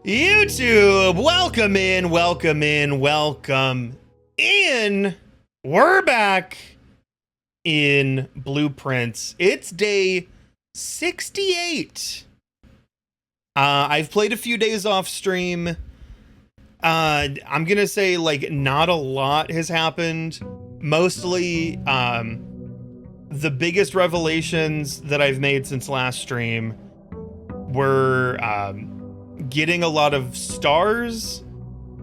YouTube, welcome in, welcome in, welcome in. We're back in Blueprints. It's day 68. I've played a few days off stream. I'm gonna say like not a lot has happened. Mostly, the biggest revelations that I've made since last stream were getting a lot of stars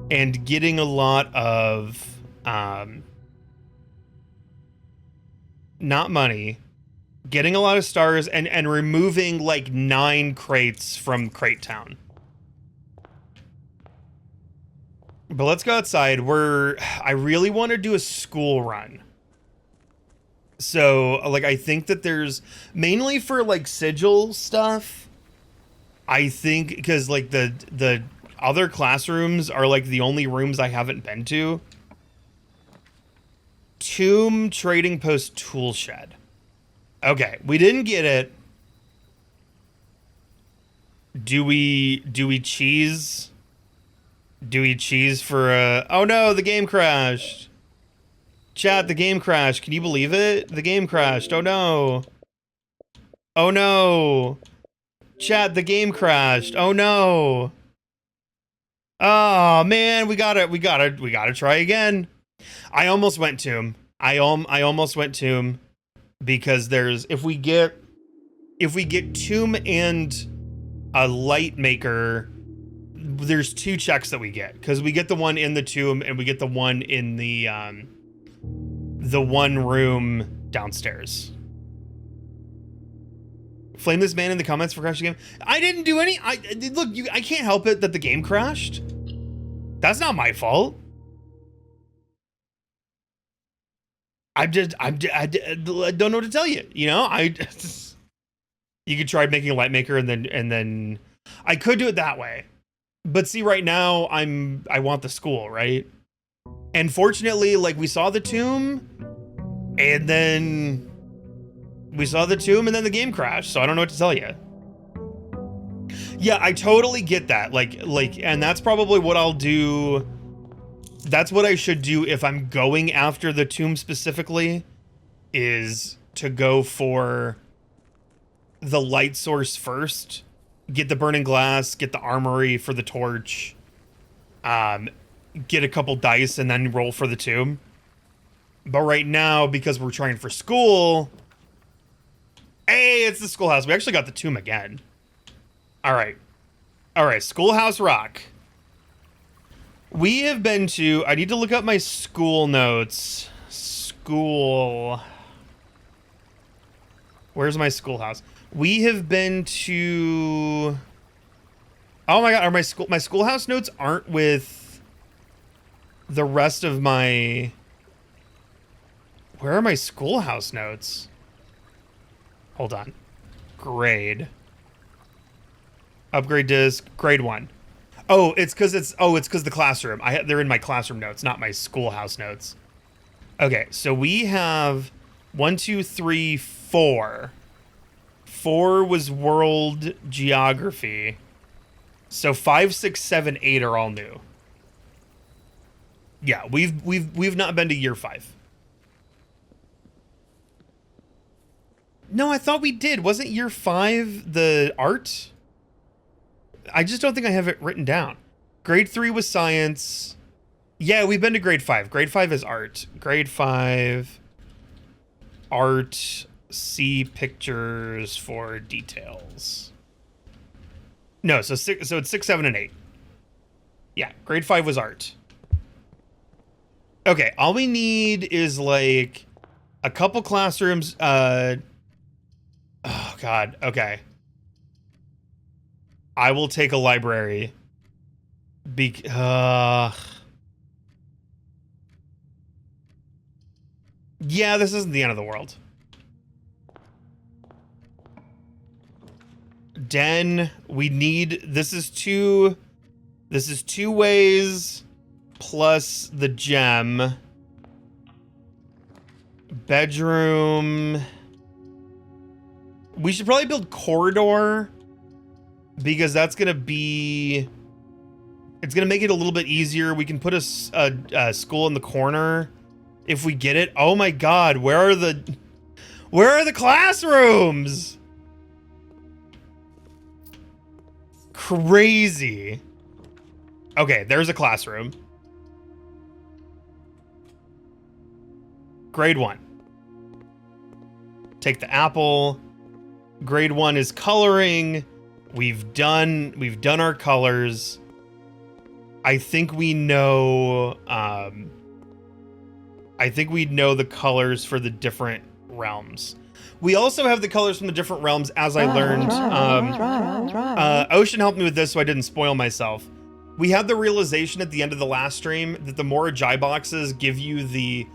and getting a lot of not money, getting a lot of stars and removing like 9 crates from Crate Town. But let's go outside. I really want to do a school run. So like I think that there's mainly for like sigil stuff. I think because like the other classrooms are like the only rooms I haven't been to. Tomb Trading Post Tool Shed. Okay, we didn't get it. Do we cheese? Do we cheese for a... Oh no, the game crashed. Chat, the game crashed. Can you believe it? The game crashed. Oh no. Oh no. Chat, the game crashed. Oh no. Oh man, we gotta try again. I almost went Tomb. I almost went Tomb because there's if we get Tomb and a light maker, there's 2 checks that we get because we get the one in the Tomb and we get the one in the one room downstairs. Flame this man in the comments for crashing the game. I didn't do any. I can't help it that the game crashed. That's not my fault. I don't know what to tell you. You know, you could try making a light maker and then I could do it that way. But see, right now I want the school, right? And fortunately, like we saw the Tomb and then the game crashed. So I don't know what to tell you. Yeah, I totally get that. Like, and that's probably what I'll do. That's what I should do if I'm going after the Tomb specifically, is to go for the light source first, get the burning glass, get the armory for the torch, get a couple dice and then roll for the Tomb. But right now, because we're trying for school, hey, it's the schoolhouse. We actually got the Tomb again. All right, Schoolhouse Rock. We have been to, I need to look up my school notes. Where's my schoolhouse? We have been to, oh my God, my schoolhouse notes aren't with the rest of my, where are my schoolhouse notes? Hold on. Grade. Upgrade disc, grade 1. Oh, it's because the classroom. They're in my classroom notes, not my schoolhouse notes. Okay, so we have 1, 2, 3, 4. 4 was world geography. So 5, 6, 7, 8 are all new. Yeah, we've not been to year 5. No, I thought we did. Wasn't year 5 the art? I just don't think I have it written down. Grade 3 was science. Yeah, we've been to grade 5. Grade 5 is art. Grade 5, art, see pictures for details. No, so it's 6, 7, and 8. Yeah, grade 5 was art. Okay, all we need is like a couple classrooms. Oh God, okay. I will take a library. Yeah, this isn't the end of the world. Den, we need, this is 2 ways plus the gem. Bedroom. We should probably build corridor because that's going to be It's going to make it a little bit easier. We can put a school in the corner if we get it. Oh my God, where are the classrooms? Crazy. Okay, there's a classroom. Grade 1. Take the apple. Grade 1 is coloring. We've done our colors. I think we know the colors for the different realms. We also have the colors from the different realms, as I learned. Ocean helped me with this, so I didn't spoil myself. We had the realization at the end of the last stream that the more Ajai boxes give you the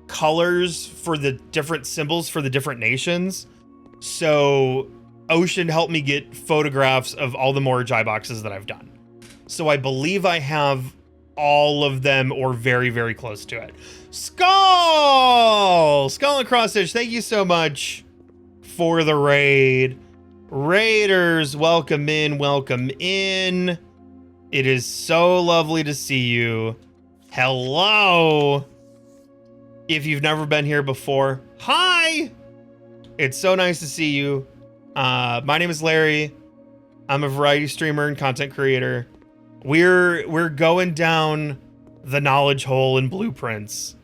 colors for the different symbols for the different nations. So Ocean helped me get photographs of all the more Ajai boxes that I've done. So I believe I have all of them or very, very close to it. Skull and Cross Stitch, thank you so much for the raid. Raiders, welcome in, welcome in. It is so lovely to see you. Hello. If you've never been here before, hi. It's so nice to see you. My name is Larry. I'm a variety streamer and content creator. We're going down the knowledge hole in blueprints.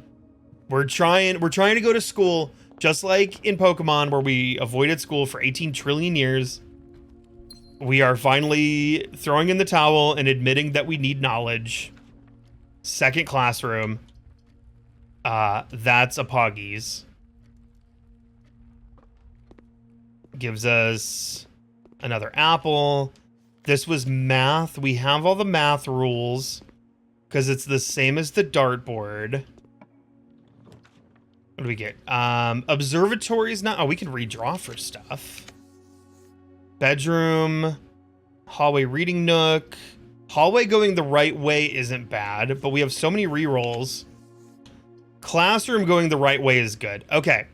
We're trying to go to school, just like in Pokemon, where we avoided school for 18 trillion years. We are finally throwing in the towel and admitting that we need knowledge. Second classroom. That's a Poggies. Gives us another apple. This was math. We have all the math rules because it's the same as the dartboard. What do we get? Observatories now. Oh, we can redraw for stuff. Bedroom, hallway reading nook. Hallway going the right way isn't bad, but we have so many rerolls. Classroom going the right way is good. Okay.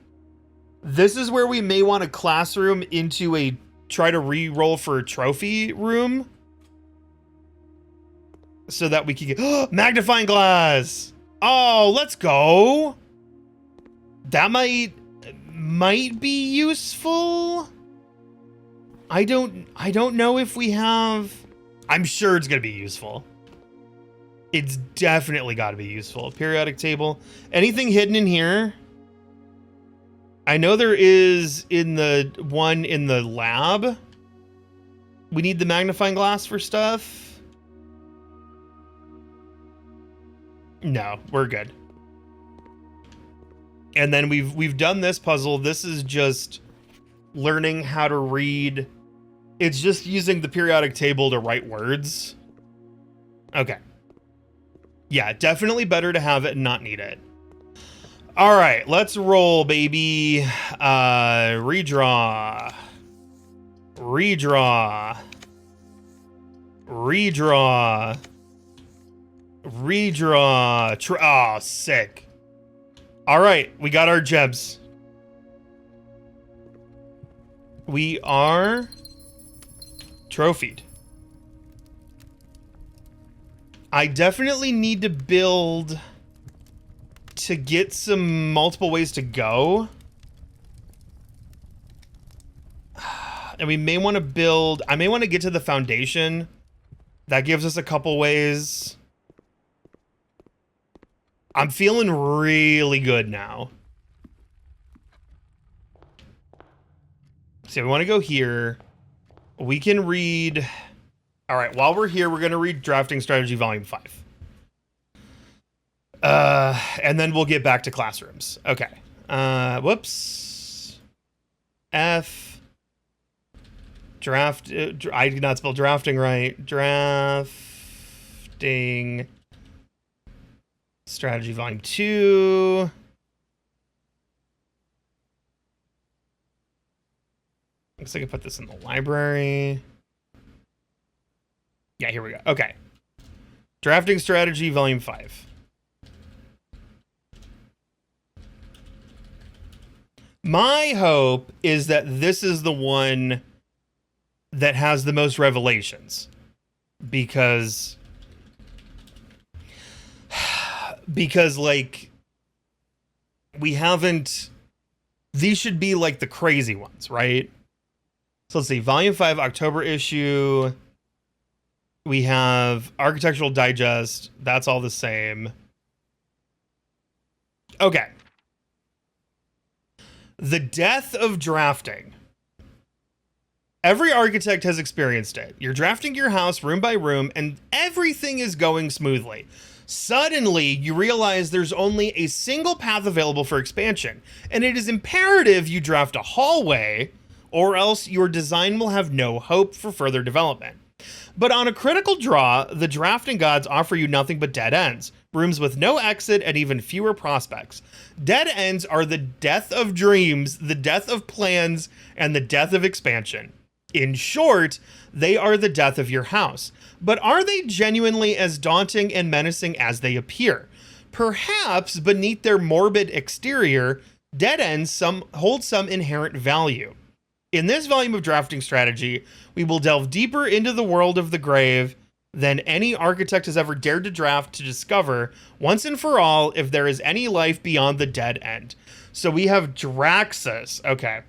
This is where we may want a classroom into a try to re-roll for a trophy room so that we can get magnifying glass. Oh, let's go. That might be useful. I don't know if we have. I'm sure it's gonna be useful. It's definitely got to be useful. Periodic table. Anything hidden in here? I know there is in the one in the lab. We need the magnifying glass for stuff. No, we're good. And then we've done this puzzle. This is just learning how to read. It's just using the periodic table to write words. Okay. Yeah, definitely better to have it and not need it. All right, let's roll, baby. Redraw. Redraw. Redraw. Redraw. Oh, sick. All right, we got our gems. We are trophied. I definitely need to build to get some multiple ways to go. And we may want to build, I may want to get to the foundation. That gives us a couple ways. I'm feeling really good now. So we want to go here. We can read. All right, while we're here, we're going to read Drafting Strategy Volume 5. And then we'll get back to classrooms. Okay. Whoops. F. Draft. I did not spell drafting right. Drafting Strategy Volume 2. Looks like I put this in the library. Yeah, here we go. Okay. Drafting Strategy Volume 5. My hope is that this is the one that has the most revelations, because because like we haven't. These should be like the crazy ones, right? So let's see, Volume 5, October issue. We have Architectural Digest. That's all the same. Okay. The death of drafting. Every architect has experienced it. You're drafting your house room by room, and everything is going smoothly. Suddenly, you realize there's only a single path available for expansion, and it is imperative you draft a hallway, or else your design will have no hope for further development. But on a critical draw, the drafting gods offer you nothing but dead ends, rooms with no exit and even fewer prospects. Dead ends are the death of dreams, the death of plans, and the death of expansion. In short, they are the death of your house. But are they genuinely as daunting and menacing as they appear? Perhaps beneath their morbid exterior, dead ends hold some inherent value. In this volume of drafting strategy, we will delve deeper into the world of the grave than any architect has ever dared to draft to discover, once and for all, if there is any life beyond the dead end. So we have Draxus. Okay.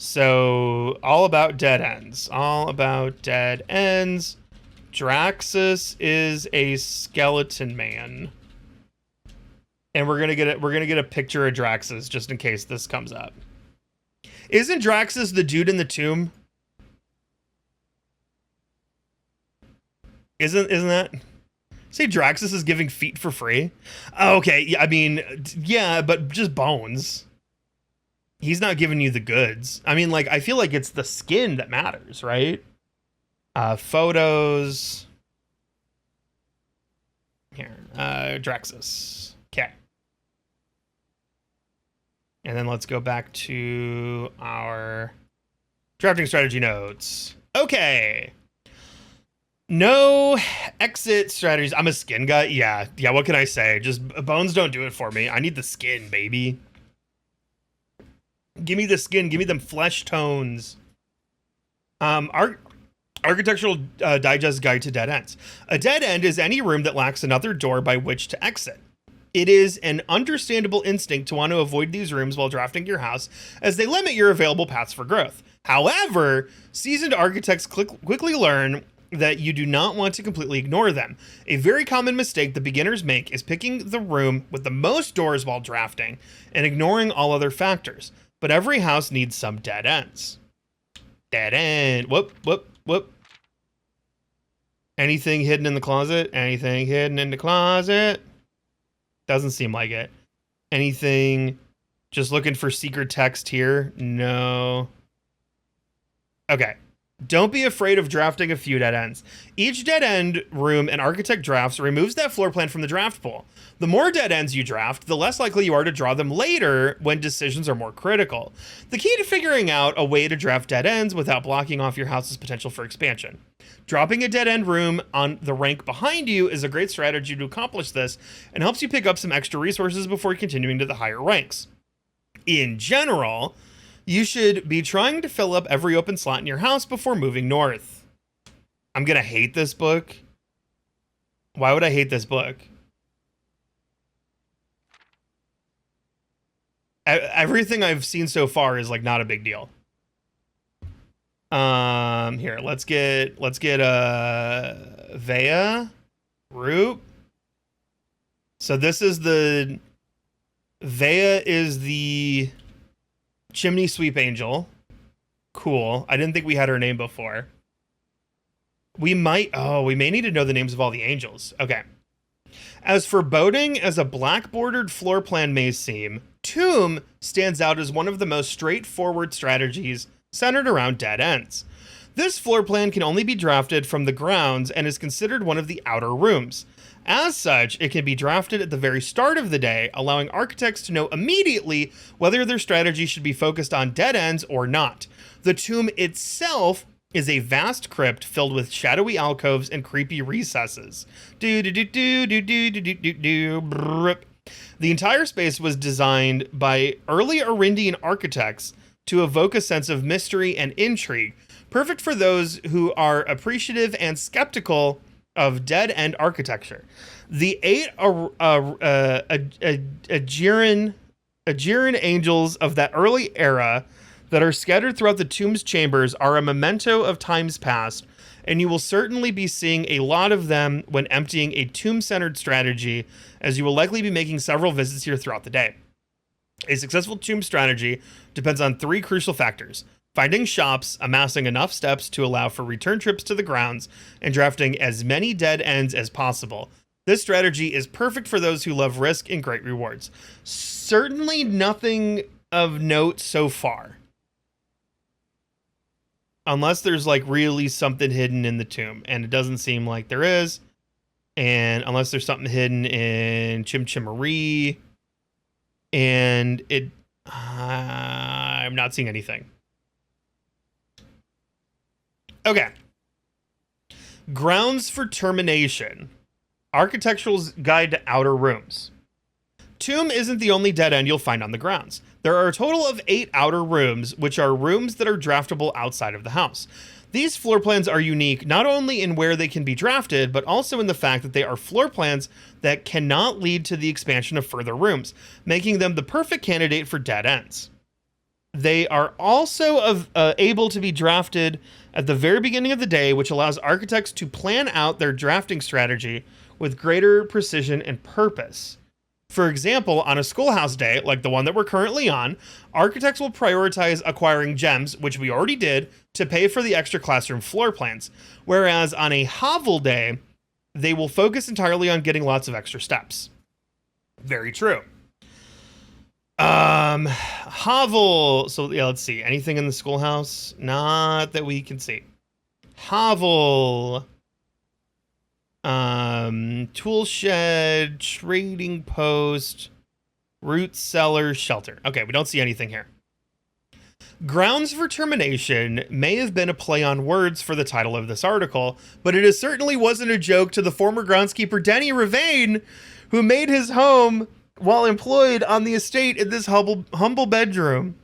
So all about dead ends. All about dead ends. Draxus is a skeleton man. And we're gonna get a picture of Draxus just in case this comes up. Isn't Draxus the dude in the tomb? Isn't that? Say Draxus is giving feet for free? Okay, yeah, I mean, yeah, but just bones. He's not giving you the goods. I mean, like, I feel like it's the skin that matters, right? Photos. Here, Draxus. Okay. And then let's go back to our drafting strategy notes. Okay. No exit strategies. I'm a skin guy. Yeah, what can I say? Just bones don't do it for me. I need the skin, baby. Give me the skin. Give me them flesh tones. Architectural Digest Guide to Dead Ends. A dead end is any room that lacks another door by which to exit. It is an understandable instinct to want to avoid these rooms while drafting your house, as they limit your available paths for growth. However, seasoned architects quickly learn that you do not want to completely ignore them. A very common mistake that beginners make is picking the room with the most doors while drafting and ignoring all other factors. But every house needs some dead ends. Dead end. Whoop, whoop, whoop. Anything hidden in the closet? Anything hidden in the closet? Doesn't seem like it. Anything? Just looking for secret text here? No. Okay. Don't be afraid of drafting a few dead ends. Each dead end room an architect drafts removes that floor plan from the draft pool. The more dead ends you draft, the less likely you are to draw them later when decisions are more critical. The key to figuring out a way to draft dead ends without blocking off your house's potential for expansion. Dropping a dead end room on the rank behind you is a great strategy to accomplish this and helps you pick up some extra resources before continuing to the higher ranks. In general, you should be trying to fill up every open slot in your house before moving north. I'm gonna hate this book. Why would I hate this book? Everything I've seen so far is like not a big deal. Here, let's get Vea Root. So this is the Vea is the Chimney Sweep Angel. Cool. I didn't think we had her name before. We may need to know the names of all the angels. Okay. As foreboding as a black bordered floor plan may seem, Tomb stands out as one of the most straightforward strategies centered around dead ends. This floor plan can only be drafted from the grounds and is considered one of the outer rooms. As such, it can be drafted at the very start of the day, allowing architects to know immediately whether their strategy should be focused on dead ends or not. The tomb itself is a vast crypt filled with shadowy alcoves and creepy recesses. The entire space was designed by early Arindian architects to evoke a sense of mystery and intrigue, perfect for those who are appreciative and skeptical of dead end architecture. The eight Aegeran angels of that early era that are scattered throughout the tomb's chambers are a memento of times past, and you will certainly be seeing a lot of them when emptying a tomb-centered strategy, as you will likely be making several visits here throughout the day. A successful tomb strategy depends on three crucial factors: finding shops, amassing enough steps to allow for return trips to the grounds, and drafting as many dead ends as possible. This strategy is perfect for those who love risk and great rewards. Certainly nothing of note so far. Unless there's like really something hidden in the tomb, and it doesn't seem like there is. And unless there's something hidden in Chim Chimery, and I'm not seeing anything. Okay. Grounds for termination. Architectural's Guide to Outer Rooms. Tomb isn't the only dead end you'll find on the grounds. There are a total of 8 outer rooms, which are rooms that are draftable outside of the house. These floor plans are unique not only in where they can be drafted, but also in the fact that they are floor plans that cannot lead to the expansion of further rooms, making them the perfect candidate for dead ends. They are also able to be drafted at the very beginning of the day, which allows architects to plan out their drafting strategy with greater precision and purpose. For example, on a schoolhouse day, like the one that we're currently on, architects will prioritize acquiring gems, which we already did, to pay for the extra classroom floor plans. Whereas on a hovel day, they will focus entirely on getting lots of extra steps. Very true. Hovel. So yeah, let's see. Anything in the schoolhouse? Not that we can see. Hovel. Tool shed, trading post, root cellar, shelter. Okay, we don't see anything here. Grounds for termination may have been a play on words for the title of this article, but it certainly wasn't a joke to the former groundskeeper Denny Ravane, who made his home while employed on the estate in this humble bedroom.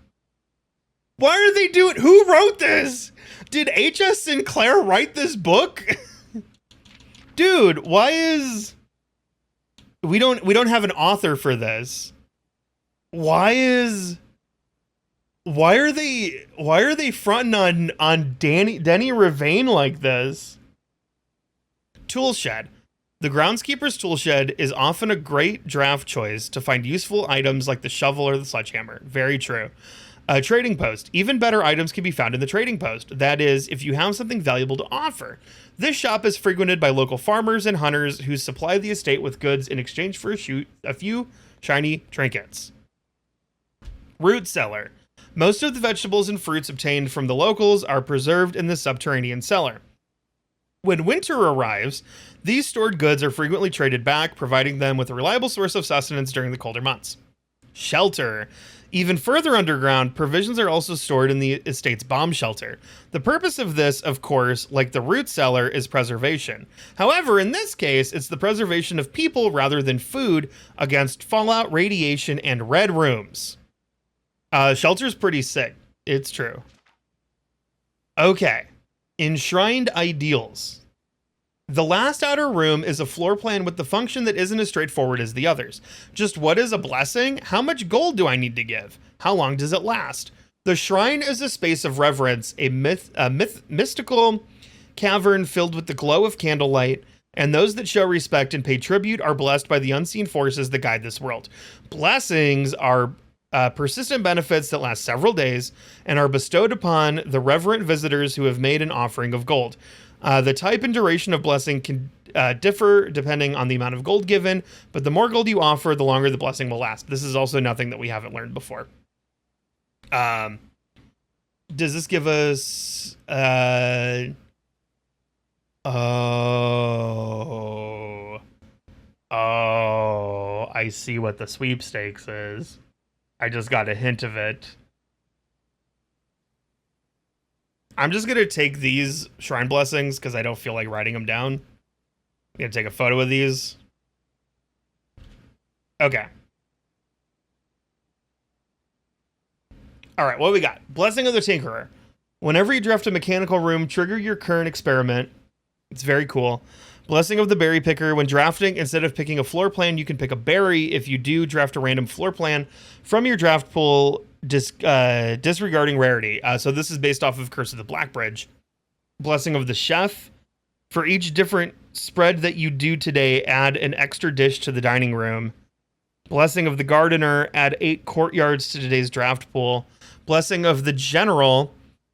Why are they doing? Who wrote this? Did H.S. Sinclair write this book? Dude, why is we don't have an author for this? Why are they fronting on Denny Ravane like this? Tool shed. The groundskeeper's tool shed is often a great draft choice to find useful items like the shovel or the sledgehammer. Very true. A trading post. Even better items can be found in the trading post. That is, if you have something valuable to offer. This shop is frequented by local farmers and hunters who supply the estate with goods in exchange for a few shiny trinkets. Root cellar. Most of the vegetables and fruits obtained from the locals are preserved in the subterranean cellar. When winter arrives, these stored goods are frequently traded back, providing them with a reliable source of sustenance during the colder months. Shelter. Even further underground, provisions are also stored in the estate's bomb shelter. The purpose of this, of course, like the root cellar, is preservation. However, in this case, it's the preservation of people rather than food against fallout, radiation, and red rooms. Shelter's pretty sick. It's true. Okay. Enshrined ideals. The last outer room is a floor plan with the function that isn't as straightforward as the others. Just what is a blessing? How much gold do I need to give? How long does it last? The shrine is a space of reverence, a mystical cavern filled with the glow of candlelight, and those that show respect and pay tribute are blessed by the unseen forces that guide this world. Blessings are persistent benefits that last several days and are bestowed upon the reverent visitors who have made an offering of gold. The type and duration of blessing can differ depending on the amount of gold given, but the more gold you offer, the longer the blessing will last. This is also nothing that we haven't learned before. Does this give us... Oh, I see what the sweepstakes is. I just got a hint of it. I'm just going to take these shrine blessings because I don't feel like writing them down. I'm going to take a photo of these. Okay. All right, what we got? Blessing of the Tinkerer. Whenever you draft a mechanical room, trigger your current experiment It's very cool. Blessing of the Berry Picker. When drafting, instead of picking a floor plan, you can pick a berry. If you do, draft a random floor plan from your draft pool, disregarding rarity. So this is based off of Curse of the Black Bridge. Blessing of the Chef. For each different spread that you do today, add an extra dish to the dining room. Blessing of the Gardener. Add 8 courtyards to today's draft pool. Blessing of the General.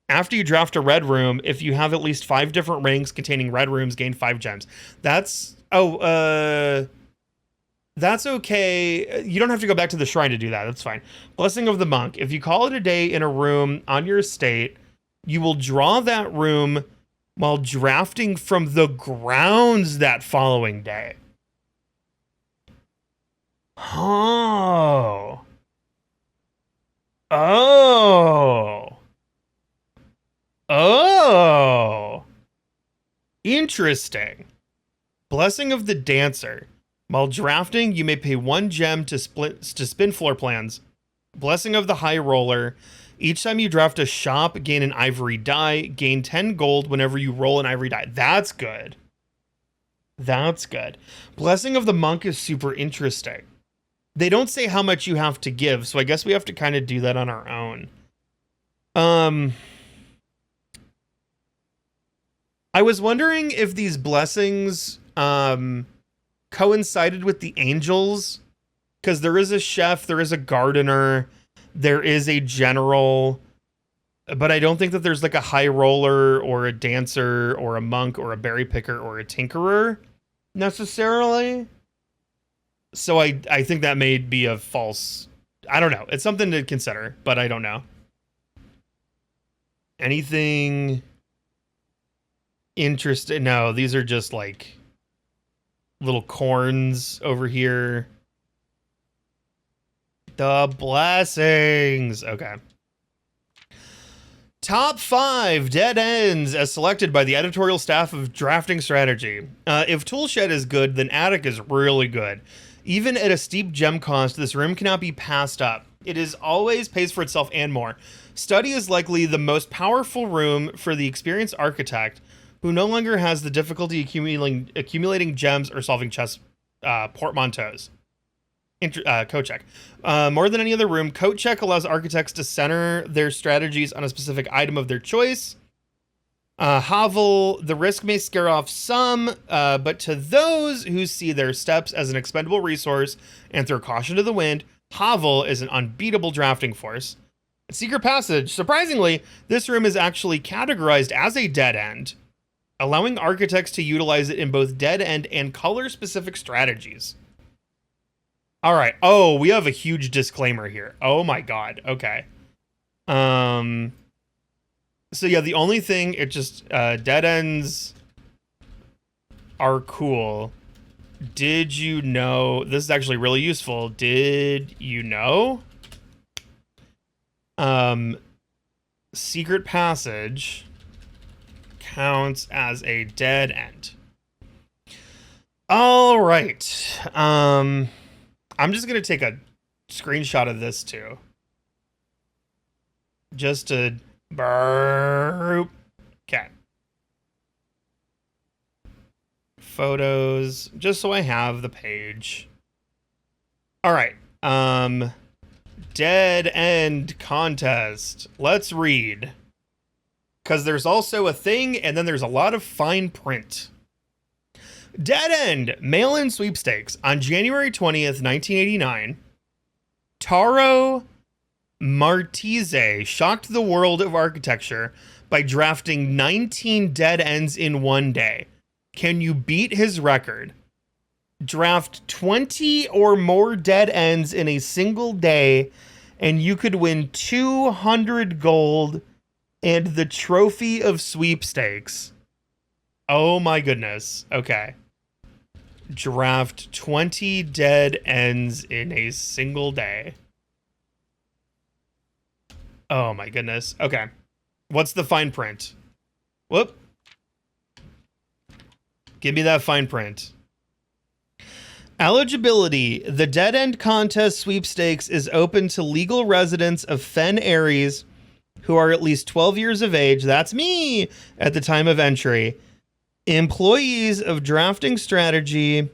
After you draft a red room, if you have at least 5 different rings containing red rooms, gain 5 gems. That's okay. You don't have to go back to the shrine to do that. That's fine. Blessing of the Monk. If you call it a day in a room on your estate, you will draw that room while drafting from the grounds that following day. Oh. Oh. Oh. Interesting. Blessing of the Dancer. While drafting, you may pay 1 gem to spin floor plans. Blessing of the High Roller. Each time you draft a shop, gain an ivory die. Gain 10 gold whenever you roll an ivory die. That's good. That's good. Blessing of the Monk is super interesting. They don't say how much you have to give, so I guess we have to kind of do that on our own. I was wondering if these blessings coincided with the angels, because there is a chef, there is a gardener, there is a general, but I don't think that there's like a high roller or a dancer or a monk or a berry picker or a tinkerer necessarily. So I think that may be a false, I don't know. It's something to consider, but I don't know. Anything interesting? No, these are just like little corns over here. The blessings. Okay. Top 5 dead ends as selected by the editorial staff of Drafting Strategy. If Toolshed is good, then Attic is really good. Even at a steep gem cost, this room cannot be passed up. It is always pays for itself and more. Study is likely the most powerful room for the experienced architect who no longer has the difficulty accumulating gems or solving chess portmanteaus. Coat check. More than any other room, Coat check allows architects to center their strategies on a specific item of their choice. Hovel, the risk may scare off some, but to those who see their steps as an expendable resource and throw caution to the wind, Hovel is an unbeatable drafting force. Secret Passage. Surprisingly, this room is actually categorized as a dead end, allowing architects to utilize it in both dead end and color-specific strategies. All right. Oh, we have a huge disclaimer here. Oh my god. Okay. So yeah, the only thing, it just, dead ends are cool. Did you know, this is actually really useful. Did you know? Secret Passage counts as a dead end. All right. I'm just going to take a screenshot of this too. Just to burp. Okay. Photos, just so I have the page. All right. Dead end contest. Let's read. Because there's also a thing, and then there's a lot of fine print. Dead end mail-in sweepstakes on January 20th, 1989. Taro Martise shocked the world of architecture by drafting 19 dead ends in one day. Can you beat his record? Draft 20 or more dead ends in a single day, and you could win 200 gold and the trophy of sweepstakes. Oh my goodness. Okay. Draft 20 dead ends in a single day. Oh my goodness. Okay. What's the fine print? Whoop. Give me that fine print. Eligibility. The Dead End Contest sweepstakes is open to legal residents of Fen Ares who are at least 12 years of age. That's me at the time of entry. Employees of Drafting Strategy,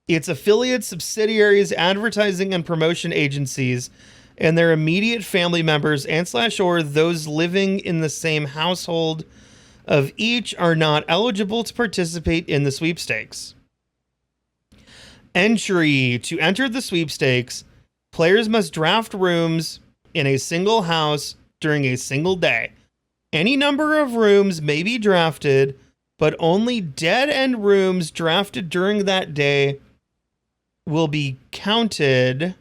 its affiliates, subsidiaries, advertising and promotion agencies, and their immediate family members and slash or those living in the same household of each are not eligible to participate in the sweepstakes. Entry. To enter the sweepstakes, players must draft rooms in a single house during a single day. Any number of rooms may be drafted, but only dead-end rooms drafted during that day will be counted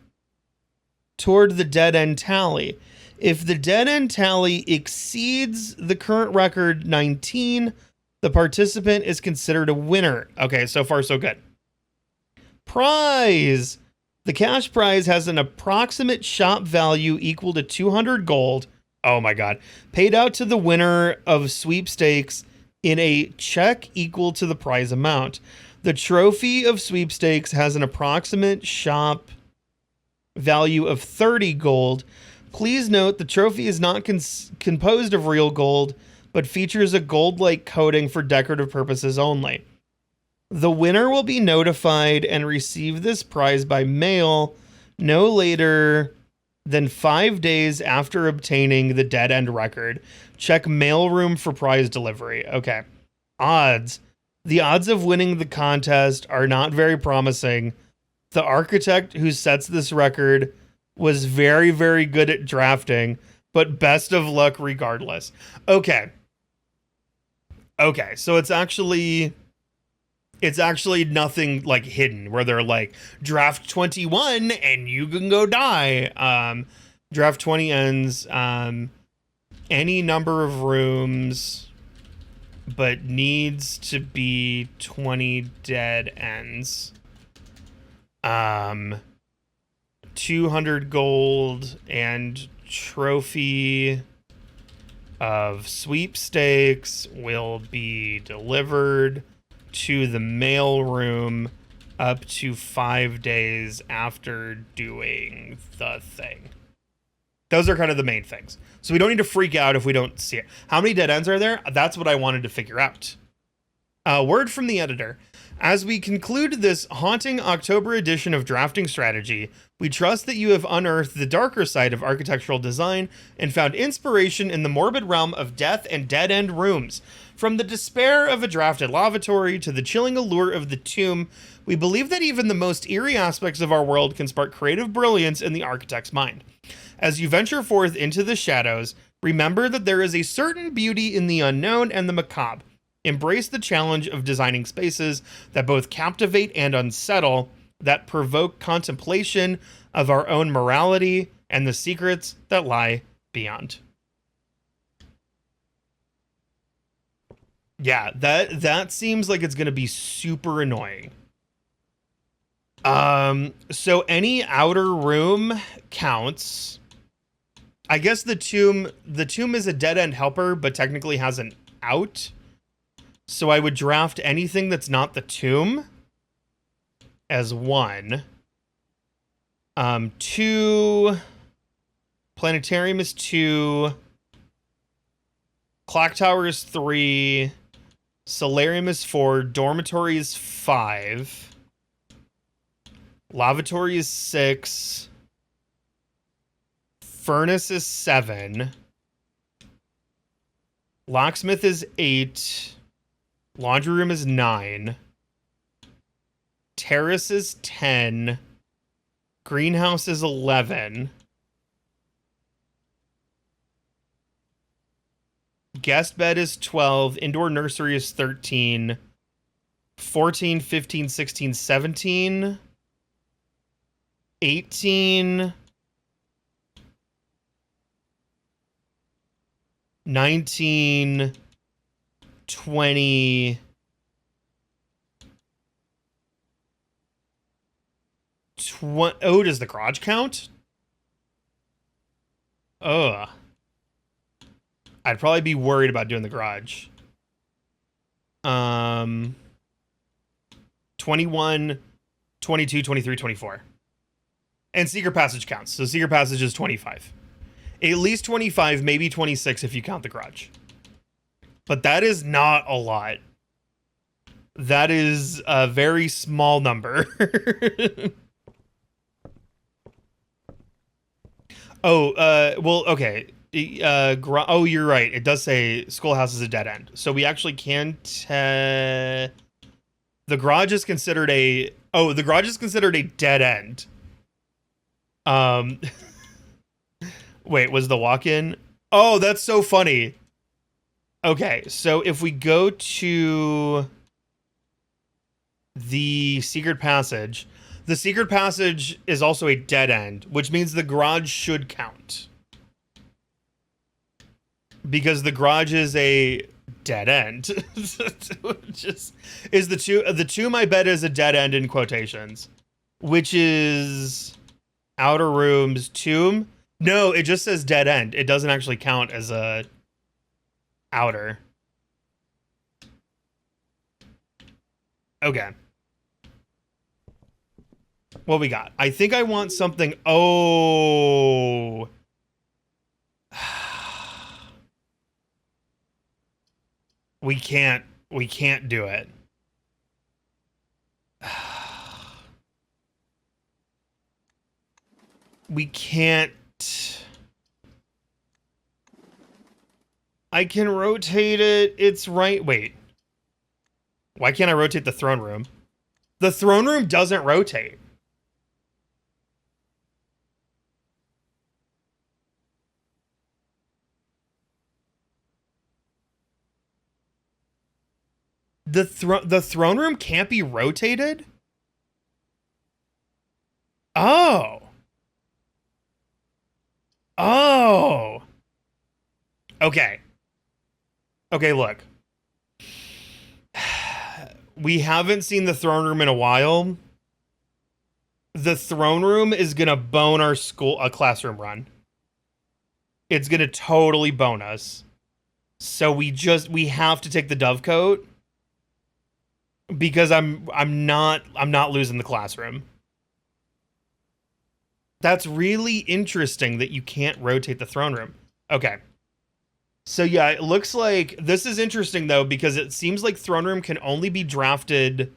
toward the dead-end tally. If the dead-end tally exceeds the current record 19, the participant is considered a winner. Okay, so far so good. Prize. The cash prize has an approximate shop value equal to 200 gold. Oh my god. Paid out to the winner of sweepstakes in a check equal to the prize amount. The trophy of sweepstakes has an approximate shop value of 30 gold. Please note the trophy is not composed of real gold, but features a gold-like coating for decorative purposes only. The winner will be notified and receive this prize by mail no later than 5 days after obtaining the dead end record. Check mailroom for prize delivery. Okay. Odds. The odds of winning the contest are not very promising. The architect who sets this record was very, very good at drafting, but best of luck regardless. Okay. Okay, so it's actually nothing like hidden where they're like draft 21 and you can go die. Draft 20 ends any number of rooms but needs to be 20 dead ends. 200 gold and trophy of sweepstakes will be delivered to the mail room up to 5 days after doing the thing. Those are kind of the main things. So we don't need to freak out if we don't see it. How many dead ends are there? That's what I wanted to figure out. Word from the editor. As we conclude this haunting October edition of Drafting Strategy, we trust that you have unearthed the darker side of architectural design and found inspiration in the morbid realm of death and dead-end rooms. From the despair of a drafted lavatory to the chilling allure of the tomb, we believe that even the most eerie aspects of our world can spark creative brilliance in the architect's mind. As you venture forth into the shadows, remember that there is a certain beauty in the unknown and the macabre. Embrace the challenge of designing spaces that both captivate and unsettle, that provoke contemplation of our own morality and the secrets that lie beyond. Yeah, that seems like it's going to be super annoying. So any outer room counts. I guess the tomb is a dead-end helper, but technically has an out. So I would draft anything that's not the tomb as 1. 2. Planetarium is 2. Clock tower is 3. Solarium is 4. Dormitory is 5. Lavatory is 6. Furnace is 7. Locksmith is 8. Laundry room is 9. Terrace is 10. Greenhouse is 11. Guest bed is 12. Indoor nursery is 13. 14, 15, 16, 17. 18. 19. 20. 20. Oh, does the garage count? Ugh. I'd probably be worried about doing the garage. 21, 22, 23, 24. And secret passage counts. So secret passage is 25. At least 25, maybe 26 if you count the garage. but that is not a lot. That is a very small number. Well, okay. Oh, you're right. It does say schoolhouse is a dead end. So we actually can't. The garage is considered a. Oh, the garage is considered a dead end. Um. Wait, was the walk-in? Oh, that's so funny. Okay, so if we go to the secret passage, the secret passage is also a dead end, which means the garage should count. Because the garage is a dead end. Just is the tomb I bet is a dead end in quotations. Which is outer rooms tomb. No, it just says dead end. It doesn't actually count as a outer. Okay. What we got? I think I want something. Oh. We can't do it. We can't. I can rotate it. It's right. Wait. Why can't I rotate the throne room? The throne room doesn't rotate. The throne room can't be rotated? Oh. Oh. Okay. Okay, look. We haven't seen the throne room in a while. The throne room is gonna bone our classroom run. It's gonna totally bone us. So we have to take the dovecote because I'm not losing the classroom. That's really interesting that you can't rotate the throne room. Okay. So yeah, it looks like this is interesting though, because it seems like throne room can only be drafted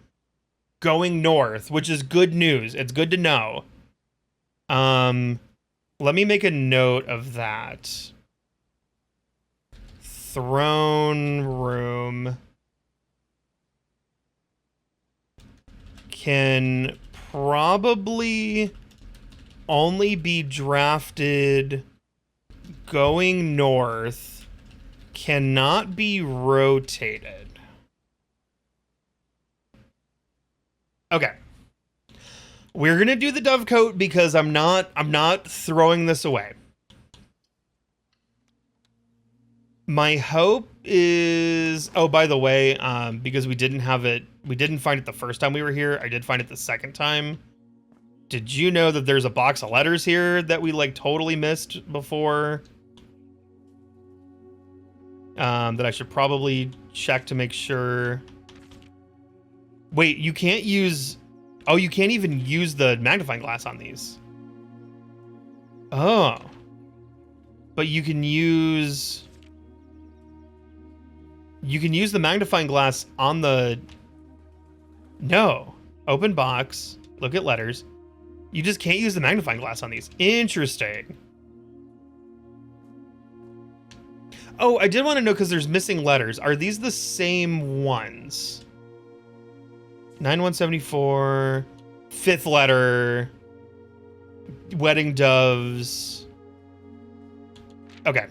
going north, which is good news. It's good to know. Let me make a note of that. Throne room can probably only be drafted going north, cannot be rotated. Okay. We're going to do the dovecote because I'm not throwing this away. My hope is, oh, by the way, because we didn't find it the first time we were here. I did find it the second time. Did you know that there's a box of letters here that we like totally missed before? That I should probably check to make sure. Wait, you can't use, oh, you can't even use the magnifying glass on these. Oh. But you can use the magnifying glass on the, no. Open box, look at letters. You just can't use the magnifying glass on these. Interesting. Oh, I did want to know because there's missing letters. Are these the same ones? 9174, fifth letter, wedding doves. Okay.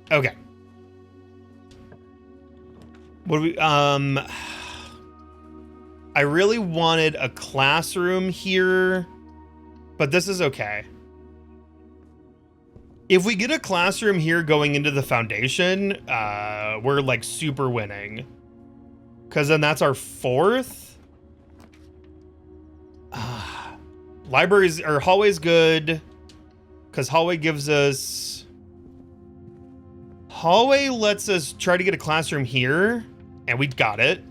Okay. What do we, I really wanted a classroom here, but this is okay. If we get a classroom here going into the foundation, we're like super winning. Because then that's our fourth. Libraries or hallway's good. Because hallway gives us... Hallway lets us try to get a classroom here. And we got it.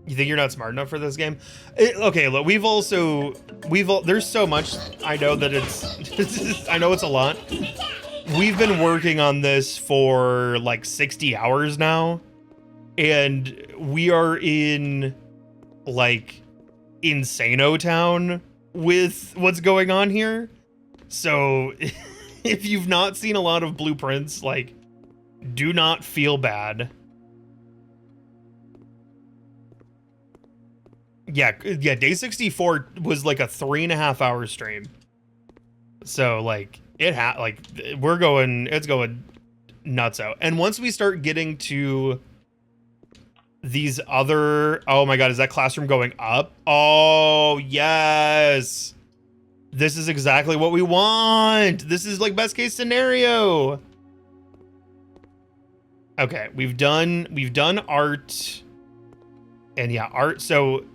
You think you're not smart enough for this game? Okay, look, there's so much. I know that I know it's a lot. We've been working on this for like 60 hours now, and we are in like Insano Town with what's going on here. So if you've not seen a lot of blueprints, like, do not feel bad. Yeah, day 64 was like a 3.5 hour stream. So like it's going nuts out. And once we start getting to these other, oh my god, is that classroom going up? Oh yes. This is exactly what we want. This is like best case scenario. Okay, we've done art. And yeah, art. So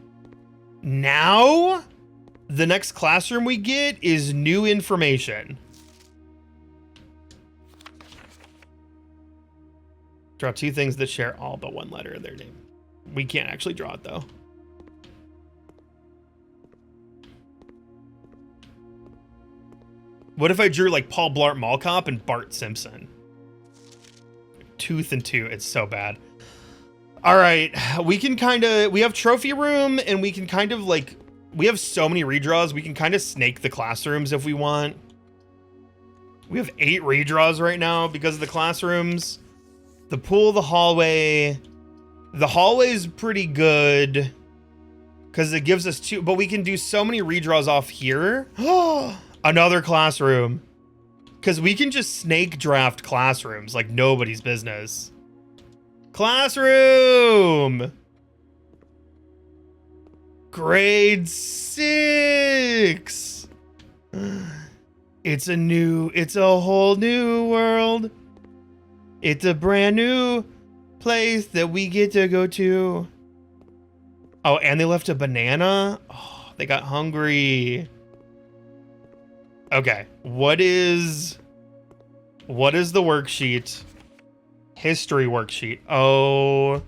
now the next classroom we get is new information. Draw 2 things that share all but one letter of their name. We can't actually draw it though. What if I drew like Paul Blart Mall Cop and Bart Simpson? Tooth and two. It's so bad. All right, we have trophy room, and we can kind of like, we have so many redraws. We can kind of snake the classrooms if we want. We have 8 redraws right now because of the classrooms. The pool, the hallway. The hallway's pretty good because it gives us 2, but we can do so many redraws off here. Another classroom. Because we can just snake draft classrooms like nobody's business. Classroom! Grade 6! It's a whole new world. It's a brand new place that we get to go to. Oh, and they left a banana? Oh, they got hungry. Okay, what is the worksheet? History worksheet. Oh.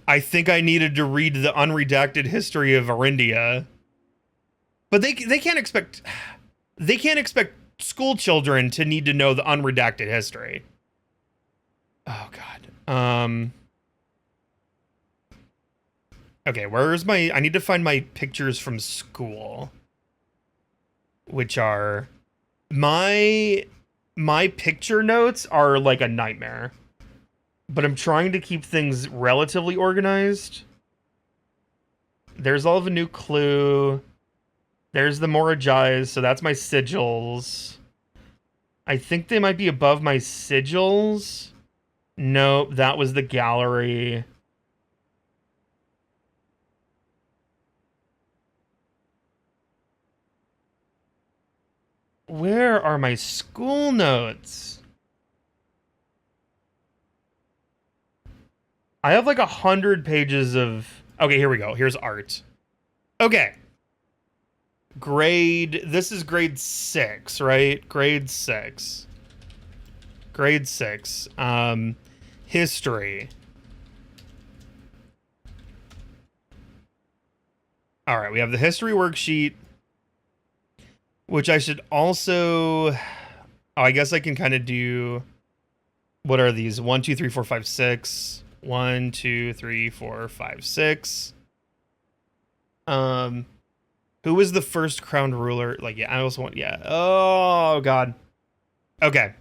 I think I needed to read the unredacted history of Arindia. But they can't expect school children to need to know the unredacted history. Oh god. Okay, I need to find my pictures from school. Which are my picture notes are like a nightmare. But I'm trying to keep things relatively organized. There's all of a new clue. There's the Morajais, so that's my sigils. I think they might be above my sigils. Nope, that was the gallery. Where are my school notes? I have like 100 pages of... Okay, here we go. Here's art. Okay. This is grade 6, right? Grade 6. Grade 6. History. All right, we have the history worksheet. Which I should also... Oh, I guess I can kind of do... What are these? 1, 2, 3, 4, 5, 6. 1, 2, 3, 4, 5, 6. Who was the first crowned ruler? Like, yeah, I also want... Yeah. Oh, God. Okay.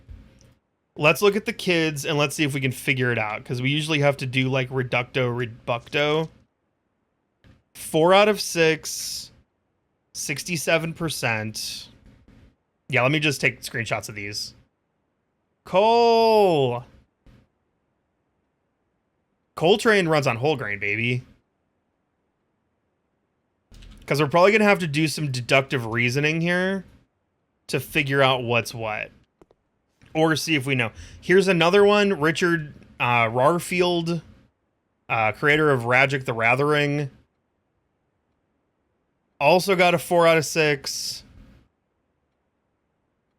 Let's look at the kids, and let's see if we can figure it out. Because we usually have to do, like, reducto, rebucto. 4 out of 6... 67%. Yeah, let me just take screenshots of these. Coal train runs on whole grain, baby. Because we're probably going to have to do some deductive reasoning here to figure out what's what. Or see if we know. Here's another one. Richard Rarfield, creator of Ragic the Rathering. Also got a 4 out of 6.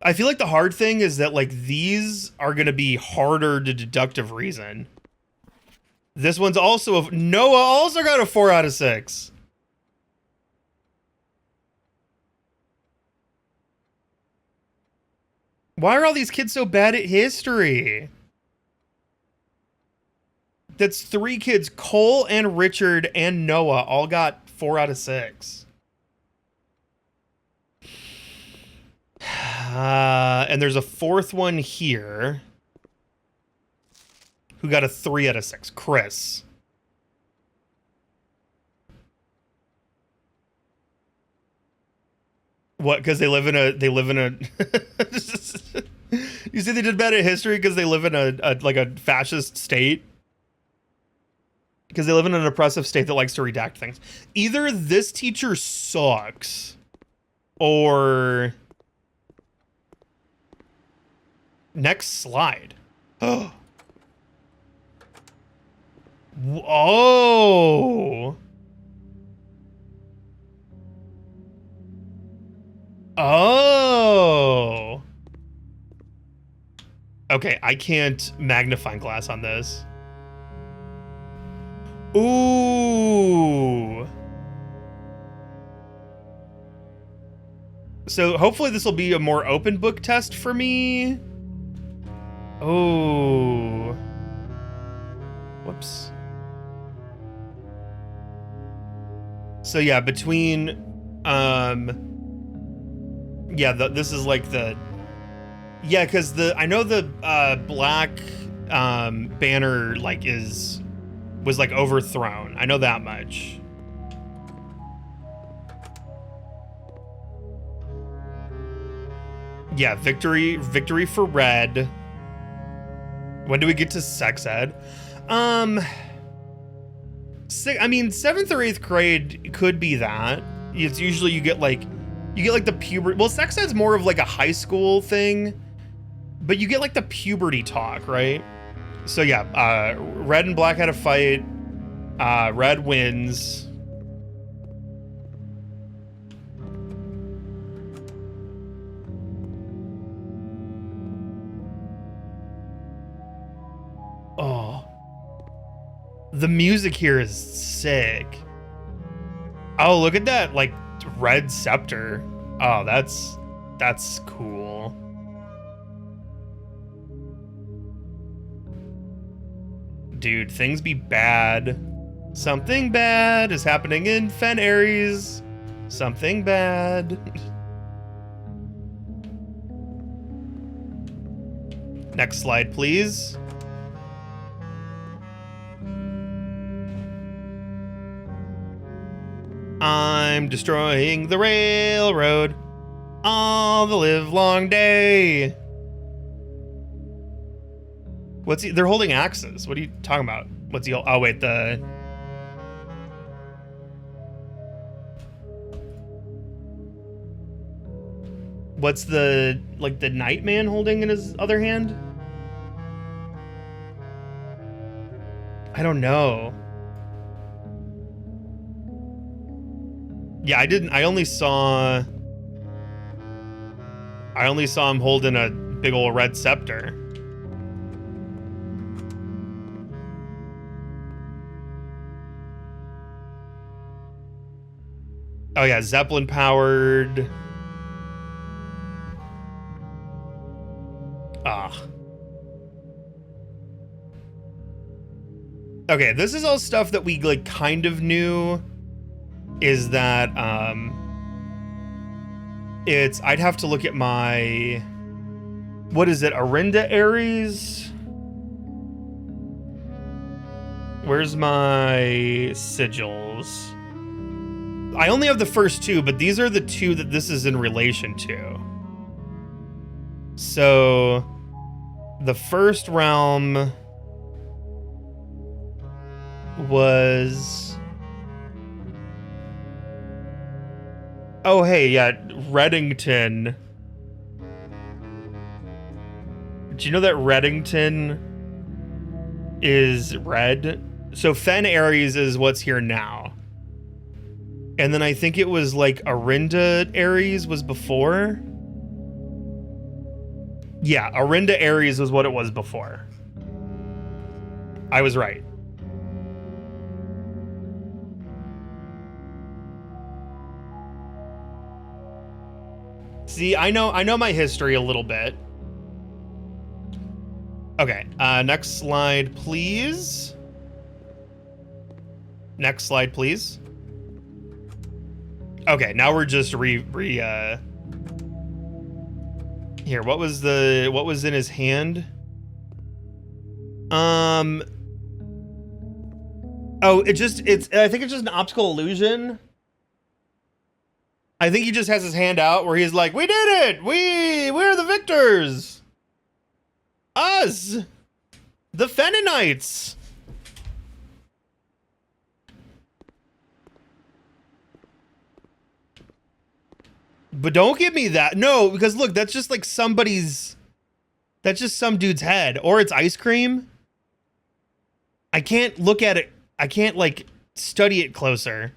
I feel like the hard thing is that like these are gonna be harder to deductive reason. This one's also Noah also got a 4 out of 6. Why are all these kids so bad at history? That's 3 kids. Cole and Richard and Noah all got 4 out of 6. And there's a 4th one here who got a 3 out of 6. Chris. What? Because they live in a You say they did bad at history because they live in a like a fascist state? Because they live in an oppressive state that likes to redact things. Either this teacher sucks, or next slide. Oh. Oh. Okay, I can't magnifying glass on this. Ooh. So hopefully this will be a more open book test for me. Oh. Whoops. So yeah, between yeah, this is like the because I know the black banner like was like overthrown. I know that much. Yeah, victory for red. When do we get to sex ed? I mean, 7th or 8th grade could be that. It's usually you get like the puberty. Well, sex ed's more of like a high school thing, but you get like the puberty talk, right? So yeah, red and black had a fight. Red wins. Oh, the music here is sick. Oh, look at that, like red scepter. Oh, that's cool. Dude, things be bad. Something bad is happening in Fen Aries. Something bad. Next slide, please. I'm destroying the railroad all the livelong day. What's he? They're holding axes. What are you talking about? What's he? Oh wait, what's the like the Nightman holding in his other hand? I don't know. Yeah, I only saw him holding a big old red scepter. Oh yeah, Zeppelin powered. Okay, this is all stuff that we like kind of knew. Is that I'd have to look at my, what is it, Arinda Aries? Where's my sigils? I only have the first 2, but these are the 2 that this is in relation to. So the first realm was, oh, hey, yeah, Reddington. Do you know that Reddington is red? So Fen Aries is what's here now. And then I think it was like Arinda Aries was before. Yeah, Arinda Aries was what it was before. I was right. See, I know my history a little bit. Okay, next slide, please. Next slide, please. Okay, now we're just here. What was in his hand? Oh, I think it's just an optical illusion. I think he just has his hand out where he's like, "We did it! We're the victors! Us! The Fenanites!" But don't give me that. No, because look, that's just like that's just some dude's head. Or it's ice cream. I can't look at it. I can't, like, study it closer.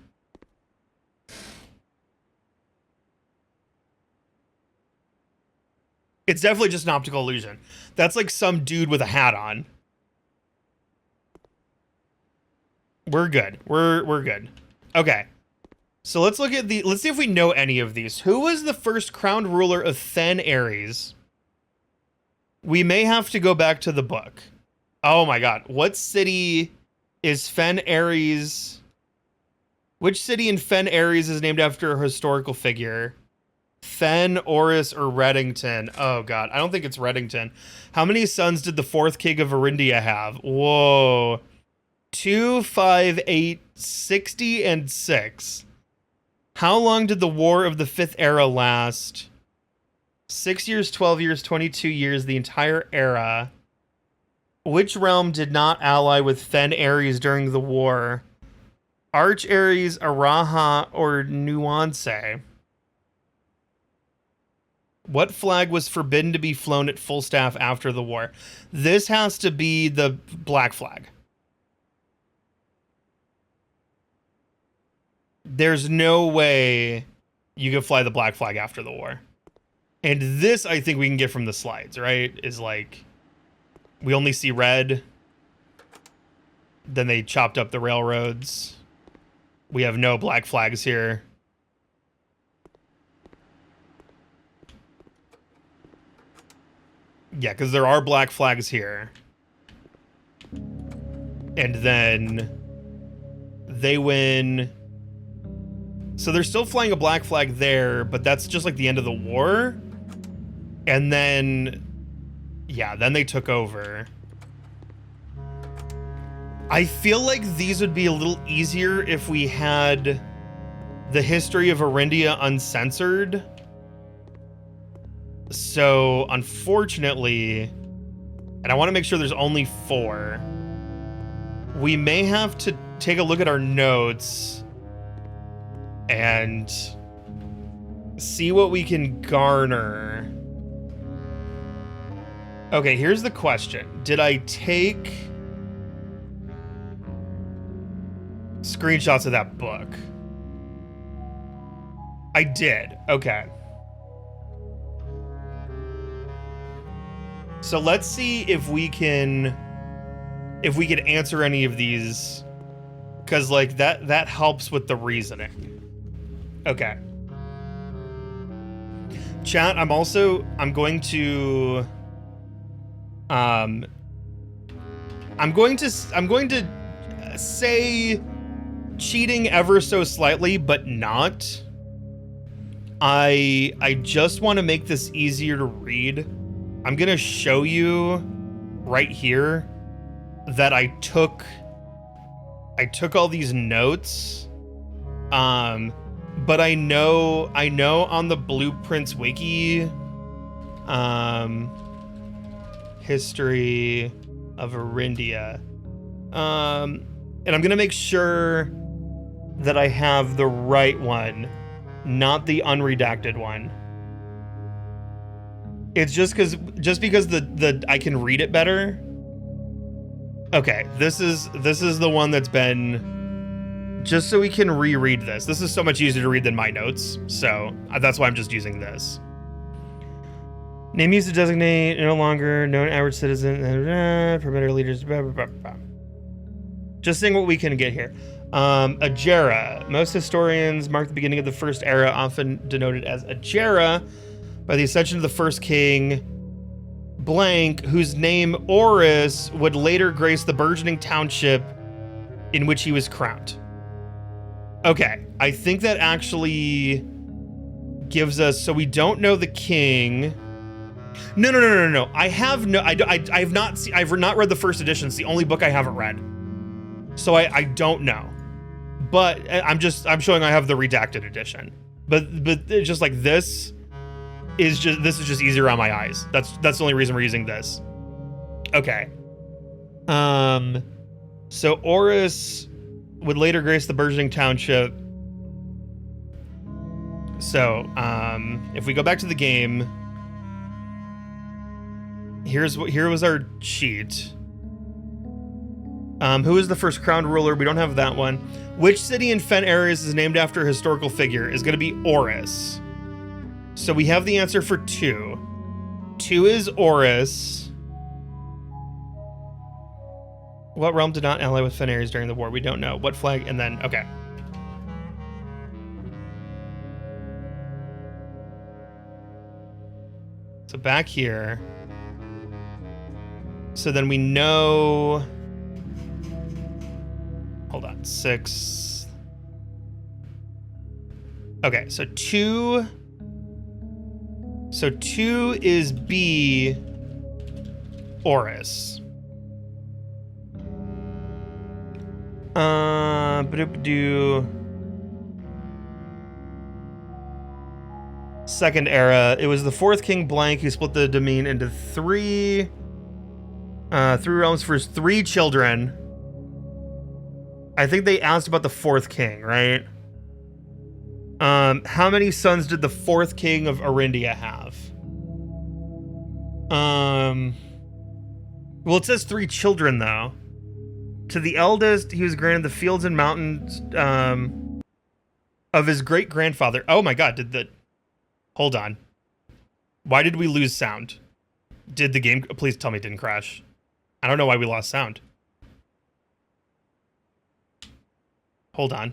It's definitely just an optical illusion. That's like some dude with a hat on. We're good. We're good. Okay. So let's look at let's see if we know any of these. Who was the first crowned ruler of Fen Aries? We may have to go back to the book. Oh my god. What city is Fen Aries? Which city in Fen Aries is named after a historical figure? Fen, Oris, or Reddington? Oh god, I don't think it's Reddington. How many sons did the fourth king of Arindia have? Whoa. 2, 5, 8, 60, and 6. How long did the War of the Fifth Era last? 6 years, 12 years, 22 years, the entire era. Which realm did not ally with Fen Aries during the war? Arch Aries, Araha, or Nuance? What flag was forbidden to be flown at full staff after the war? This has to be the black flag. There's no way you can fly the black flag after the war. And this, I think we can get from the slides, right? Is like, we only see red. Then they chopped up the railroads. We have no black flags here. Yeah, because there are black flags here. And then they win. So they're still flying a black flag there, but that's just like the end of the war. And then, yeah, then they took over. I feel like these would be a little easier if we had the history of Arindia uncensored. So, unfortunately, and I want to make sure there's only 4, we may have to take a look at our notes and see what we can garner. Okay, here's the question. Did I take screenshots of that book? I did. Okay. So let's see if we can answer any of these, because like that helps with the reasoning. Okay. Chat, I'm going to say cheating ever so slightly, but not. I just want to make this easier to read. I'm going to show you right here that I took all these notes. But I know on the Blueprints wiki, history of Arindia. And I'm going to make sure that I have the right one, not the unredacted one. It's just because the I can read it better. Okay, this is the one that's been, just so we can reread this. This is so much easier to read than my notes, so that's why I'm just using this. Name used to designate no longer known average citizen. For better leaders. Blah, blah, blah, blah. Just seeing what we can get here. Ajera. Most historians mark the beginning of the first era, often denoted as Ajera, by the ascension of the first king, blank, whose name Oris would later grace the burgeoning township in which he was crowned. Okay, I think that actually gives us, so we don't know the king. No. I have not read the first edition. It's the only book I haven't read. So I don't know. But I'm showing I have the redacted edition. But it's just like this is just easier on my eyes. That's the only reason we're using this. Okay. So Oris would later grace the burgeoning township. So, if we go back to the game, here was our cheat. Who is the first crowned ruler? We don't have that one. Which city in Fen Ares is named after a historical figure? Is going to be Oris. So we have the answer for 2. 2 is Oris. What realm did not ally with Fen Ares during the war? We don't know. What flag? And then, okay. So back here. So then we know... Hold on, 6. Okay, so 2. So 2 is B, Oris. Second era. It was the 4th king blank who split the domain into 3 realms for his 3 children. I think they asked about the 4th king, right? How many sons did the 4th king of Arindia have? Well, it says 3 children, though. To the eldest, he was granted the fields and mountains of his great-grandfather. Oh my god, Hold on. Why did we lose sound? Did the game... Please tell me it didn't crash. I don't know why we lost sound. Hold on.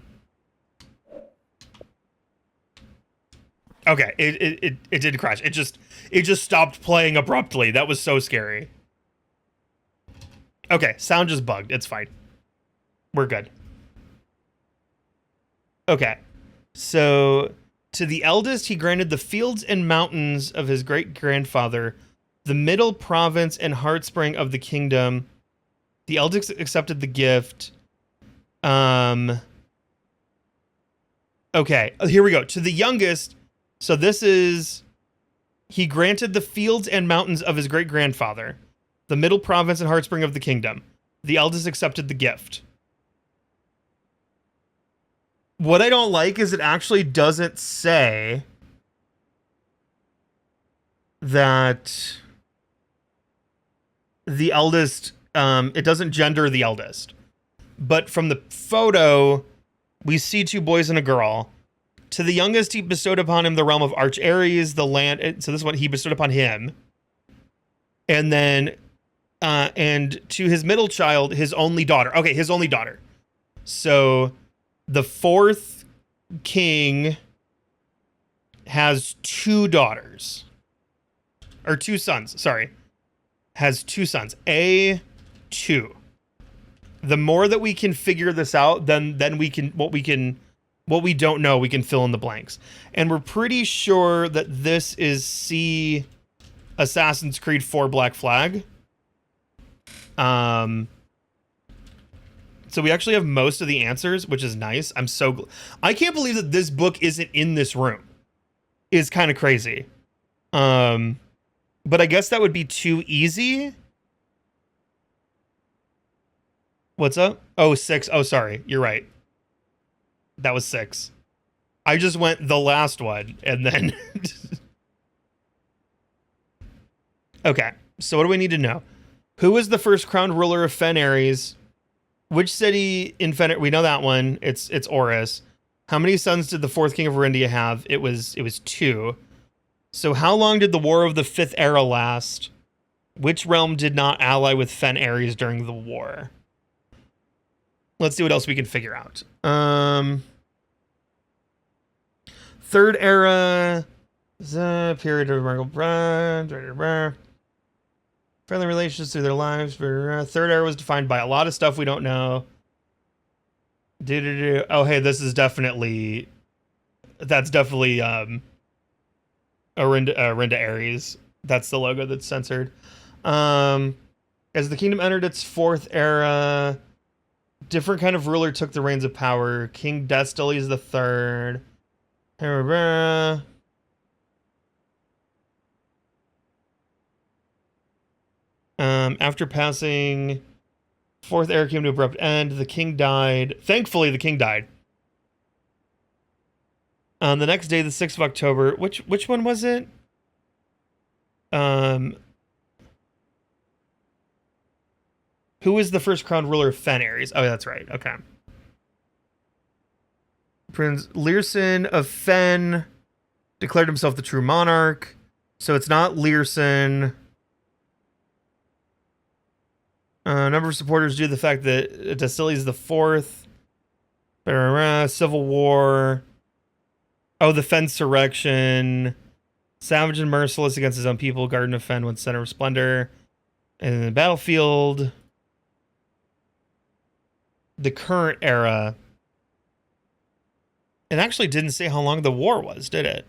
Okay, it did crash. It just stopped playing abruptly. That was so scary. Okay, sound just bugged. It's fine. We're good. Okay. So, to the eldest, he granted the fields and mountains of his great-grandfather, the middle province and heartspring of the kingdom. The eldest accepted the gift. Okay, here we go. To the youngest, so this is, he granted the fields and mountains of his great-grandfather, the middle province and heartspring of the kingdom. The eldest accepted the gift. What I don't like is it actually doesn't say that the eldest, it doesn't gender the eldest. But from the photo, we see 2 boys and a girl. To the youngest, he bestowed upon him the realm of Arch Ares, the land. So this is what he bestowed upon him. And then, and to his middle child, his only daughter. Okay, his only daughter. So the 4th king has 2 daughters. Or 2 sons, sorry. Has 2 sons. A2. The more that we can figure this out, then we can what we don't know, we can fill in the blanks. And we're pretty sure that this is C Assassin's Creed 4 Black Flag. So we actually have most of the answers, which is nice. I can't believe that this book isn't in this room. It's kind of crazy. But I guess that would be too easy. What's up? Oh, 6. Oh, sorry. You're right. That was 6. I just went the last one and then... Okay. So what do we need to know? Who was the first crowned ruler of Fen Ares? Which city in Fen Ares? We know that one. It's Oris. How many sons did the 4th king of Arindia have? It was 2. So how long did the War of the Fifth Era last? Which realm did not ally with Fen Ares during the war? Let's see what else we can figure out. Third Era, the period of remarkable friendly relations through their lives. Third Era was defined by a lot of stuff we don't know. Oh, hey, this is definitely... That's definitely Arinda Ares. That's the logo that's censored. As the kingdom entered its fourth era, different kind of ruler took the reins of power. King Destoles the Third. After passing, fourth era came to abrupt end. The king died. Thankfully, the king died. The next day, the 6th of October. Which one was it? Who was the first crowned ruler of Fen Ares? Oh, that's right. Okay. Prince Learson of Fen declared himself the true monarch. So it's not Learson. Number of supporters due to the fact that Destoles is the fourth. Civil War. Oh, the Fensurrection. Savage and merciless against his own people. Garden of Fen went center of splendor. And the battlefield. The current era. It actually didn't say how long the war was, did it?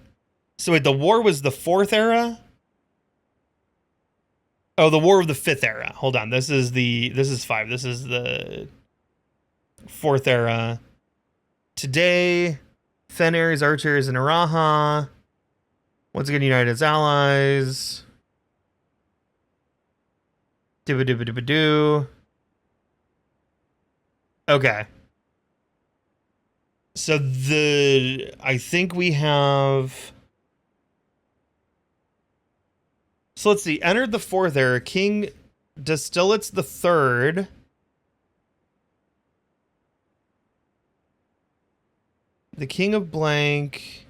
So wait, the war was the fourth era? Oh, the War of the Fifth Era. Hold on. This is 5. This is the fourth era. Today, Fen Ares archers in Erajan. Once again, united as allies. Dibba-dibba-dibba-doo. Okay. So I think we have... So let's see. Entered the fourth era. King Destoles the Third. The King of Blank.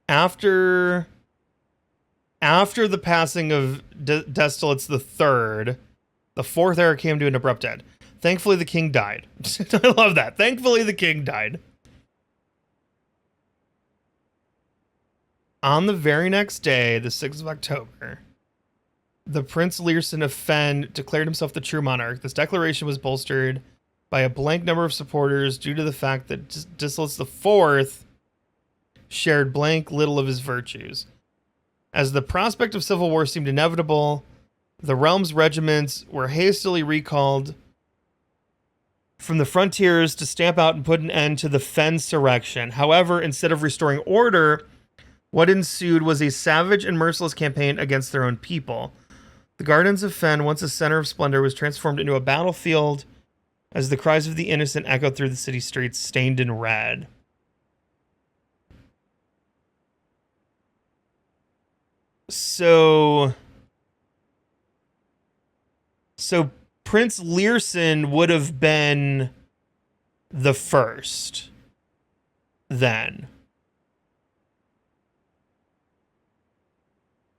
After the passing of Destoles the Third, the fourth era came to an abrupt end. Thankfully, the king died. I love that. Thankfully, the king died. On the very next day, the 6th of October, the Prince Learson of Fen declared himself the true monarch. This declaration was bolstered by a blank number of supporters due to the fact that Destoles IV shared blank little of his virtues. As the prospect of civil war seemed inevitable, the realm's regiments were hastily recalled from the frontiers to stamp out and put an end to the Fensurrection. However, instead of restoring order, what ensued was a savage and merciless campaign against their own people. The Gardens of Fen, once a center of splendor, was transformed into a battlefield as the cries of the innocent echoed through the city streets, stained in red. So Prince Learson would have been the first then.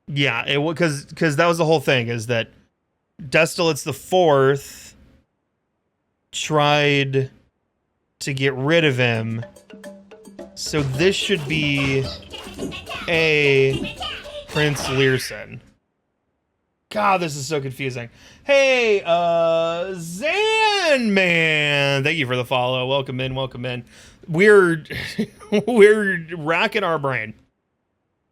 Yeah, it because that was the whole thing, is that Destoles the Fourth tried to get rid of him. So this should be a Prince Learson. God, this is so confusing. Hey, Zan Man, thank you for the follow. Welcome in, welcome in. We're racking our brain.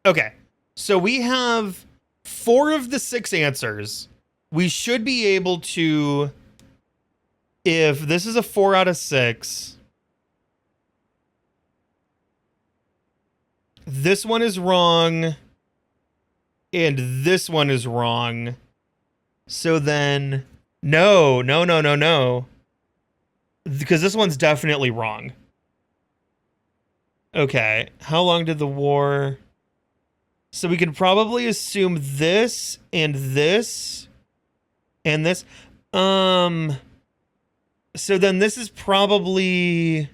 Okay. So we have 4 of the 6 answers. We should be able to, if this is a 4 out of 6, this one is wrong, and this one is wrong. So then, no. Because this one's definitely wrong. Okay, how long did the war... So we can probably assume this and this and this. So then this is probably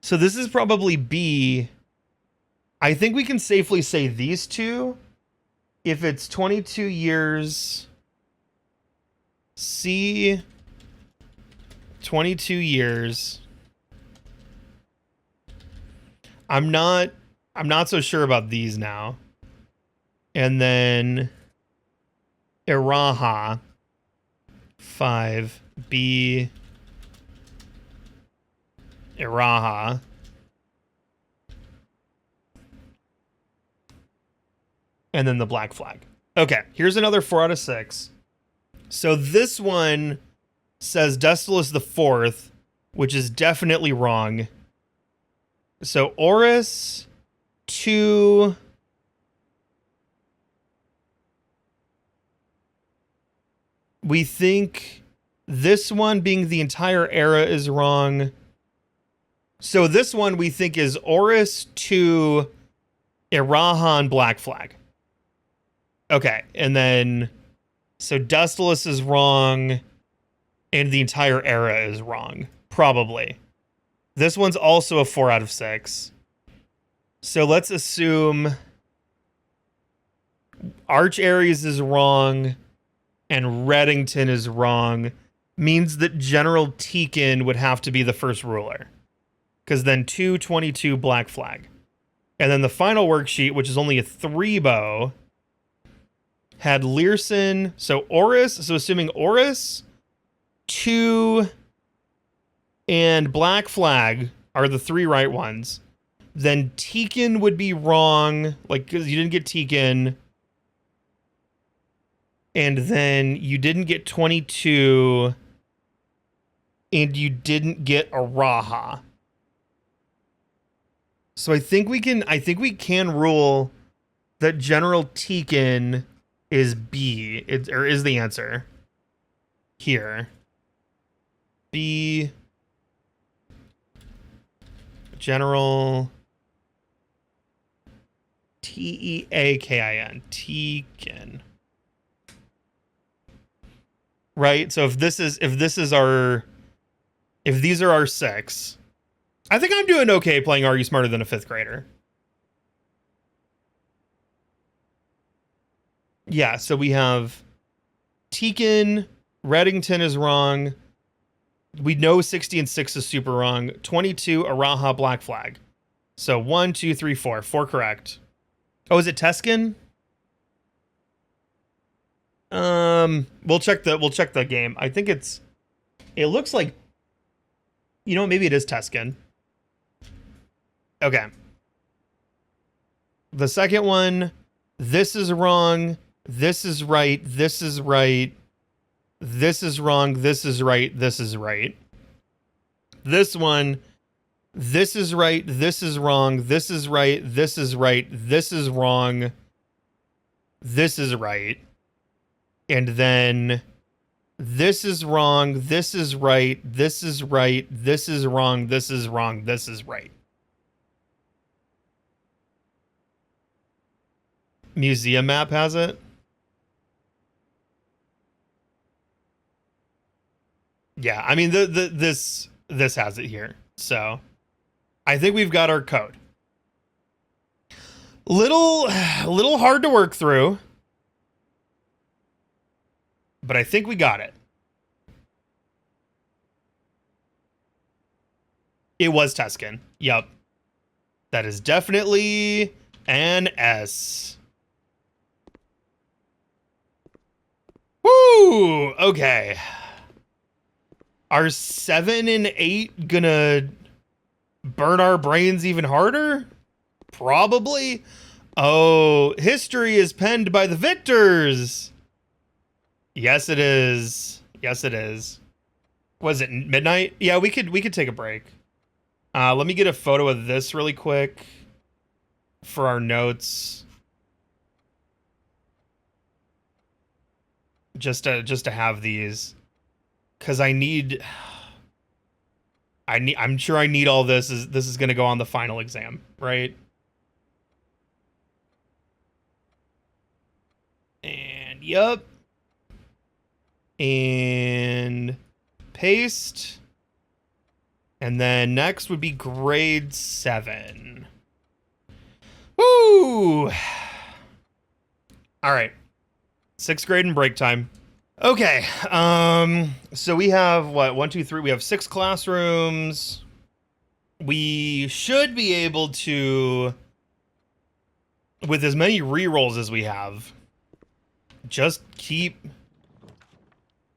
So this is probably B. I think we can safely say these two. If it's 22 years, C, 22 years. I'm not so sure about these now. And then Eraja 5, B, Eraja. And then the black flag. Okay, here's another 4 out of 6. So this one says Destalus the Fourth, which is definitely wrong. So Oris 2. We think this one being the entire era is wrong. So this one we think is Oris 2, Erajan, black flag. Okay, and then so Destalus is wrong, and the entire era is wrong, probably. This one's also a 4 out of 6. So let's assume Arch Ares is wrong, and Reddington is wrong. Means that General Tekin would have to be the first ruler, because then 222 black flag, and then the final worksheet, which is only a 3-bow. Had Learson, so Oris, so assuming Oris, 2, and Black Flag are the 3 right ones, then Tekin would be wrong, like, because you didn't get Tekin, and then you didn't get 22, and you didn't get Araha. So I think we can rule that General Tekin is B, or is the answer here. B, General Teakin, Tekin. Right? So if these are our 6, I think I'm doing okay playing Are You Smarter Than a 5th Grader? Yeah, so we have Tekin, Reddington is wrong. We know 60 and 6 is super wrong. 22, Araha, black flag. So 1, 2, 3, 4. 4 correct. Oh, is it Teskin? We'll check the game. I think it looks like, you know, maybe it is Teskin. Okay. The second one, this is wrong. This is right. This is right. This is wrong. This is right. This is right. This one, this is right. This is wrong. This is right. This is right. This is wrong. This is right. And then this is wrong. This is right. This is right. This is wrong. This is wrong. This is right. Museum map has it. Yeah, I mean this has it here. So I think we've got our code. Little hard to work through, but I think we got it. It was Tuscan. Yep. That is definitely an S. Woo! Okay. Are 7 and 8 gonna burn our brains even harder? Probably. Oh, history is penned by the victors. Yes, it is. Yes, it is. Was it midnight? Yeah, we could take a break. Let me get a photo of this really quick for our notes. Just to have these, because I'm sure I need all this. This is gonna go on the final exam, right? And yep. And paste. And then next would be grade 7. Woo! All right. 6th grade and break time. Okay. So we have what? 1, 2, 3. We have 6 classrooms. We should be able to, with as many rerolls as we have, just keep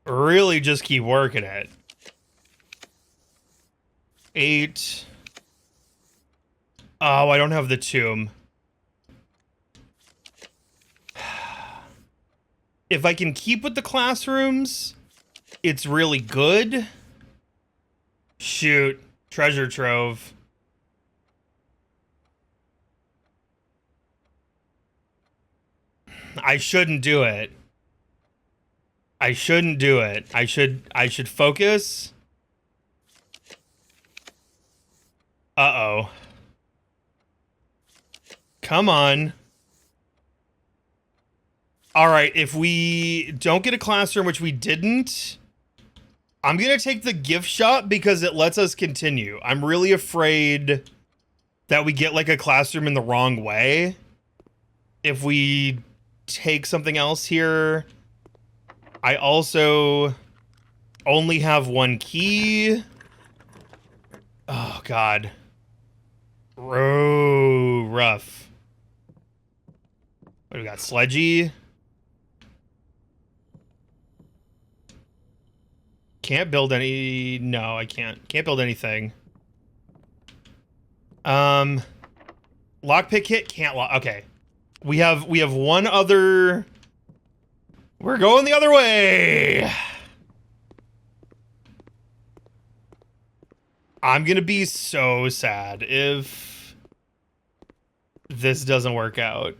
working it. 8. Oh, I don't have the tomb. If I can keep with the classrooms, it's really good. Shoot. Treasure trove. I shouldn't do it. I shouldn't do it. I should focus. Uh-oh. Come on. All right, if we don't get a classroom, which we didn't, I'm going to take the gift shop because it lets us continue. I'm really afraid that we get like a classroom in the wrong way. If we take something else here, I also only have 1 key. Oh, God. Rough. What do we got? Sledgy. Can't build any. No, I can't. Can't build anything. Lockpick hit. Can't lock. Okay. We have 1 other. We're going the other way. I'm gonna be so sad if this doesn't work out.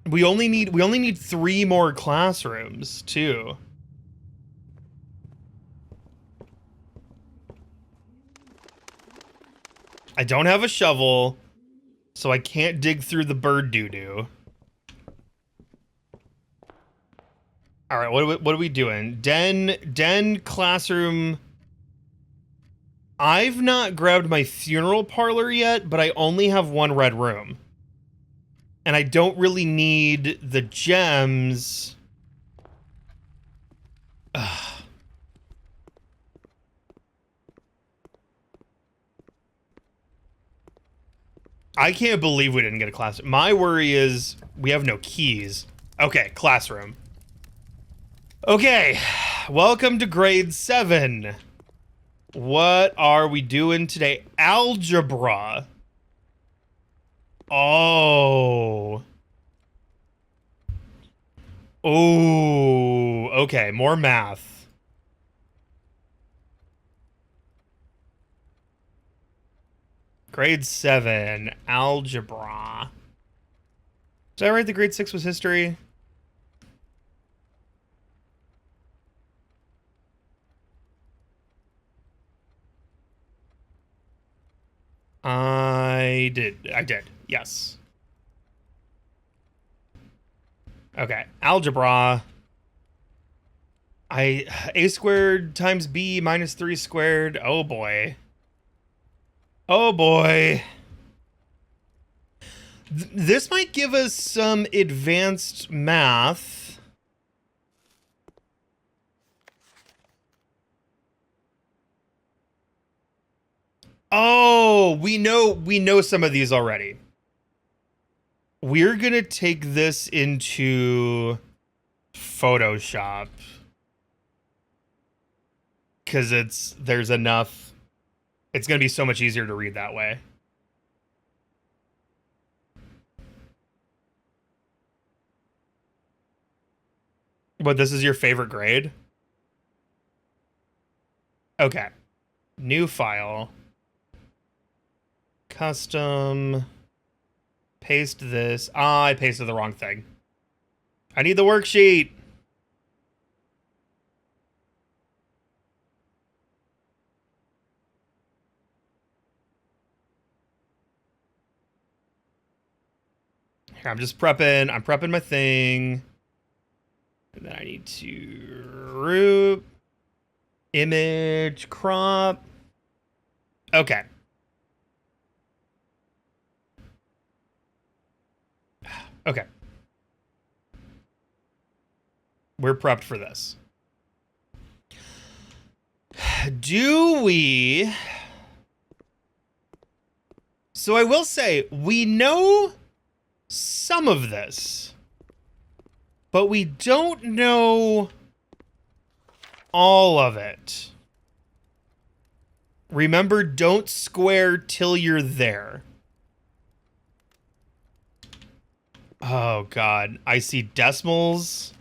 We only need 3 more classrooms, too. I don't have a shovel, so I can't dig through the bird doo-doo. All right, what are we doing? Den, classroom. I've not grabbed my funeral parlor yet, but I only have 1 red room. And I don't really need the gems. Ugh. I can't believe we didn't get a classroom. My worry is we have no keys. Okay, classroom. Okay, welcome to grade 7. What are we doing today? Algebra. Oh. Oh, okay, more math. Grade 7, algebra. Did I write the grade 6 was history? I did, yes. Okay, algebra. A squared times B minus 3 squared. Oh boy. Oh boy. This might give us some advanced math. Oh, we know some of these already. We're going to take this into Photoshop. Cuz there's enough. It's going to be so much easier to read that way. But this is your favorite grade? Okay. New file. Custom. Paste this. Ah, I pasted the wrong thing. I need the worksheet. Here, I'm just prepping. I'm prepping my thing. And then I need to root. Image crop. Okay. Okay. We're prepped for this. Do we... So I will say, we know some of this, but we don't know all of it. Remember, don't square till you're there. Oh, God. I see decimals.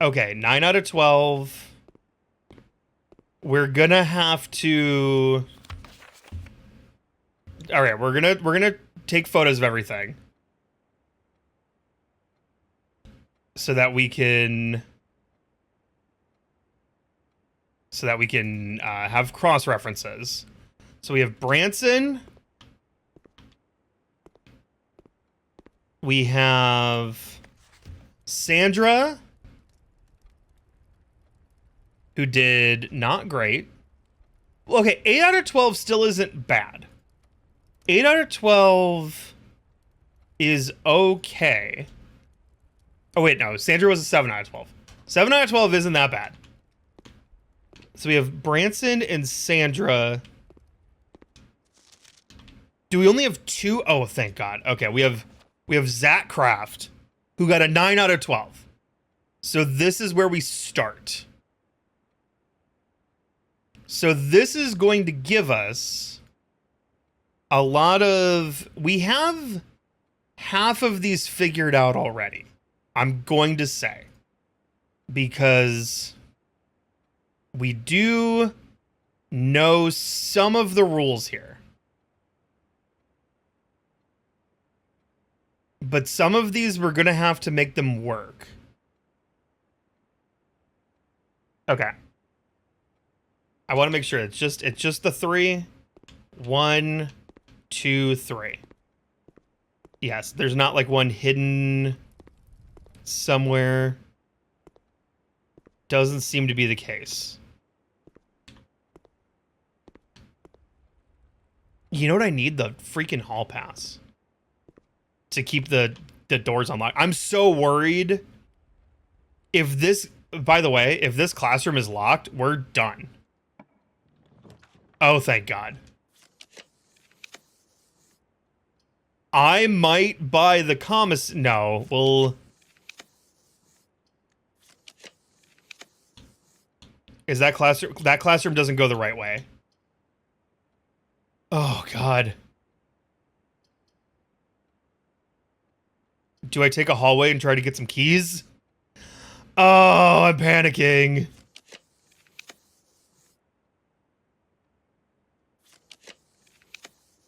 Okay, 9 out of 12. We're gonna have to... All right, we're gonna take photos of everything so that we can have cross references. So we have Branson. We have Sandra, who did not great. Okay, 8 out of 12 still isn't bad. 8 out of 12 is okay. Oh, wait, no. Sandra was a 7 out of 12. 7 out of 12 isn't that bad. So we have Branson and Sandra. Do we only have 2? Oh, thank God. Okay, we have Zach Kraft, who got a 9 out of 12. So this is where we start. So this is going to give us a lot of... We have half of these figured out already, I'm going to say. Because we do know some of the rules here. But some of these, we're going to have to make them work. Okay. I want to make sure it's just the 3. 1, 2, 3. Yes, there's not like one hidden somewhere. Doesn't seem to be the case. You know what I need? The freaking hall pass to keep the doors unlocked. I'm so worried. If this, by the way, if this classroom is locked, we're done. Oh, thank God. I might buy the no, well... Is that classroom doesn't go the right way. Oh, God. Do I take a hallway and try to get some keys? Oh, I'm panicking.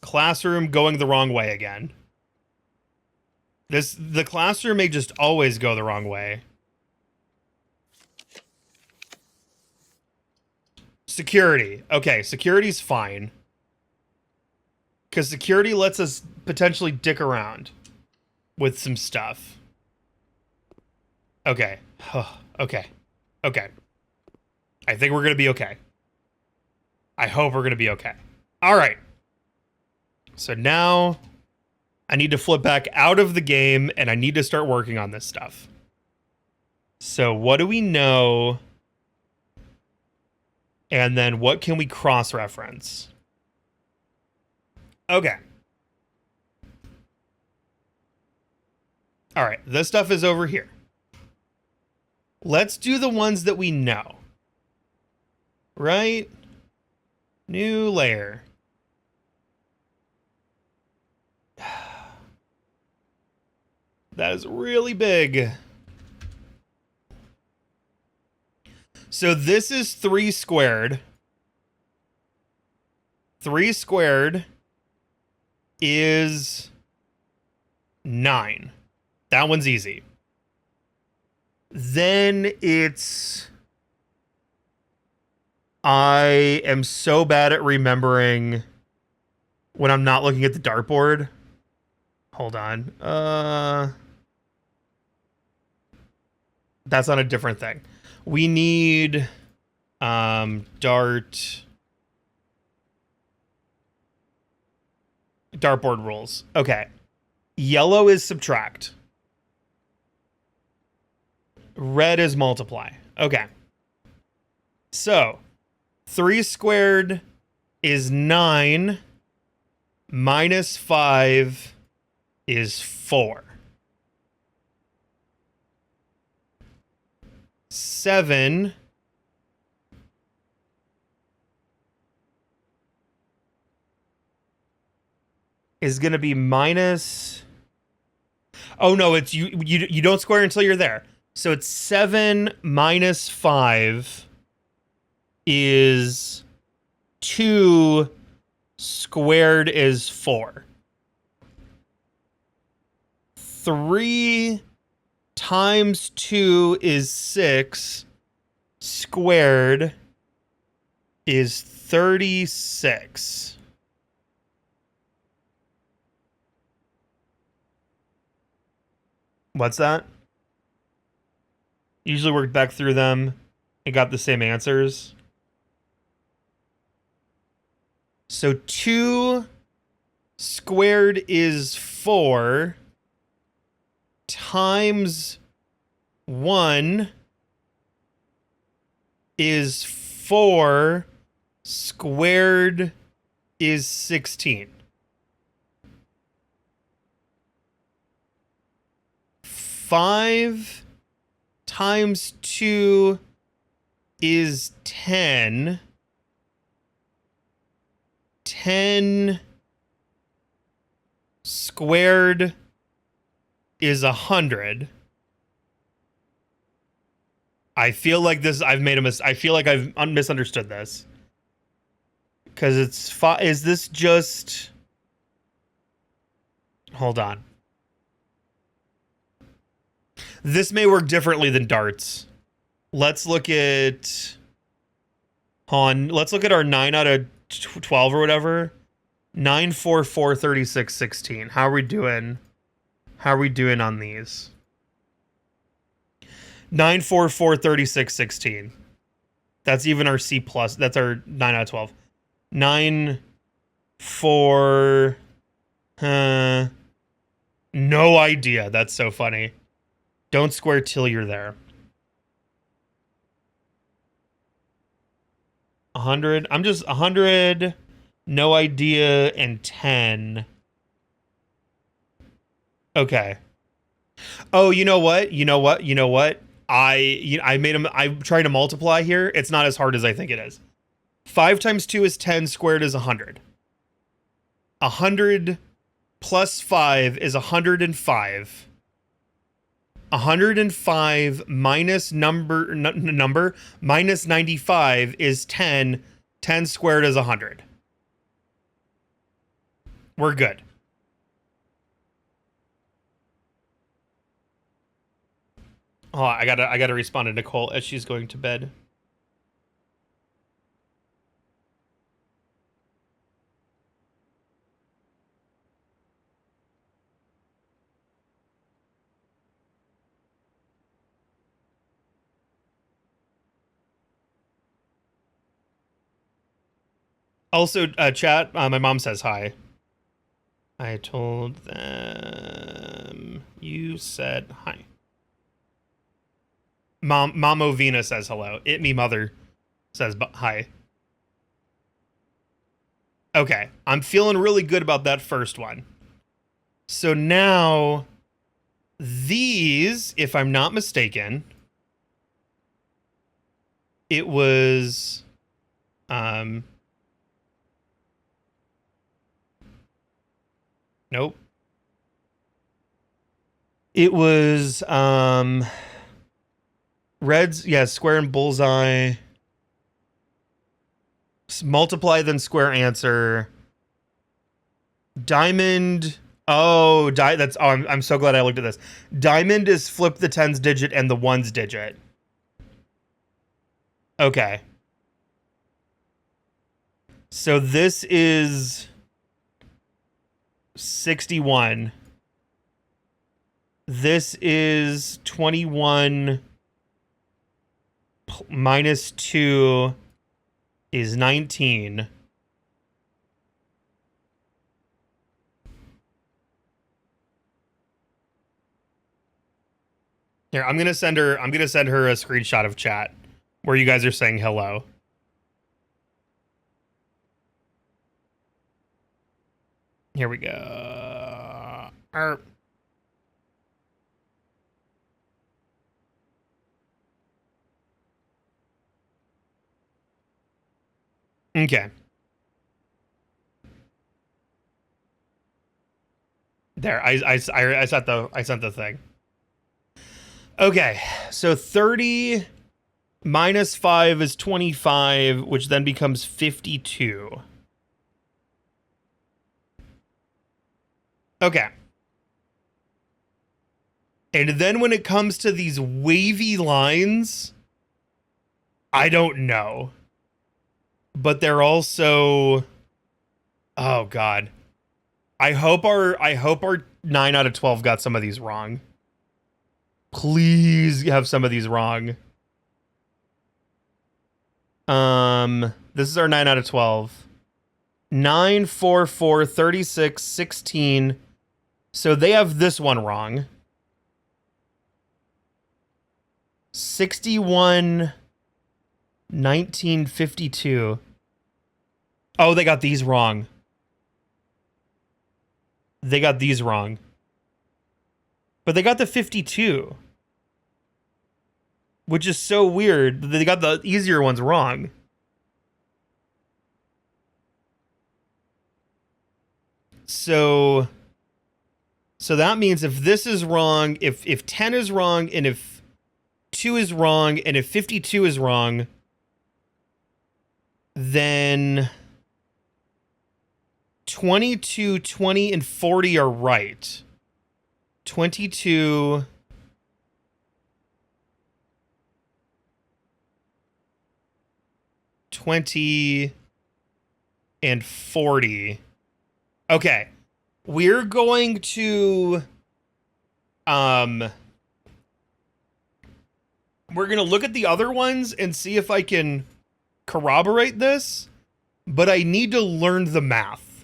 Classroom going the wrong way again. The classroom may just always go the wrong way. Security. Okay, security's fine. Because security lets us potentially dick around with some stuff. Okay. Okay. Okay. I think we're going to be okay. I hope we're going to be okay. All right. So now I need to flip back out of the game and I need to start working on this stuff. So what do we know? And then what can we cross-reference? Okay. All right, this stuff is over here. Let's do the ones that we know. Right? New layer. That is really big. So this is 3 squared. 3 squared is 9. That one's easy. Then it's... I am so bad at remembering when I'm not looking at the dartboard. Hold on. That's on a different thing. We need Dartboard rules. Okay. Yellow is subtract. Red is multiply. Okay. So 3 squared is 9. Minus 5 is 4. 7 is going to be minus... Oh, no, it's you don't square until you're there. So it's 7 minus 5 is 2 squared is 4. 3 times 2 is 6. Squared is 36. What's that? Usually worked back through them and got the same answers. So 2 squared is 4 times 1 is 4 squared is 16. 5 times 2 is 10. 10 squared is 100. I feel like this. I've made a mistake. I feel like I've misunderstood this. Because it's is this just... Hold on. This may work differently than darts. Let's look at... Let's look at our 9 out of 12 or whatever. 9, 4, 4, 36, 16. How are we doing? How are we doing on these? 9, 4, 4, 36, 16. That's even our C+. That's our 9 out of 12. 9, 4... no idea. That's so funny. Don't square till you're there. 100. I'm just 100, no idea, and 10. Okay. Oh, you know what? I made them. I'm trying to multiply here. It's not as hard as I think it is. 5 times 2 is 10. Squared is 100. 100 plus 5 is 105. 105 minus number minus 95 is 10. 10 squared is 100. We're good. Oh, I gotta respond to Nicole as she's going to bed. Also, chat, my mom says hi. I told them you said hi. Mamo Vina says hello. It me mother says hi. Okay, I'm feeling really good about that first one. So now, these, if I'm not mistaken, it was... Nope. It was reds, yeah, square and bullseye. Multiply then square answer. Diamond. Oh, that's. Oh, I'm so glad I looked at this. Diamond is flip the tens digit and the ones digit. Okay. So this is 61. This is 21 minus 2 is 19. Here, I'm gonna send her a screenshot of chat where you guys are saying hello. Here we go. Okay. There, I sent the thing. Okay, so 30 minus 5 is 25, which then becomes 52. Okay. And then when it comes to these wavy lines, I don't know. But they're also, oh god. I hope our 9 out of 12 got some of these wrong. Please have some of these wrong. This is our 9 out of 12. 9, 4, 4, 36, 16. So they have this one wrong. 61, 19, 52. Oh, they got these wrong. They got these wrong. But they got the 52. Which is so weird. They got the easier ones wrong. So that means if this is wrong, if 10 is wrong, and if 2 is wrong, and if 52 is wrong, then 22, 20, and 40 are right. 22... 20 and 40. Okay. We're going to we're going to look at the other ones and see if I can corroborate this, but I need to learn the math.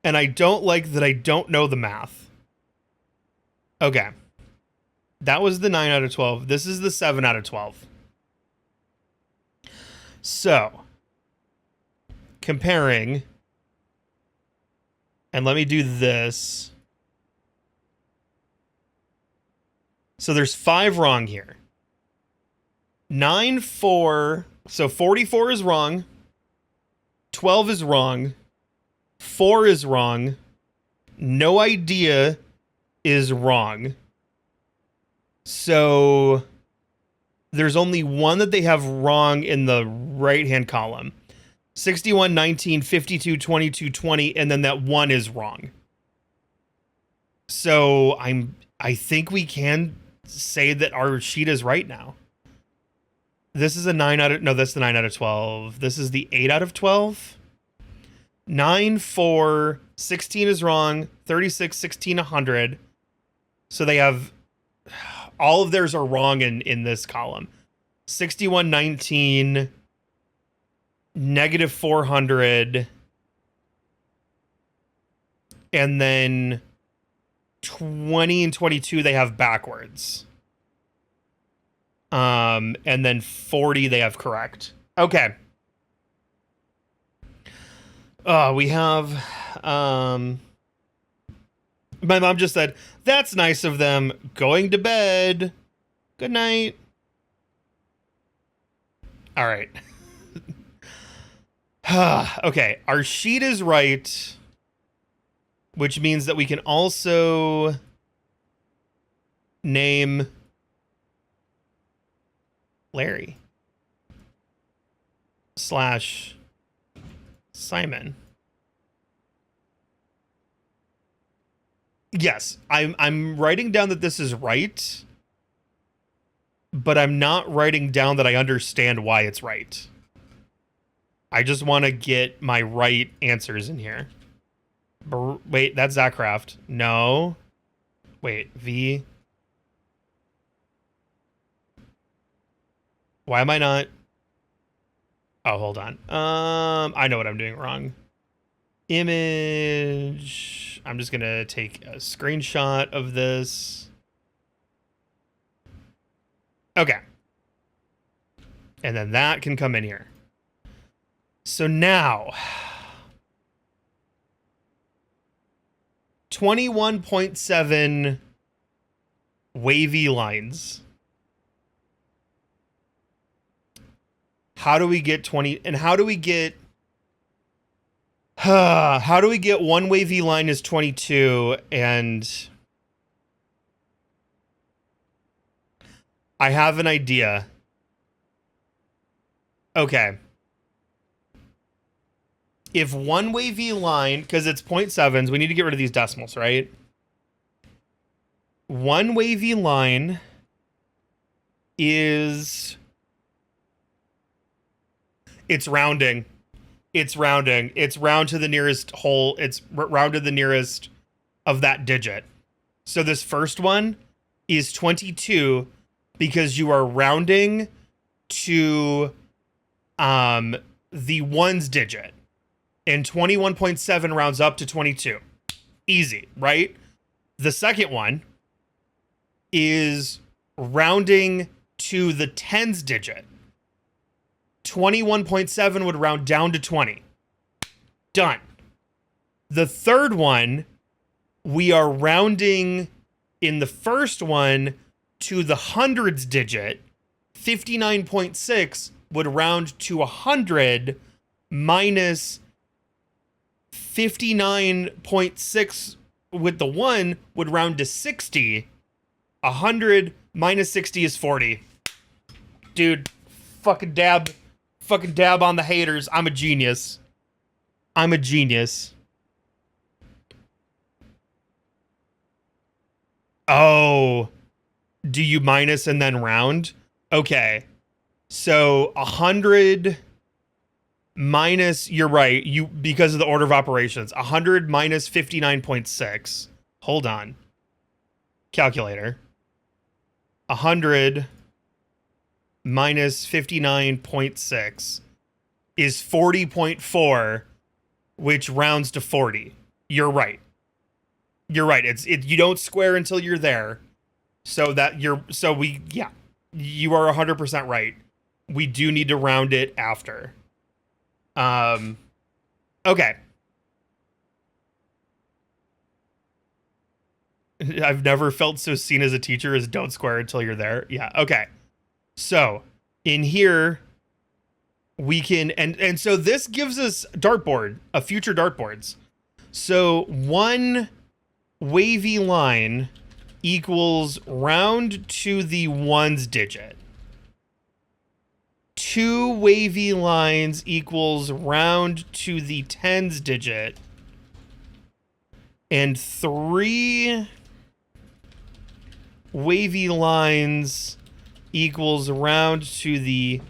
And I don't like that I don't know the math. Okay. That was the 9 out of 12. This is the 7 out of 12. So, comparing, and let me do this. So there's 5 wrong here. 9, 4, so 44 is wrong. 12 is wrong. 4 is wrong. No idea is wrong. So there's only one that they have wrong in the right-hand column. 61, 19, 52, 22, 20, and then that one is wrong. So I think we can say that our sheet is right now. This is a 9 out of... No, that's the 9 out of 12. This is the 8 out of 12. 9, 4, 16 is wrong. 36, 16, 100. So they have... All of theirs are wrong in this column. 61, 19, negative 400, and then 20 and 22 they have backwards. And then 40 they have correct. Okay. We have my mom just said, "That's nice of them. Going to bed. Good night." All right. Okay, our sheet is right, which means that we can also name Larry / Simon. Yes, I'm writing down that this is right, but I'm not writing down that I understand why it's right. I just want to get my right answers in here. Wait, that's Zachcraft. No. Wait, V. Why am I not? Oh, hold on. I know what I'm doing wrong. Image. I'm just gonna take a screenshot of this. Okay. And then that can come in here. So now 21.7 wavy lines. How do we get 20? And how do we get one wavy line is 22? And I have an idea. Okay. If one wavy line, because it's 0.7s, we need to get rid of these decimals, right? One wavy line is... It's rounding. It's rounding. It's round to the nearest whole. It's round to the nearest of that digit. So this first one is 22 because you are rounding to the ones digit. And 21.7 rounds up to 22. Easy, right? The second one is rounding to the tens digit. 21.7 would round down to 20. Done. The third one, we are rounding in the first one to the hundreds digit. 59.6 would round to 100 minus 59.6 with the 1 would round to 60. 100 minus 60 is 40. Dude, fucking dab on the haters. I'm a genius. I'm a genius. Oh, do you minus and then round? Okay. So 100 minus, you're right, you because of the order of operations. 100 minus 59.6. Hold on. Calculator. 100 minus 59.6 is 40.4, which rounds to 40. You're right. You're right. You don't square until you're there. You are 100% right. We do need to round it after. Okay. I've never felt so seen as a teacher as don't square until you're there. Yeah. Okay. So in here we can, and so this gives us a future dartboards. So one wavy line equals round to the ones digit. Two wavy lines equals round to the tens digit. And three wavy lines equals round to the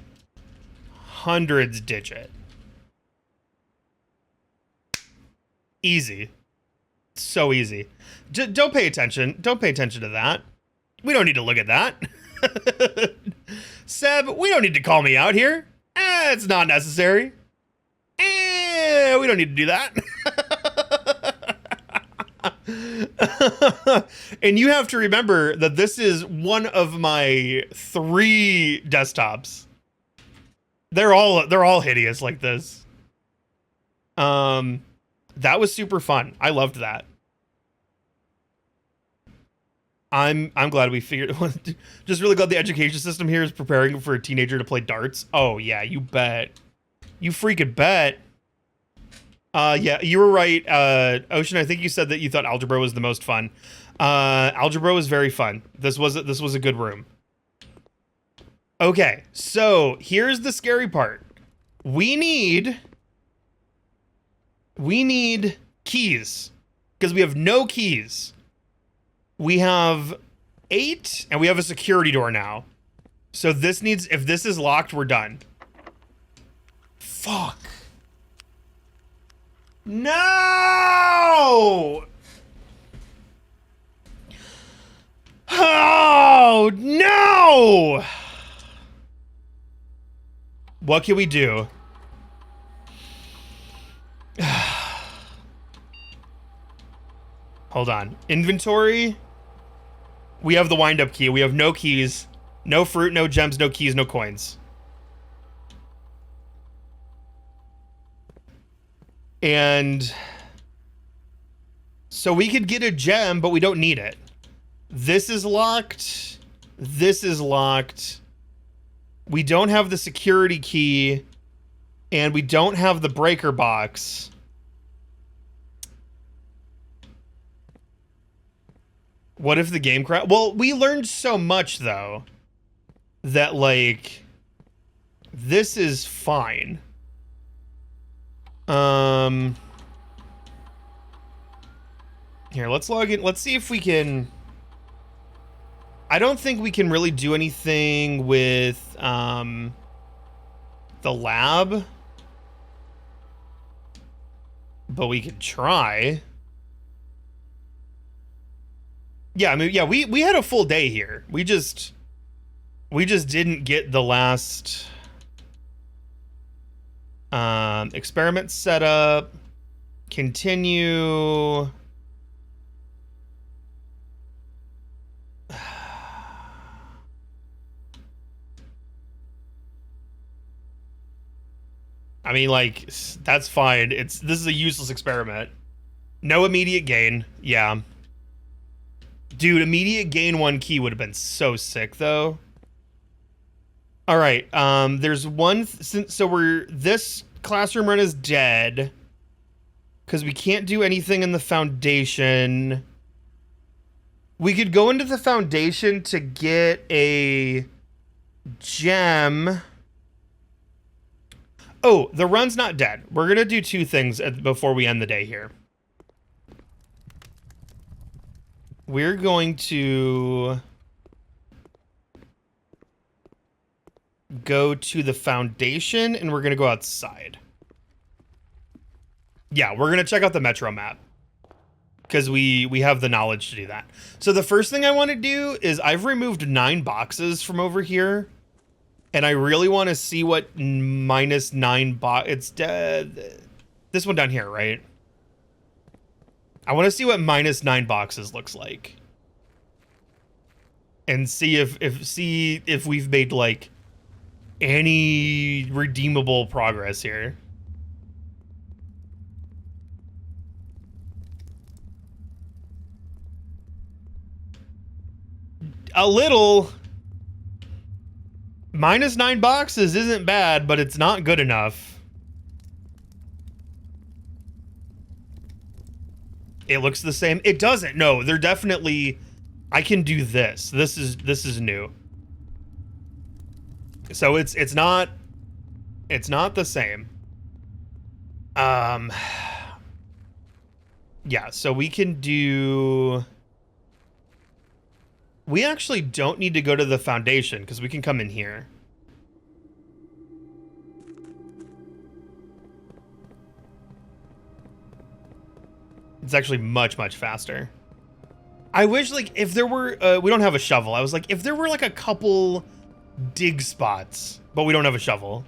hundreds digit. Easy. So easy. Don't pay attention. Don't pay attention to that. We don't need to look at that. Seb, we don't need to call me out here. It's not necessary. We don't need to do that. And you have to remember that this is one of my 3 desktops. They're all hideous like this. That was super fun. I loved that. I'm glad we figured. Just really glad the education system here is preparing for a teenager to play darts. Oh yeah, you bet. You freaking bet. Yeah, you were right. Ocean, I think you said that you thought algebra was the most fun. Algebra was very fun. This was a good room. Okay, so here's the scary part. We need keys because we have no keys. We have 8 and we have a security door now. So if this is locked, we're done. Fuck. No! Oh, no! What can we do? Hold on. Inventory. We have the wind-up key. We have no keys. No fruit, no gems, no keys, no coins. And so we could get a gem, but we don't need it. This is locked. This is locked. We don't have the security key, and we don't have the breaker box. What if the game crash? Well, we learned so much, though, that, like, this is fine. Here, let's log in. Let's see if we can... I don't think we can really do anything with, the lab. But we could try. Yeah, I mean, yeah, we had a full day here. We just didn't get the last experiment set up. Continue. I mean, like, that's fine. This is a useless experiment. No immediate gain. Yeah. Dude, immediate gain 1 key would have been so sick, though. All right. There's one. So this classroom run is dead because we can't do anything in the foundation. We could go into the foundation to get a gem. Oh, the run's not dead. We're gonna do 2 things before we end the day here. We're going to go to the foundation, and we're going to go outside. Yeah, we're going to check out the metro map because we have the knowledge to do that. So the first thing I want to do is I've removed 9 boxes from over here, and I really want to see what -9 box... It's dead. This one down here, right? I want to see what -9 boxes looks like, and see if we've made like any redeemable progress here. A little. -9 boxes isn't bad, but it's not good enough. It looks the same. It doesn't. No, they're definitely... I can do this. This is new. So it's not the same. Yeah, so we can do... We actually don't need to go to the foundation because we can come in here. It's actually much, much faster. I wish, like, if there were... we don't have a shovel. I was like, if there were, like, a couple dig spots, but we don't have a shovel.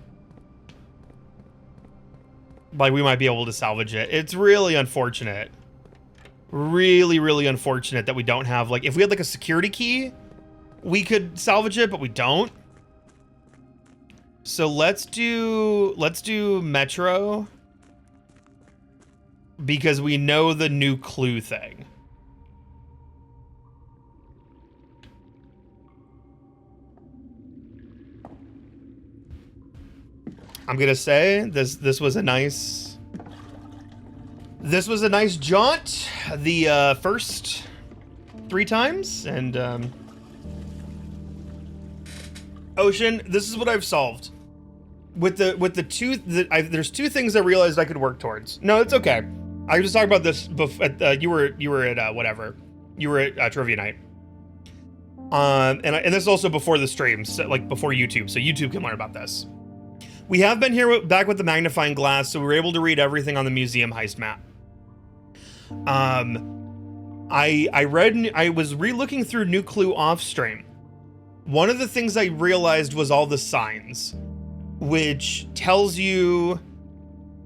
Like, we might be able to salvage it. It's really unfortunate. Really, really unfortunate that we don't have, like... If we had, like, a security key, we could salvage it, but we don't. So let's do Metro. Because we know the new clue thing. I'm gonna say this was a nice jaunt the first 3 times, and Ocean, this is what I've solved with the 2 there's 2 things I realized I could work towards. No, it's okay. I was talking about this before. You were at whatever. You were at trivia night. And this is also before the streams, so, like before YouTube, so YouTube can learn about this. We have been here back with the magnifying glass, so we were able to read everything on the museum heist map. I was re-looking through New Clue off stream. One of the things I realized was all the signs. which tells you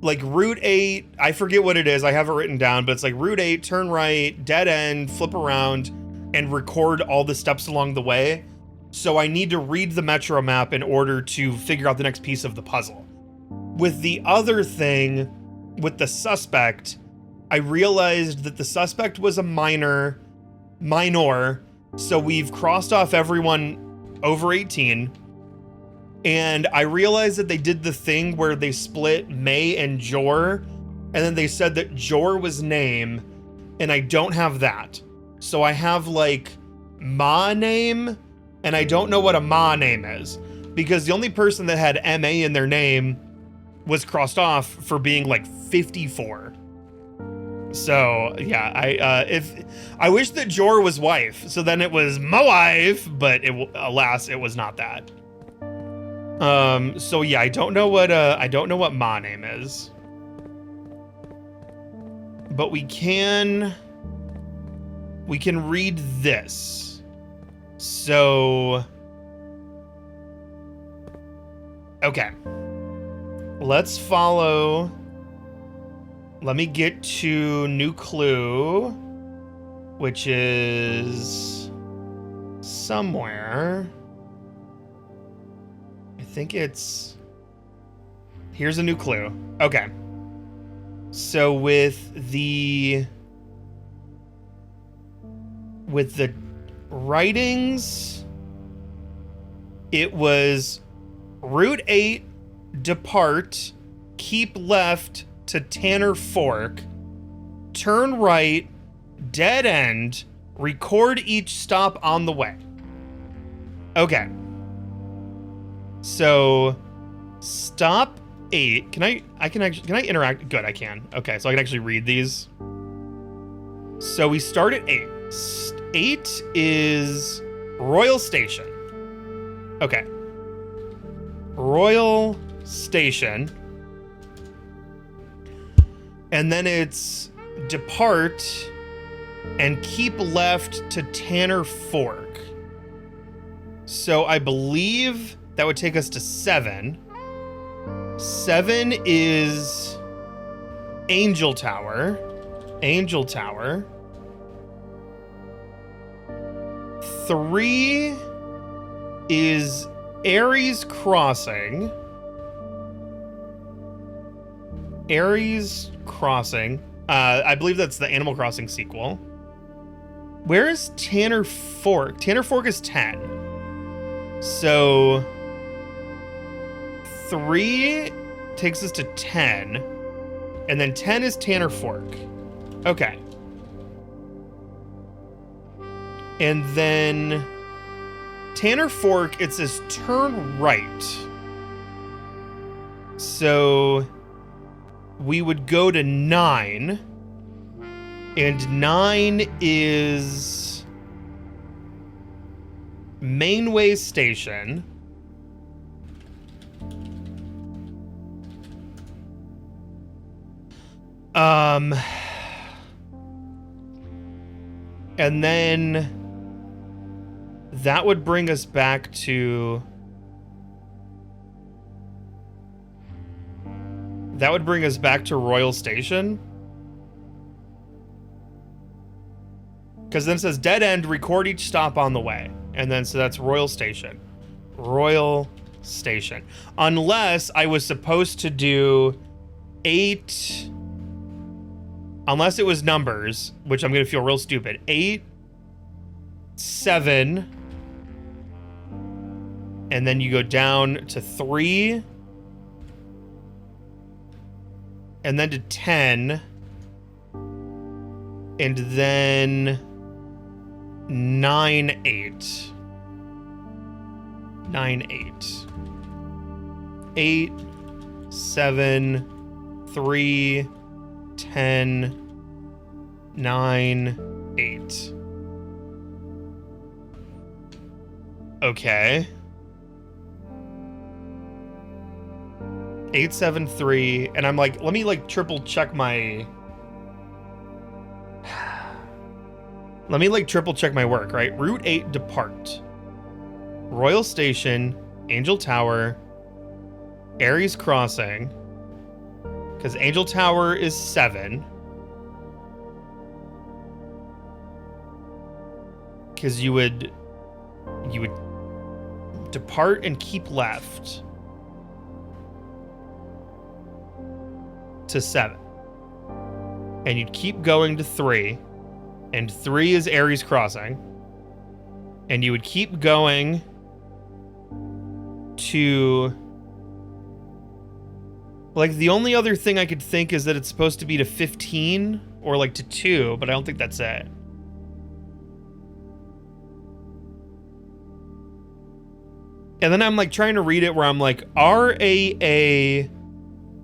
like Route 8, I forget what it is, I have it written down, but it's like Route 8, turn right, dead end, flip around, and record all the steps along the way. So I need to read the Metro map in order to figure out the next piece of the puzzle. With the other thing, with the suspect, I realized that the suspect was a minor, so we've crossed off everyone over 18. And I realized that they did the thing where they split May and Jor, and then they said that Jor was name, and I don't have that. So I have like Ma name, and I don't know what a Ma name is, because the only person that had MA in their name was crossed off for being like 54. So yeah, I wish that Jor was wife, so then it was my wife, but alas, it was not that. So yeah, I don't know what Ma name is, but we can read this. So, okay, let's follow. Let me get to new clue, which is somewhere. I think it's, here's a new clue. Okay. So with the writings, it was Route 8, depart, keep left to Tanner Fork, turn right, dead end, record each stop on the way. Okay. So stop 8. Can I interact? Good, I can. Okay, so I can actually read these. So we start at 8. 8 is Royal Station. Okay. Royal Station. And then it's depart and keep left to Tanner Fork. So I believe that would take us to 7. 7 is Angel Tower. Angel Tower. 3 is Ares Crossing. Ares Crossing. I believe that's the Animal Crossing sequel. Where is Tanner Fork? Tanner Fork is 10. So 3 takes us to 10. And then 10 is Tanner Fork. Okay. And then Tanner Fork, it says turn right. So we would go to 9. And 9 is Mainway Station. And then that would bring us back to Royal Station. Because then it says dead end, record each stop on the way. And then so that's Royal Station. Royal Station. Unless I was supposed to do 8, unless it was numbers, which I'm going to feel real stupid. 8, 7, and then you go down to 3, and then to 10, and then 9, 8. 9, 8. 8, 7, 3, 10, 9, 8. Okay. 873, and I'm like, let me like triple check my. Let me like triple check my work, right? Route 8, depart. Royal Station, Angel Tower, Ares Crossing, because Angel Tower is 7. Because you would depart and keep left to 7. And you'd keep going to 3. And 3 is Ares Crossing. And you would keep going to... Like, the only other thing I could think is that it's supposed to be to 15 or like to 2, but I don't think that's it. And then I'm like trying to read it where I'm like RAA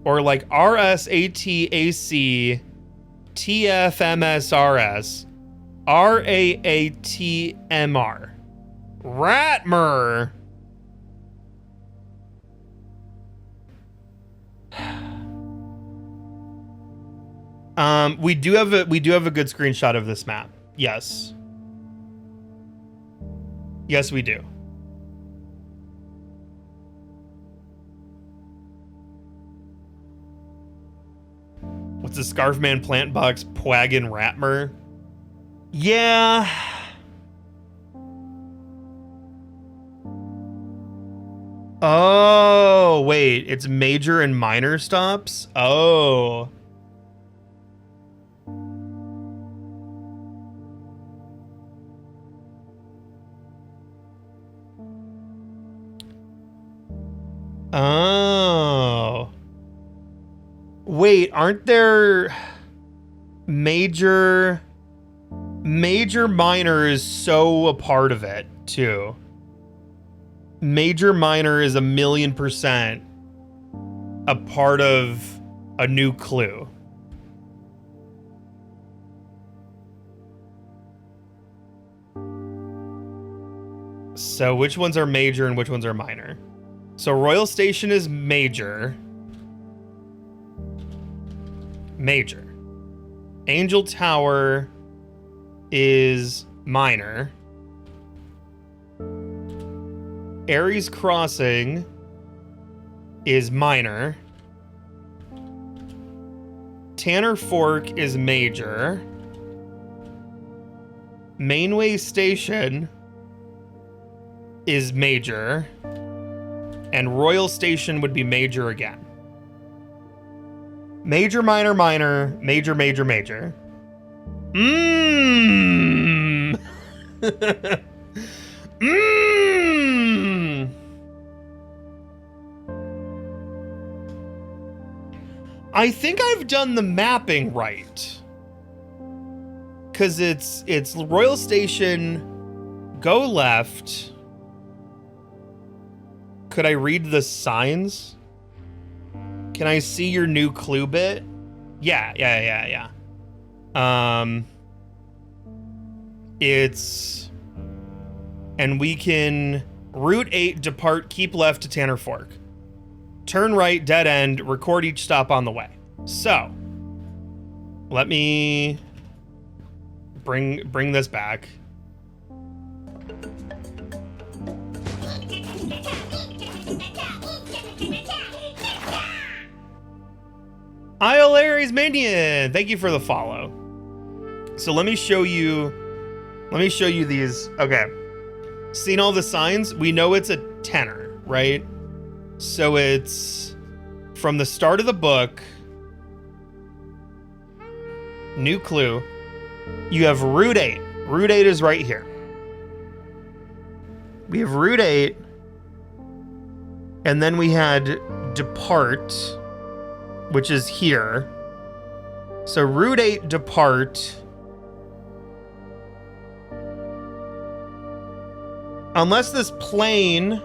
or like RSATAC TFMSRS RAATMR Ratmer. We do have a good screenshot of this map. Yes. Yes, we do. What's the Scarfman plant box? Pwagon Ratmer? Yeah. Oh, wait. It's major and minor stops? Oh. Oh. Wait, aren't there major minor is so a part of it too. Major minor is 1,000,000% a part of a new clue. So which ones are major and which ones are minor? So Royal Station is major. Major. Angel Tower is minor. Ares Crossing is minor. Tanner Fork is major. Mainway Station is major. And Royal Station would be major again. Major, minor, minor, major, major, major. Mmm. Mmm. I think I've done the mapping right. Cause it's Royal Station, go left. Could I read the signs? Can I see your new clue bit? Yeah. It's... And we can... Route 8, depart, keep left to Tanner Fork. Turn right, dead end, record each stop on the way. So, let me... Bring this back. Isle Aries Minion, thank you for the follow. So let me show you these. Okay. Seen all the signs? We know it's a tenor, right? So it's from the start of the book. New clue. You have Route 8. Route 8 is right here. We have Route 8. And then we had Depart, which is here. So Route 8, depart. Unless this plane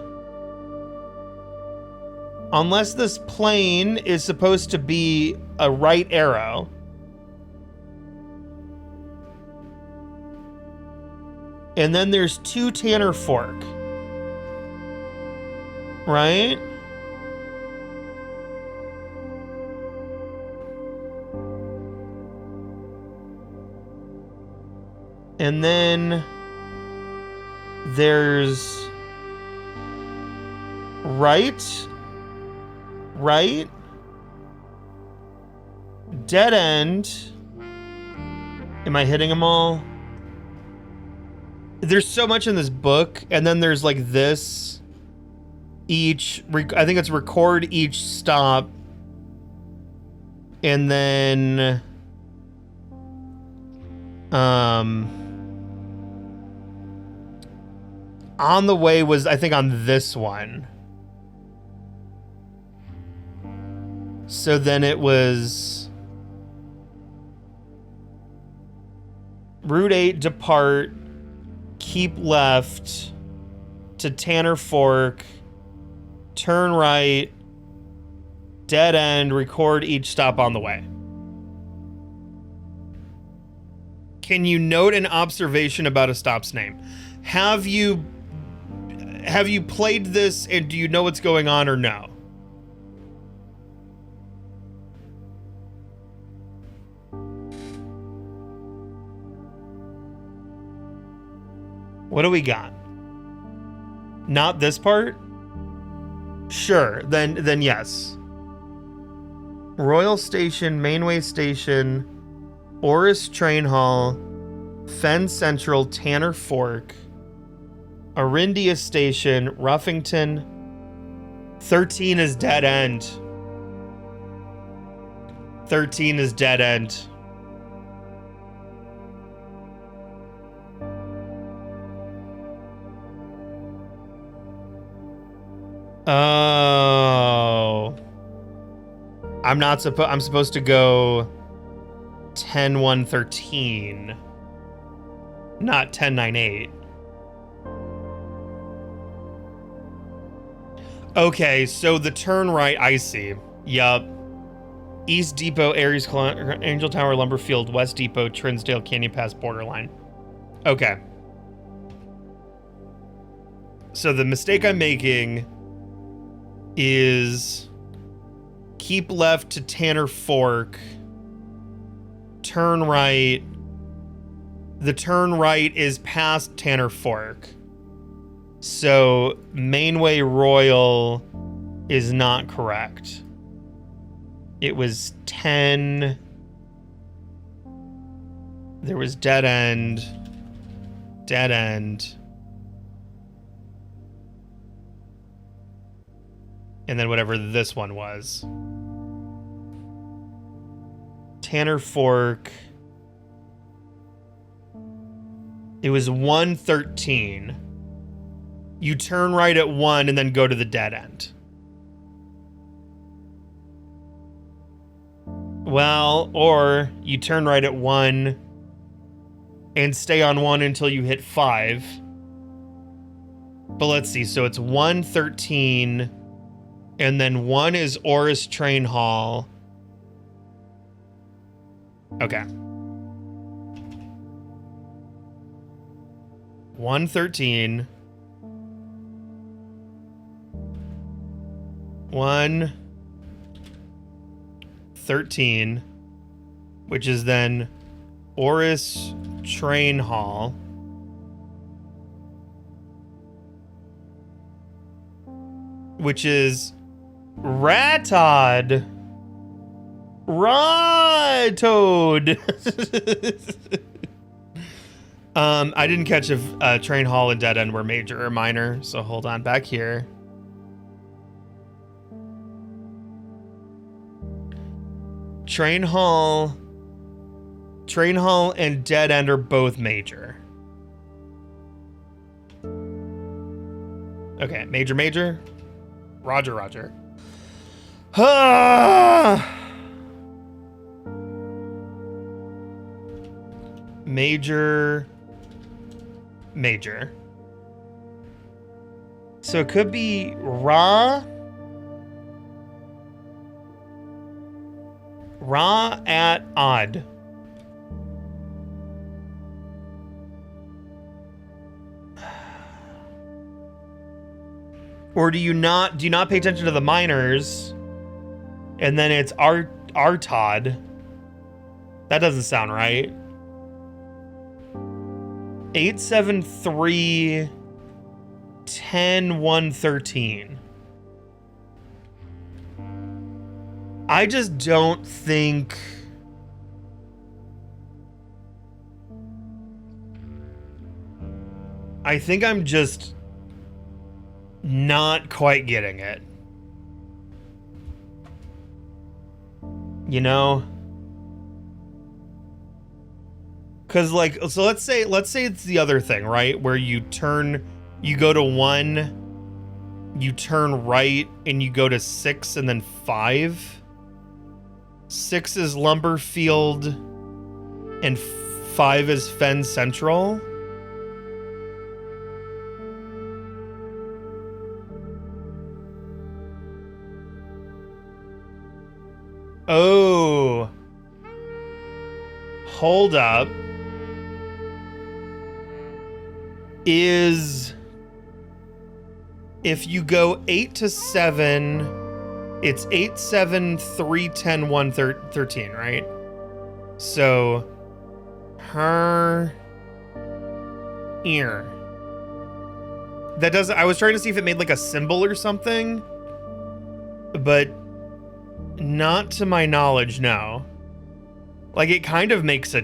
is supposed to be a right arrow. And then there's 2 Tanner Fork. Right? And then there's right right? Dead end. Am I hitting them all? There's so much in this book, and then there's like this. I think it's record each stop. And then on the way was, I think, on this one. So then it was Route 8, depart, keep left to Tanner Fork, turn right, dead end, record each stop on the way. Can you note an observation about a stop's name? Have you played this and do you know what's going on or no? What do we got? Not this part? Sure, then yes. Royal Station, Mainway Station, Oris Train Hall, Fen Central, Tanner Fork, Arindia Station, Ruffington. 13 is dead end. 13 is dead end. Oh. I'm supposed to go 10 1 13, not 10 9 8. Okay, so the turn right, I see. Yup. East Depot, Aries, Angel Tower, Lumberfield, West Depot, Trinsdale, Canyon Pass, Borderline. Okay. So the mistake I'm making is keep left to Tanner Fork, turn right. The turn right is past Tanner Fork. So Mainway Royal is not correct. It was 10. There was dead end. Dead end. And then whatever this one was. Tanner Fork. It was 113. You turn right at 1 and then go to the dead end. Well, or you turn right at 1 and stay on 1 until you hit 5. But let's see. So it's 113. And then 1 is Oris Train Hall. Okay. 113. 113. Which is then Oris Train Hall. Which is Ratod. Toad. I didn't catch if Train Hall and Dead End were major or minor, so hold on back here. Train Hall and Dead End are both major. Okay, major. Roger. Major. So it could be Ra at odd. Or do you not pay attention to the minors? And then it's Artod. That doesn't sound right. 873 10 113. I just don't think... I think I'm just not quite getting it. You know? Cause like, so let's say it's the other thing, right? Where you go to 1, you turn right, and you go to 6 and then 5. 6 is Lumberfield, and 5 is Fen Central. Oh. Hold up. Is... If you go 8 to 7, it's 8, 7, 3, 10, 1, 13, right? So... Her... Ear. That doesn't... I was trying to see if it made like a symbol or something. But... Not to my knowledge, no. Like, it kind of makes a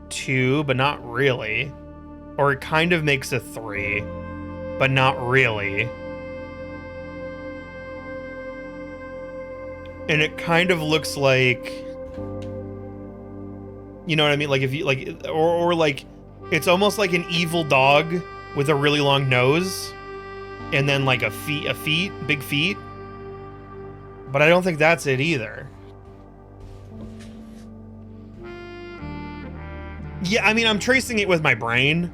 2, but not really. Or it kind of makes a 3, but not really. And it kind of looks like... You know what I mean? Like, if you, like... Or like, it's almost like an evil dog with a really long nose. And then, like, big feet. But I don't think that's it either. Yeah, I mean, I'm tracing it with my brain,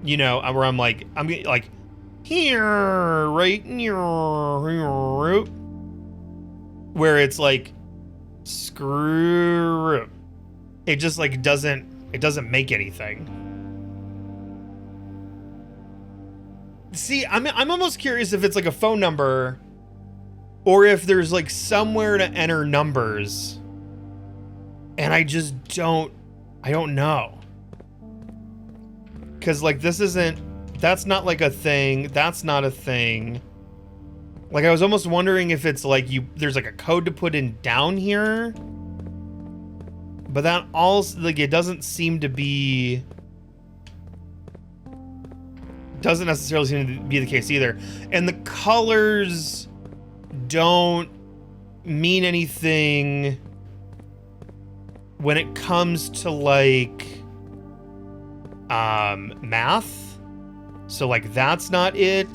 you know, where I'm like here, right here, where it's like screw. It just like doesn't make anything. See, I'm almost curious if it's like a phone number. Or if there's like somewhere to enter numbers. And I just don't know. Cause like that's not like a thing. That's not a thing. Like I was almost wondering if it's like there's like a code to put in down here. But that also, like, it doesn't seem to be... Doesn't necessarily seem to be the case either. And the colors don't mean anything when it comes to, like, math. So, like, that's not it.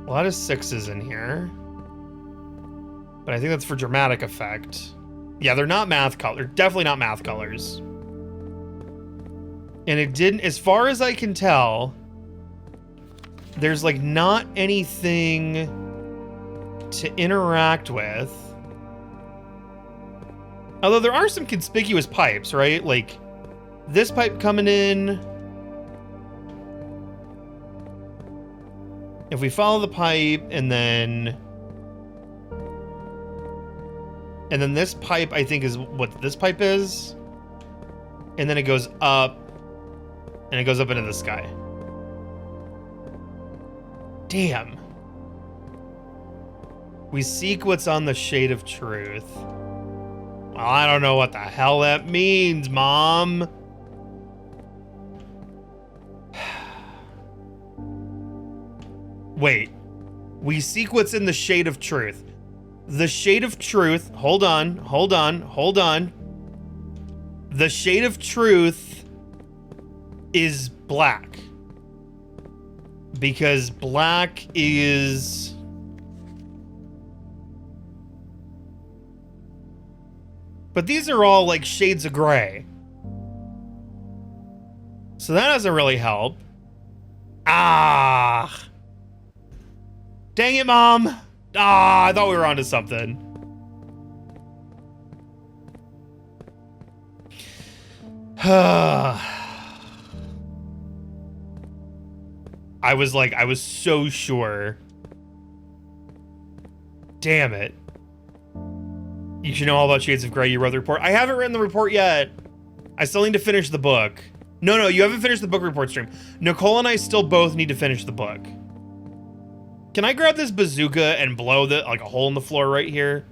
A lot of 6s in here. But I think that's for dramatic effect. Yeah, they're not math colors. Definitely not math colors. And it didn't, as far as I can tell, there's like not anything to interact with. Although there are some conspicuous pipes, right? Like this pipe coming in. If we follow the pipe and then this pipe, I think, is what this pipe is. And then it goes up. And it goes up into the sky. Damn. We seek what's on the shade of truth. Well, I don't know what the hell that means, Mom. Wait. We seek what's in the shade of truth. The shade of truth. Hold on. The shade of truth is black. Because black is... But these are all like shades of gray. So that doesn't really help. Ah. Dang it, Mom. Ah, I thought we were onto something. I was so sure. Damn it. You should know all about Shades of Grey. You wrote the report. I haven't written the report yet. I still need to finish the book. No, you haven't finished the book report stream. Nicole and I still both need to finish the book. Can I grab this bazooka and blow the like a hole in the floor right here?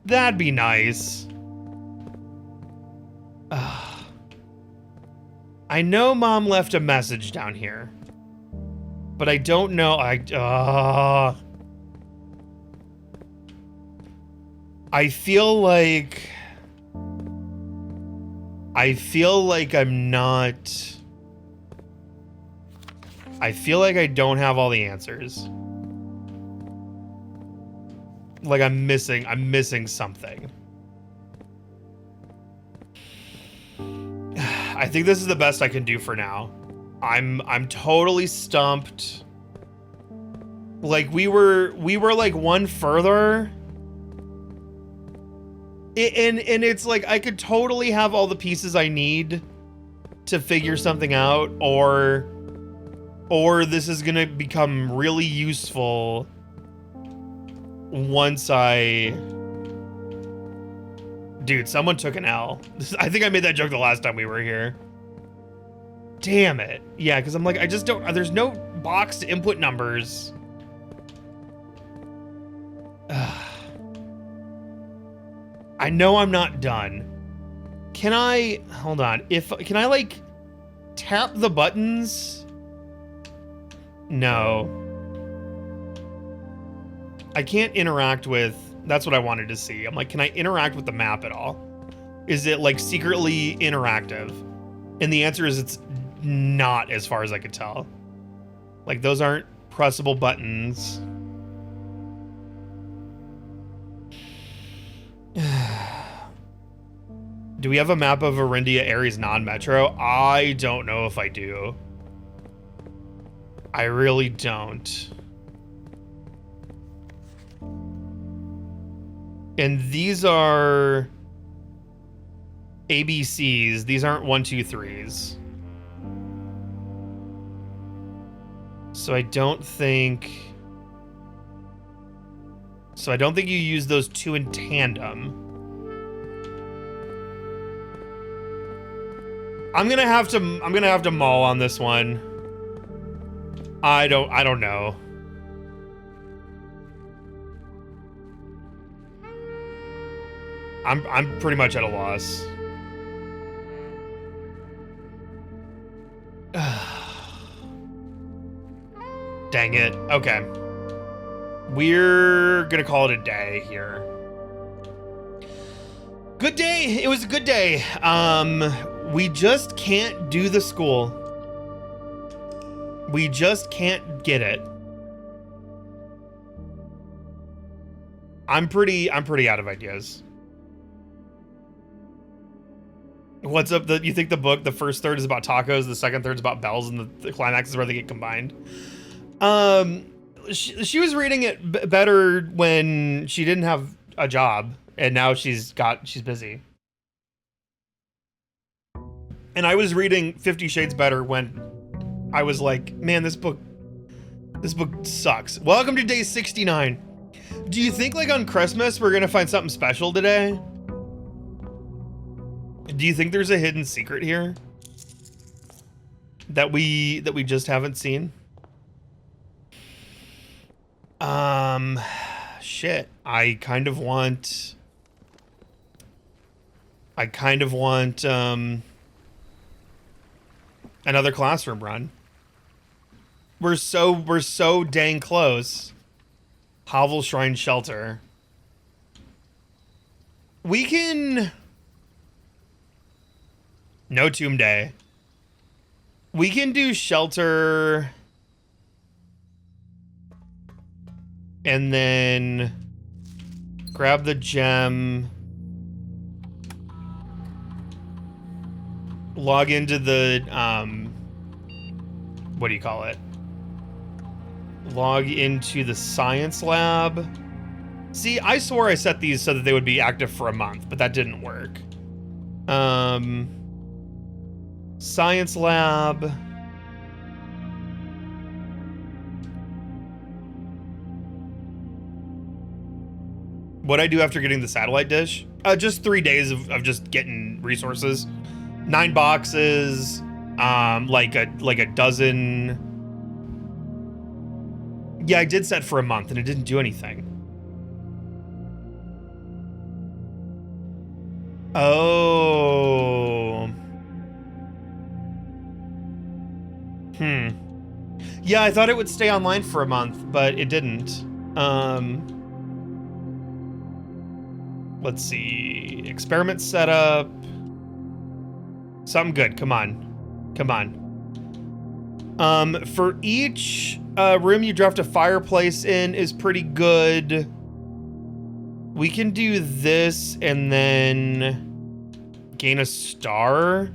That'd be nice. I know Mom left a message down here, but I don't know. I feel like I'm not. I feel like I don't have all the answers. Like I'm missing something. I think this is the best I can do for now. I'm totally stumped. Like we were like one further. And it's like I could totally have all the pieces I need to figure something out, or this is gonna become really useful once Dude, someone took an L. I think I made that joke the last time we were here. Damn it. Yeah, because I'm like, I just don't... There's no box to input numbers. I know I'm not done. Can I... Hold on. Can I, like, tap the buttons? No. I can't interact with... That's what I wanted to see. I'm like, can I interact with the map at all? Is it like secretly interactive? And the answer is it's not, as far as I could tell. Like those aren't pressable buttons. Do we have a map of Arindia Ares non-metro? I don't know if I do. I really don't. And these are ABCs. These aren't 1, 2, 3s. So I don't think you use those two in tandem. I'm gonna have to mull on this one. I don't know. I'm pretty much at a loss. Dang it. Okay. We're gonna call it a day here. Good day. It was a good day. We just can't do the school. We just can't get it. I'm pretty out of ideas. What's up? You think the first third is about tacos, the second third is about bells, and the climax is where they get combined? She was reading it better when she didn't have a job, and now she's busy. And I was reading 50 Shades better when I was like, man, this book sucks. Welcome to day 69. Do you think like on Christmas we're gonna find something special today? Do you think there's a hidden secret here that we just haven't seen? Shit. I kind of want another classroom run. We're so dang close. Hovel Shrine Shelter. We can... No Tomb Day. We can do Shelter. And then grab the gem. Log into the, what do you call it? Log into the science lab. See, I swore I set these so that they would be active for a month, but that didn't work. Science lab. What'd I do after getting the satellite dish? Just 3 days of just getting resources. 9 boxes, like a dozen Yeah, I did set for a month and it didn't do anything. Oh. Yeah, I thought it would stay online for a month, but it didn't. Let's see. Experiment setup. Something good. Come on. Come on. For each room you draft a fireplace in is pretty good. We can do this and then gain a star.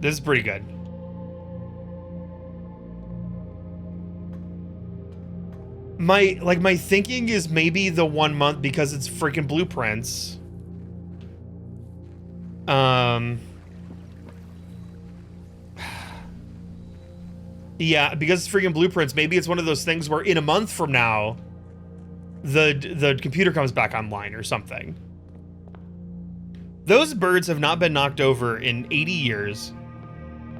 This is pretty good. My thinking is maybe the 1 month because it's freaking blueprints. Yeah, because it's freaking blueprints, maybe it's one of those things where in a month from now, the computer comes back online or something. Those birds have not been knocked over in 80 years.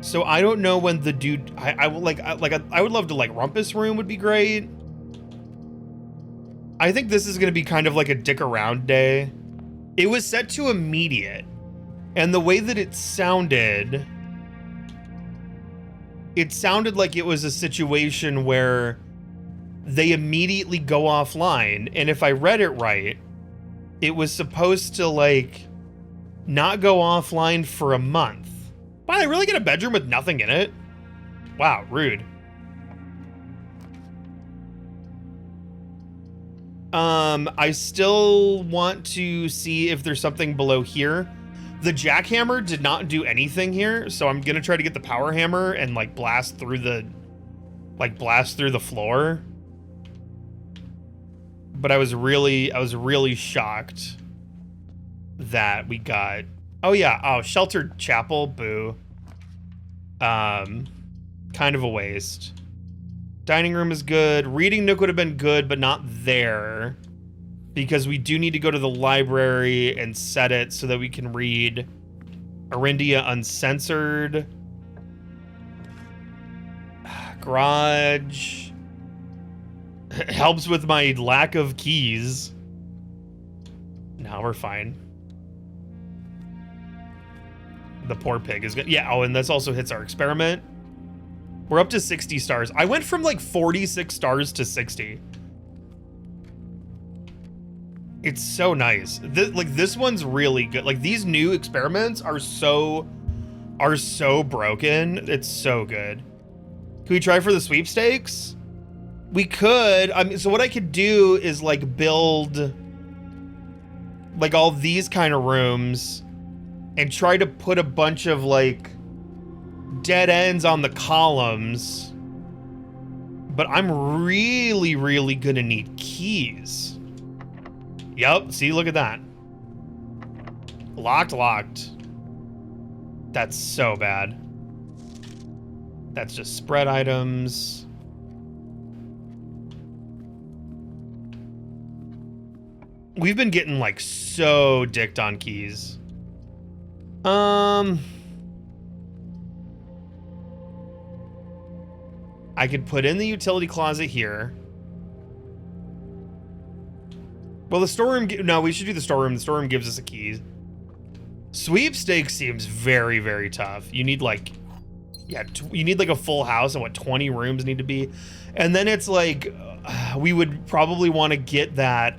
So I don't know when the dude, I would love to like Rumpus Room would be great. I think this is going to be kind of like a dick around day. It was set to immediate, and the way that it sounded like it was a situation where they immediately go offline. And if I read it right, it was supposed to like not go offline for a month. Wow, they really get a bedroom with nothing in it? Wow, rude. I still want to see if there's something below here. The jackhammer did not do anything here, so I'm gonna try to get the power hammer and like blast through the floor. But I was really shocked that we got, oh yeah, oh, sheltered chapel, boo. Kind of a waste. Dining room is good. Reading nook would have been good, but not there. Because we do need to go to the library and set it so that we can read Arindia Uncensored. Garage. Helps with my lack of keys. No, we're fine. The poor pig is good. Yeah, oh, and this also hits our experiment. We're up to 60 stars. I went from like 46 stars to 60. It's so nice. This one's really good. Like these new experiments are so broken. It's so good. Can we try for the sweepstakes? We could. I mean, so what I could do is like build like all these kind of rooms and try to put a bunch of like dead ends on the columns. But I'm really gonna need keys. Yep, see, look at that. Locked. That's so bad. That's just spread items. We've been getting like so dicked on keys. I could put in the utility closet here. Well, the storeroom, no, we should do the storeroom. The storeroom gives us a key. Sweepstakes seems very tough. You need like, yeah, you need like a full house, and what 20 rooms need to be. And then it's like, we would probably want to get that,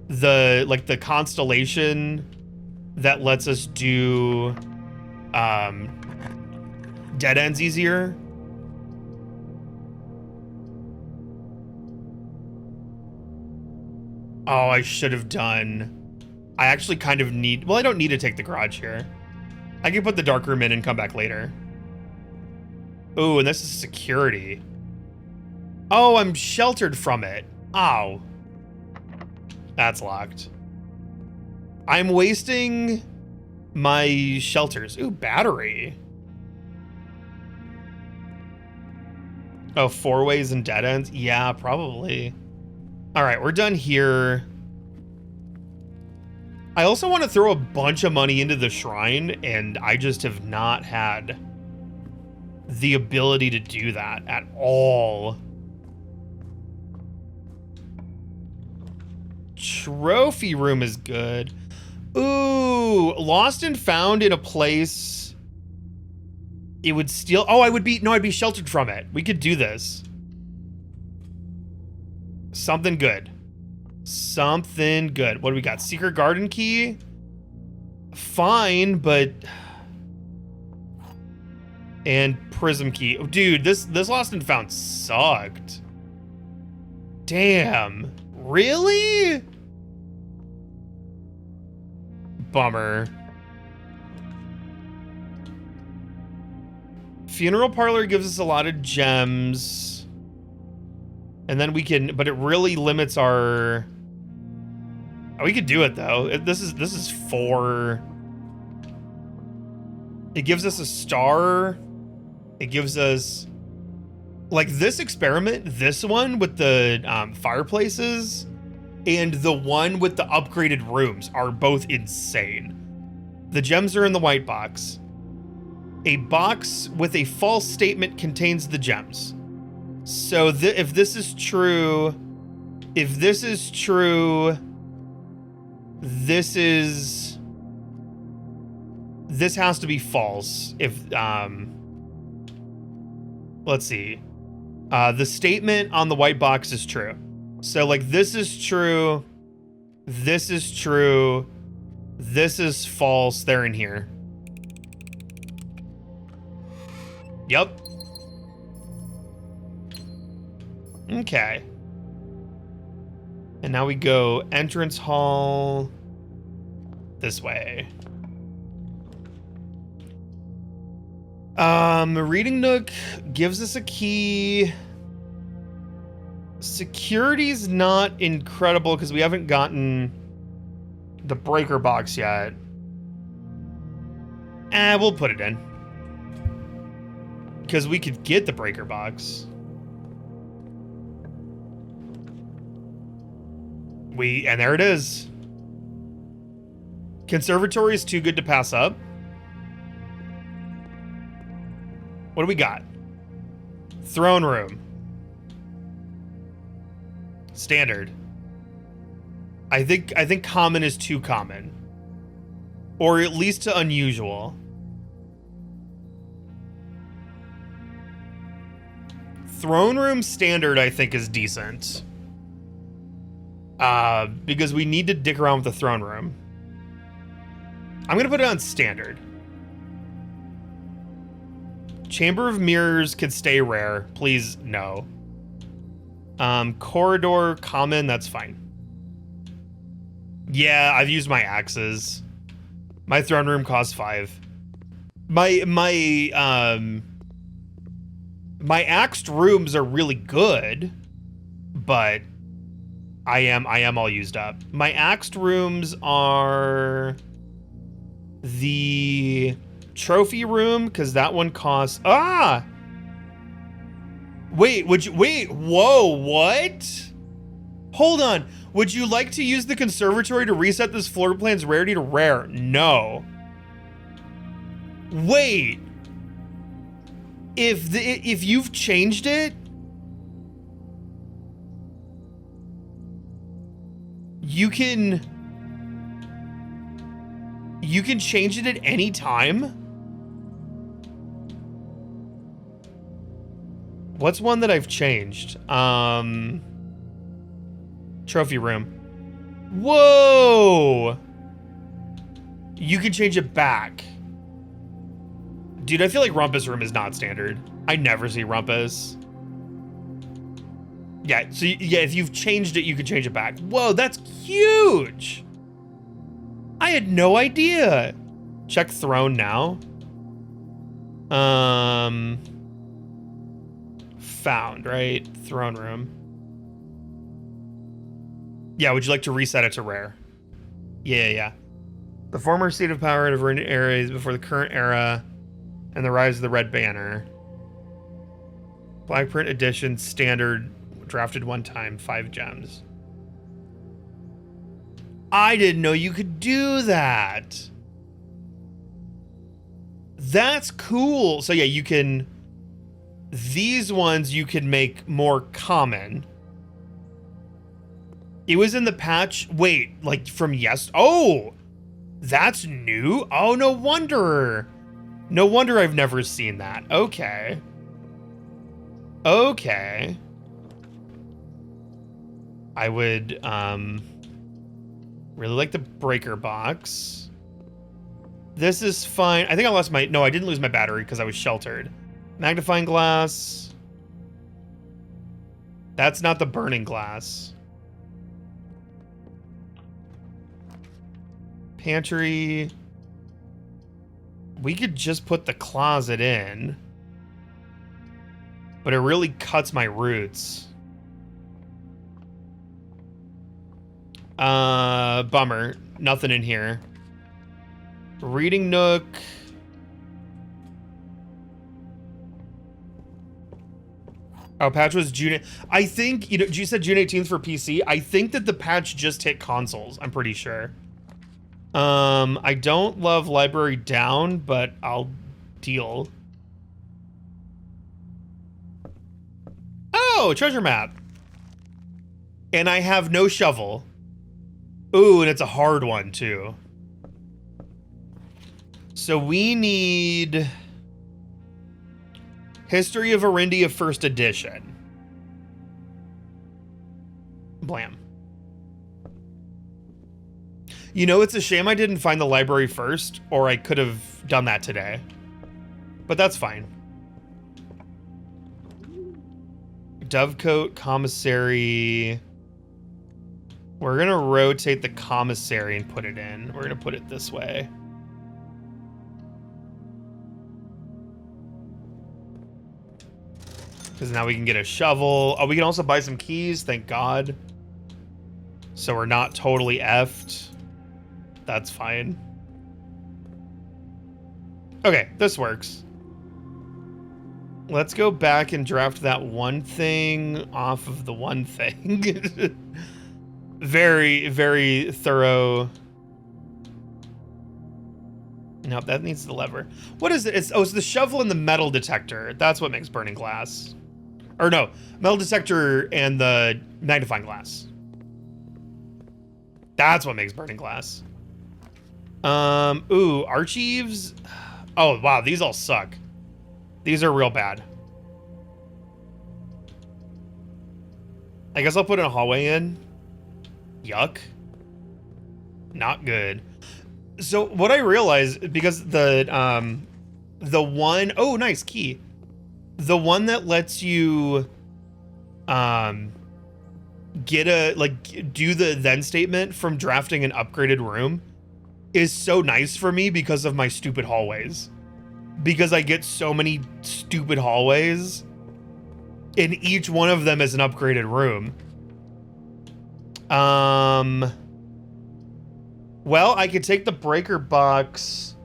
the constellation that lets us do, dead ends easier. Oh, I should have done. I actually kind of need, well, I don't need to take the garage here. I can put the dark room in and come back later. Oh, and this is security. Oh, I'm sheltered from it. Ow. That's locked. I'm wasting my shelters. Ooh, battery. Oh, 4-ways and dead ends? Yeah, probably. All right, we're done here. I also want to throw a bunch of money into the shrine, and I just have not had the ability to do that at all. Trophy room is good. Ooh, lost and found in a place. It would steal. Oh, I'd be sheltered from it. We could do this. Something good. Something good. What do we got? Secret garden key? Fine, but... And prism key. Oh, dude, this lost and found sucked. Damn. Really? Bummer. Funeral parlor gives us a lot of gems. And then we can, but it really limits our... Oh, we could do it though. This is 4. It gives us a star. It gives us, like, this experiment, this one with the fireplaces and the one with the upgraded rooms are both insane. The gems are in the white box. A box with a false statement contains the gems. So if this is true, this has to be false. If let's see, the statement on the white box is true. So like this is true, this is true, this is false. They're in here. Yep. Okay. And now we go entrance hall this way. Reading nook gives us a key. Security's not incredible because we haven't gotten the breaker box yet. We'll put it in. Because we could get the breaker box. And there it is. Conservatory is too good to pass up. What do we got? Throne room. Standard. I think common is too common. Or at least to unusual. Throne room standard, I think, is decent. Because we need to dick around with the throne room. I'm gonna put it on standard. Chamber of Mirrors could stay rare. Please, no. Corridor, common, that's fine. Yeah, I've used my axes. My throne room costs 5. My axed rooms are really good, but I am all used up. My axed rooms are the trophy room, because that one costs... Wait, whoa, what? Hold on. Would you like to use the conservatory to reset this floor plan's rarity to rare? No. Wait. If you've changed it, you can change it at any time? What's one that I've changed? Trophy room. Whoa! You can change it back. Dude, I feel like Rumpus room is not standard. I never see Rumpus. Yeah, so yeah, if you've changed it, you can change it back. Whoa, that's huge! I had no idea. Check throne now. Found, right? Throne room. Yeah, would you like to reset it to rare? Yeah. The former seat of power of eras before the current era and the rise of the red banner. Black print edition, standard, drafted one time, 5 gems. I didn't know you could do that. That's cool. So yeah, you can... These ones you can make more common. It was in the patch... Wait, like from Oh! That's new? Oh, no wonder. No wonder I've never seen that. Okay. Okay. I would, really like the breaker box. This is fine. I think I lost my... No, I didn't lose my battery because I was sheltered. Magnifying glass. That's not the burning glass. Pantry. We could just put the closet in. But it really cuts my roots. Bummer. Nothing in here. Reading nook. Oh, patch was June. I think, you said June 18th for PC. I think that the patch just hit consoles. I'm pretty sure. I don't love library down, but I'll deal. Oh, treasure map. And I have no shovel. Ooh, and it's a hard one too. So we need History of Arindia First Edition. Blam. You know, it's a shame I didn't find the library first, or I could have done that today. But that's fine. Dovecote, commissary. We're gonna rotate the commissary and put it in. We're gonna put it this way. Because now we can get a shovel. Oh, we can also buy some keys, thank God. So we're not totally effed. That's fine. Okay, this works. Let's go back and draft that one thing off of the one thing. Very, very thorough. Nope, that needs the lever. What is it? It's the shovel and the metal detector. That's what makes burning glass. Or no, metal detector and the magnifying glass. That's what makes burning glass. Ooh, archives. Oh, wow, these all suck. These are real bad. I guess I'll put a hallway in. Yuck. Not good. So what I realized, because the one, oh, nice key. The one that lets you, get do the then statement from drafting an upgraded room is so nice for me because of my stupid hallways. Because I get so many stupid hallways, and each one of them is an upgraded room. Well, I could take the breaker box,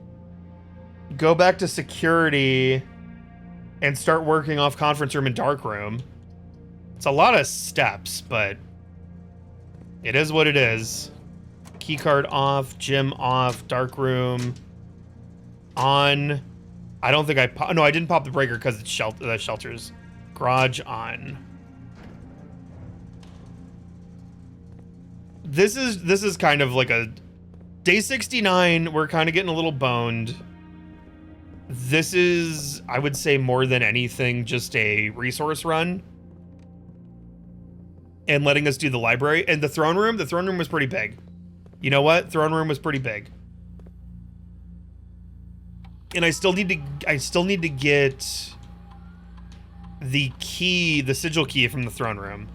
go back to security, and start working off conference room and dark room. It's a lot of steps, but it is what it is. Keycard off, gym off, dark room on. I don't think no, I didn't pop the breaker because it's the shelters. Garage on. This is kind of like a day 69. We're kind of getting a little boned. This is, I would say, more than anything, just a resource run. And letting us do the library and the throne room. The throne room was pretty big. You know what? Throne room was pretty big. And I still need to get the key, the sigil key from the throne room.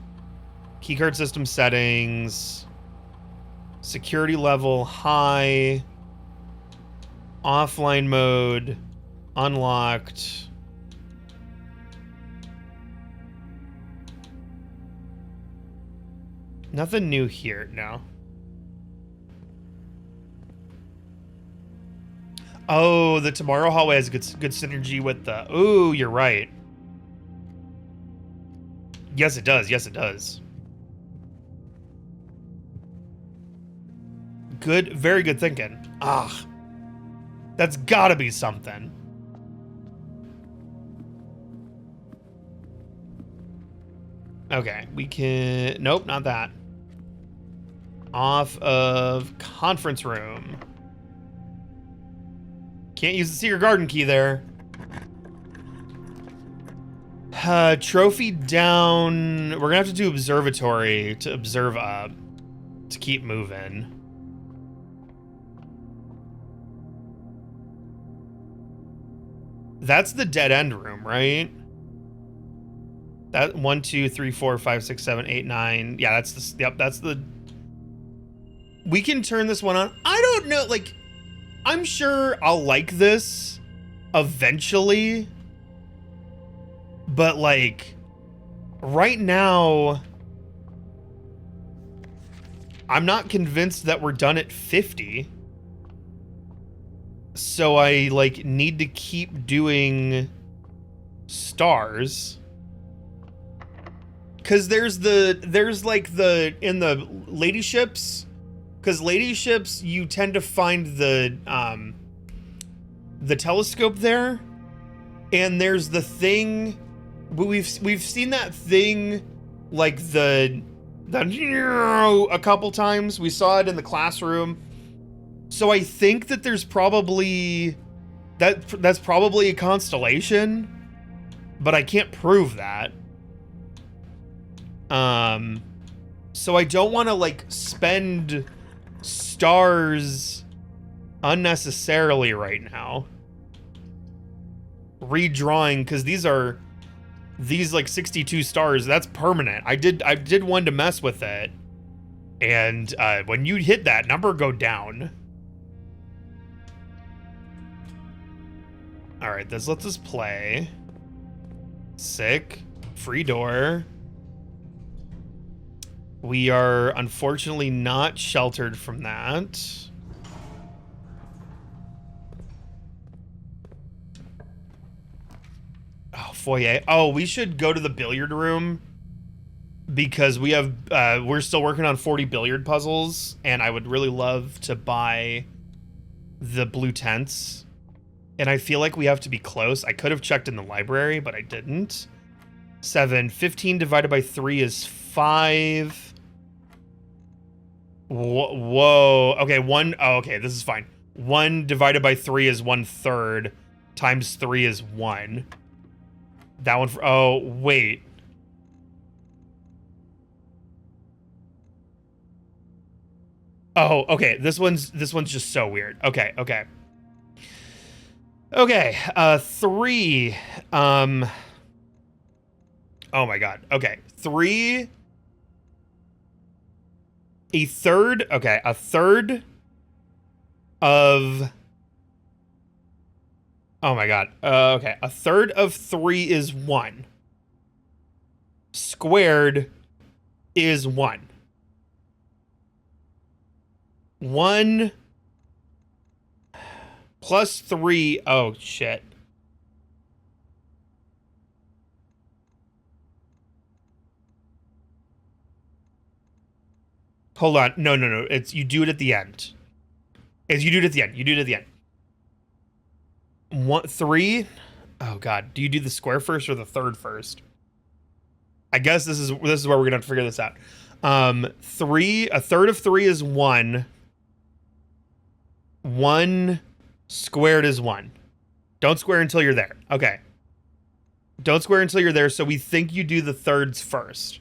Keycard system settings. Security level high. Offline mode. Unlocked. Nothing new here, no. Oh, the tomorrow hallway has good synergy with the... Ooh, you're right. Yes, it does. Yes, it does. good, very good thinking. Ah, that's gotta be something. Okay, we can, nope, not that. Off of conference room. Can't use the secret garden key there. Trophy down. We're gonna have to do observatory to observe up to keep moving. That's the dead end room, right? That 1, 2, 3, 4, 5, 6, 7, 8, 9. Yeah, that's the, yep, that's the. We can turn this one on. I don't know, like, I'm sure I'll like this eventually, but like right now I'm not convinced that we're done at 50. So I like need to keep doing stars. Cause there's like the, in the lady ships, cause lady ships, you tend to find the telescope there. And there's the thing, we've seen that thing, like the a couple times. We saw it in the classroom. So I think that there's probably that's probably a constellation, but I can't prove that. So I don't want to like spend stars unnecessarily right now. Redrawing, because these like 62 stars, that's permanent. I did one to mess with it, and when you hit that number, go down. All right, this lets us play. Sick. Free door. We are unfortunately not sheltered from that. Oh, foyer. Oh, we should go to the billiard room because we have we're still working on 40 billiard puzzles, and I would really love to buy the blue tents. And I feel like we have to be close. I could have checked in the library, but I didn't. 7. 15 divided by 3 is 5. Whoa. Okay, 1. Oh, okay, this is fine. 1 divided by 3 is 1/3. Times 3 is 1. That one for, oh, wait. Oh, okay. This one's just so weird. Okay. Okay, 3. Oh my god. Okay, 3. A third. Okay, a third of. Oh my god. Okay, a third of 3 is 1. Squared is 1. 1 plus 3. Oh, shit. Hold on. No. It's, you do it at the end. You do it at the end. 1, 3. Oh, God. Do you do the square first or the third first? I guess this is where we're going to have to figure this out. 3. A third of 3 is 1. 1 squared is 1. Don't square until you're there. Okay. Don't square until you're there, so we think you do the thirds first.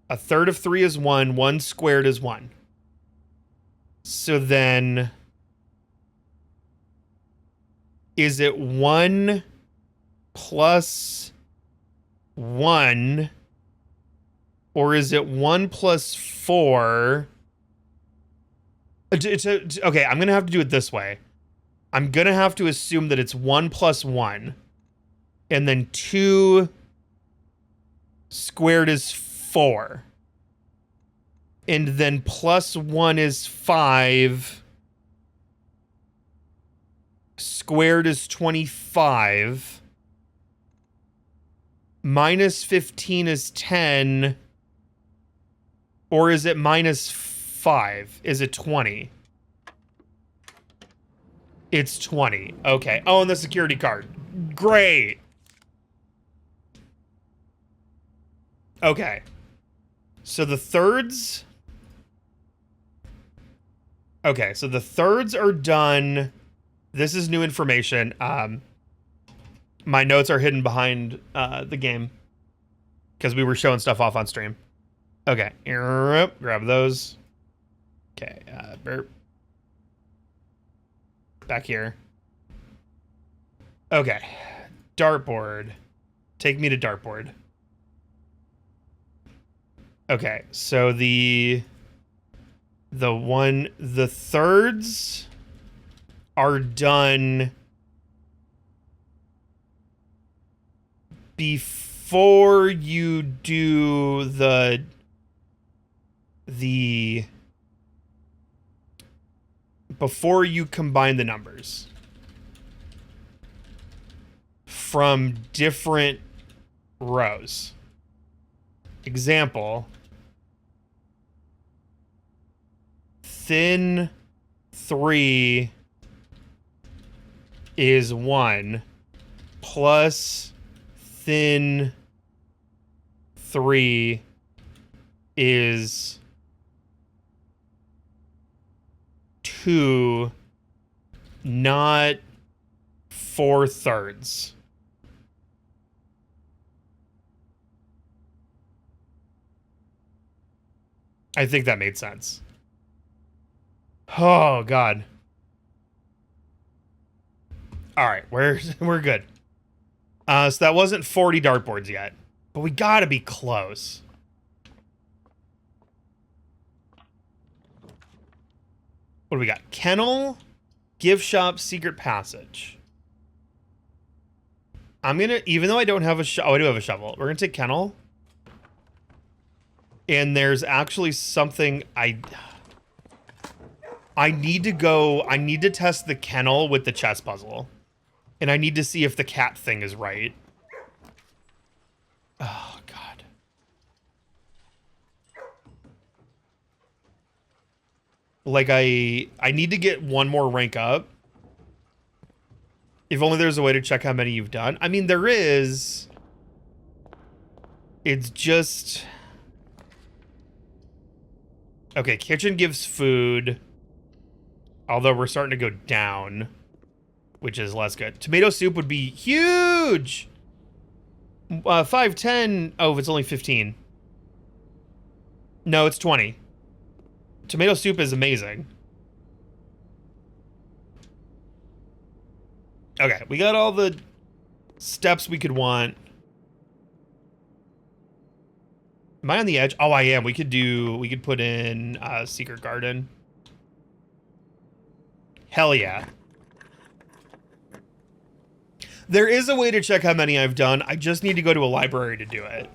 A third of 3 is 1. 1 squared is 1. So then, is it 1 plus 1? Or is it 1 plus 4? Okay, I'm going to have to do it this way. I'm going to have to assume that it's 1 plus 1. And then 2 squared is 4. And then plus 1 is 5. Squared is 25. Minus 15 is 10. Or is it minus 5? 5. Is it 20? It's 20. Okay. Oh, and the security card. Great. Okay. So the thirds... Okay, so the thirds are done. This is new information. My notes are hidden behind the game because we were showing stuff off on stream. Okay, grab those. Okay, burp. Back here. Okay, dartboard. Take me to dartboard. Okay, so the thirds are done before you do before you combine the numbers from different rows. Example, thin 3 is 1 plus thin 3 is 2, not 4/3. I think that made sense. Oh, God. All right, we're good. So that wasn't 40 dartboards yet, but we gotta be close. What do we got? Kennel, gift shop, secret passage. I'm gonna, even though I don't have a shovel, oh, I do have a shovel. We're gonna take kennel. And there's actually something I need to go, I need to test the kennel with the chess puzzle. And I need to see if the cat thing is right. Oh, God. Like, I need to get one more rank up. If only there's a way to check how many you've done. I mean, there is. It's just... Okay, kitchen gives food. Although we're starting to go down, which is less good. Tomato soup would be huge. 5, 10. Oh, it's only 15. No, it's 20. Tomato soup is amazing. Okay, we got all the steps we could want. Am I on the edge? Oh, I am. We could put in secret garden. Hell yeah. There is a way to check how many I've done. I just need to go to a library to do it.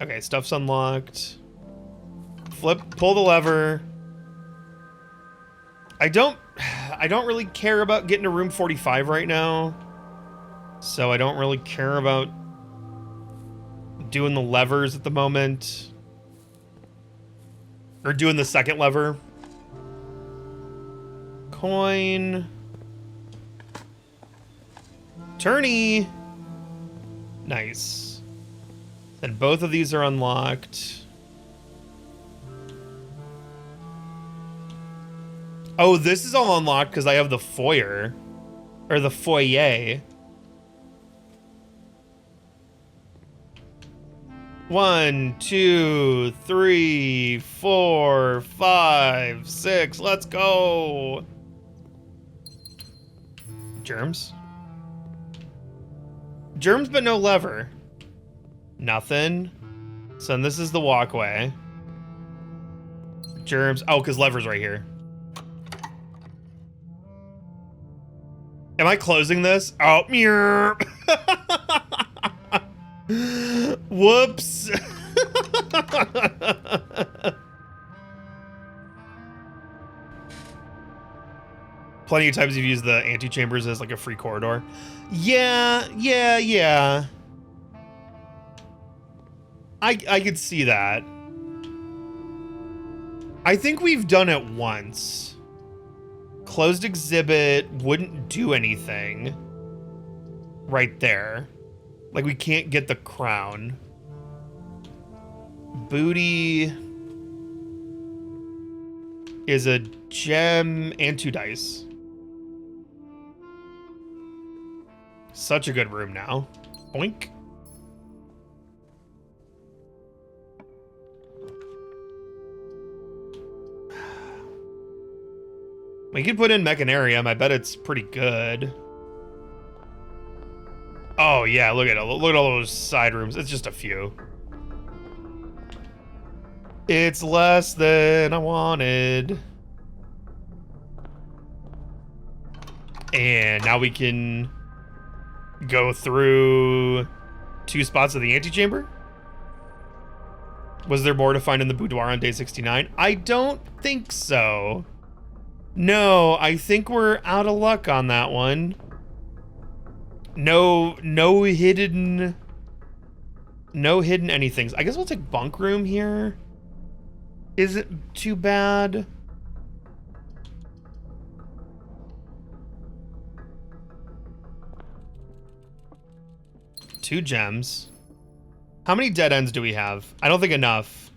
Okay, stuff's unlocked. Pull the lever. I don't really care about getting to room 45 right now. So I don't really care about doing the levers at the moment. Or doing the second lever. Coin. Tourney. Nice. Then both of these are unlocked. Oh, this is all unlocked because I have the foyer. Or the foyer. 1, 2, 3, 4, 5, 6. Let's go. Germs? Germs, but no lever. Nothing. So then this is the walkway. Germs. Oh, because lever's right here. Am I closing this? Oh, meow. Whoops. Plenty of times you've used the antechambers as like a free corridor. Yeah. I could see that. I think we've done it once. Closed exhibit wouldn't do anything. Right there. Like, we can't get the crown. Booty is a gem and 2 dice. Such a good room now. Boink. We could put in Mechanarium. I bet it's pretty good. Oh, yeah, look at it. Look at all those side rooms. It's just a few. It's less than I wanted. And now we can go through 2 spots of the antechamber. Was there more to find in the boudoir on day 69? I don't think so. No, I think we're out of luck on that one. No hidden anythings. I guess we'll take bunk room here. Isn't too bad. Two gems. How many dead ends do we have? I don't think enough.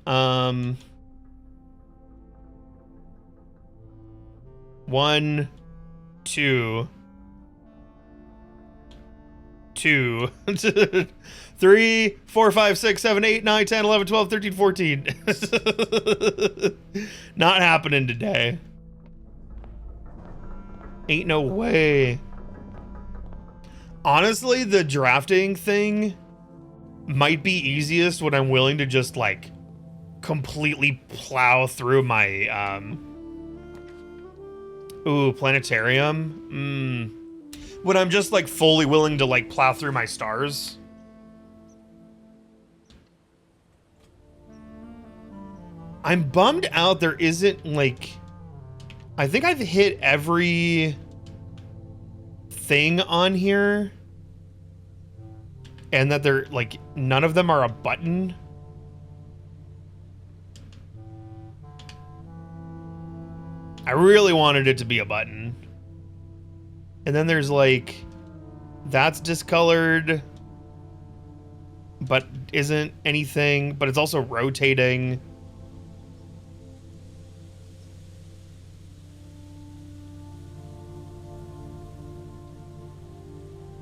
1, 2, 2, 3, 4, 5, 6, 7, 8, 9, 10, 11, 12, 13, 14. Not happening today. Ain't no way. Honestly, the drafting thing might be easiest when I'm willing to just, like, completely plow through my, Ooh, planetarium. When I'm just, like, fully willing to, like, plow through my stars. I'm bummed out there isn't, like... I think I've hit every thing on here. And that they're, like, none of them are a button. I really wanted it to be a button. And then there's, like, that's discolored, but isn't anything, but it's also rotating.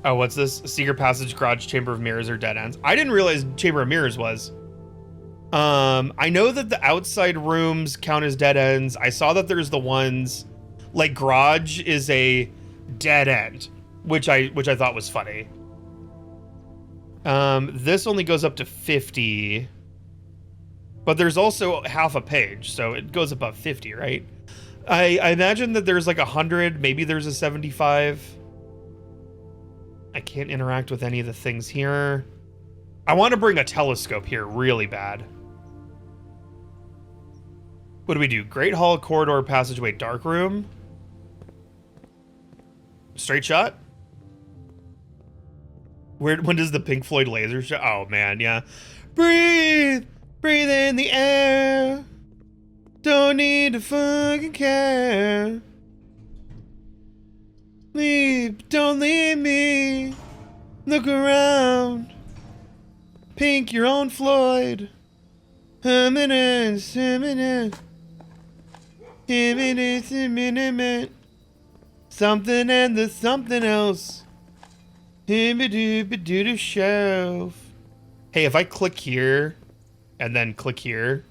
Oh, what's this? Secret passage, garage, chamber of mirrors, or dead ends. I didn't realize chamber of mirrors was. I know that the outside rooms count as dead ends. I saw that there's the ones, like, garage is a dead end, which I thought was funny. This only goes up to 50, but there's also half a page, so it goes above 50, right? I imagine that there's like 100, maybe there's a 75. I can't interact with any of the things here. I want to bring a telescope here really bad. What do we do? Great Hall, corridor, passageway, dark room. Straight shot? When does the Pink Floyd laser shot? Oh man, yeah. Breathe! Breathe in the air. Don't need to fucking care. Leave, don't leave me. Look around. Pink, your own Floyd. Something and the something else. Shelf. Hey, if I click here and then click here,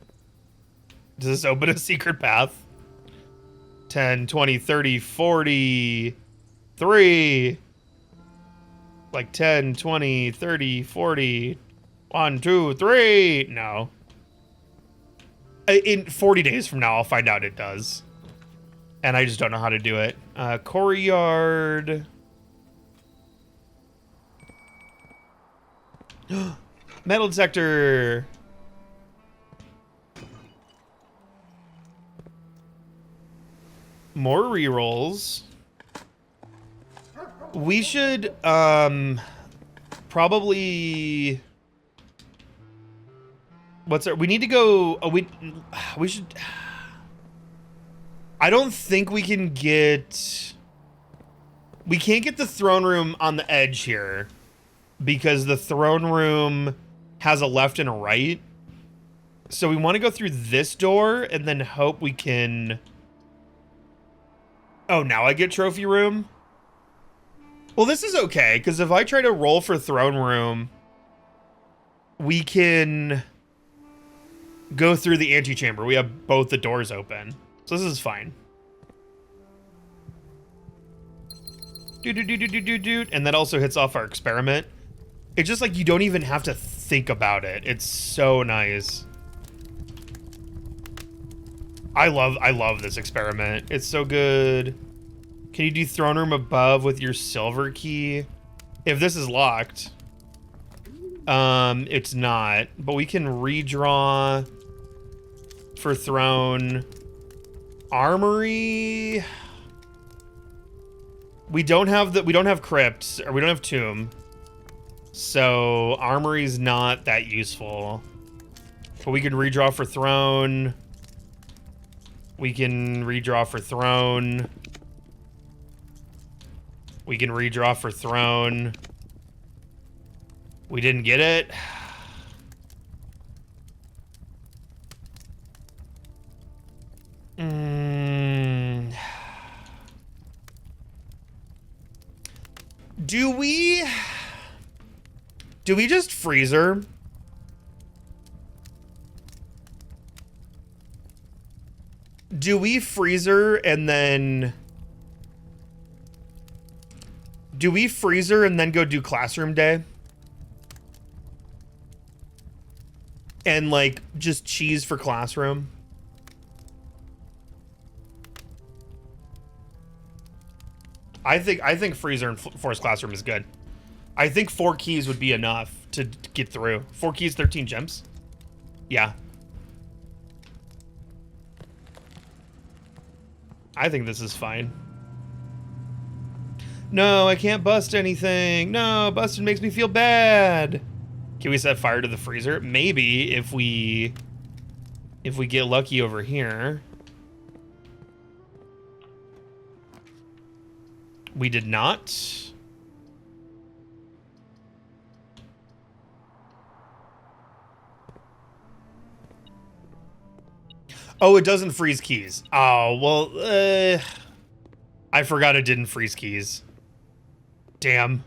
does this open a secret path? 10, 20, 30, 40, 3. Like 10, 20, 30, 40. 1, 2, 3. No. In 40 days from now, I'll find out it does. And I just don't know how to do it. Courtyard. Metal detector. More rerolls. We should probably What's our? We need to go. Oh, we should. I don't think we can get. We can't get the throne room on the edge here because the throne room has a left and a right. So we want to go through this door and then hope we can. Oh, now I get trophy room. Well, this is okay because if I try to roll for throne room, we can go through the antechamber. We have both the doors open. So this is fine. And that also hits off our experiment. It's just like you don't even have to think about it. It's so nice. I love this experiment. It's so good. Can you do throne room above with your silver key? If this is locked. It's not. But we can redraw for throne. Armory. We don't have crypts, or we don't have tomb. So armory's not that useful. But we can redraw for throne. We can redraw for throne. We can redraw for throne. We didn't get it. Do we just freezer? Do we freezer and then... Do we freezer and then go do classroom day? And like just cheese for classroom? I think freezer and forced classroom is good. I think 4 keys would be enough to get through. 4 keys, 13 gems. Yeah. I think this is fine. No, I can't bust anything. No, busting makes me feel bad. Can we set fire to the freezer? Maybe if we get lucky over here. We did not. Oh, it doesn't freeze keys. Oh, well, I forgot it didn't freeze keys. Damn.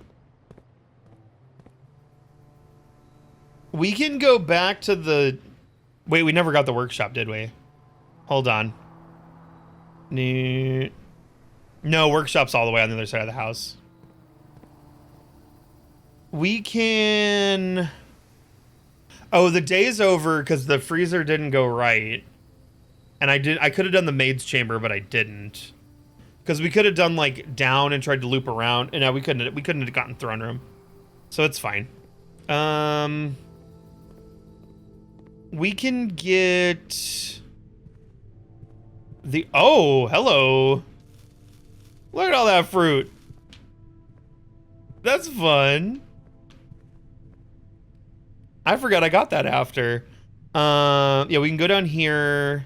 We can go back to the... Wait, we never got the workshop, did we? Hold on. No, workshop's all the way on the other side of the house. We can... Oh, the day's over because the freezer didn't go right. And I could have done the maid's chamber, but I didn't. Because we could have done like down and tried to loop around. And no, we couldn't have gotten throne room. So it's fine. We can get the... Oh, hello. Look at all that fruit. That's fun. I forgot I got that after. Yeah, we can go down here.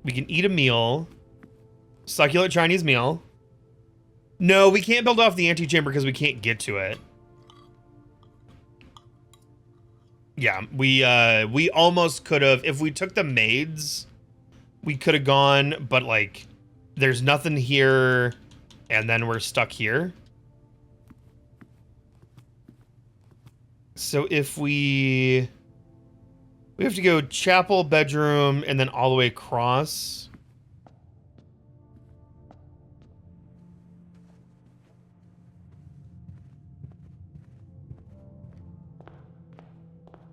We can eat a meal. Succulent Chinese meal. No, we can't build off the antechamber because we can't get to it. Yeah, we almost could have. If we took the maids, we could have gone, but like there's nothing here and then we're stuck here. So if we have to go chapel, bedroom, and then all the way across.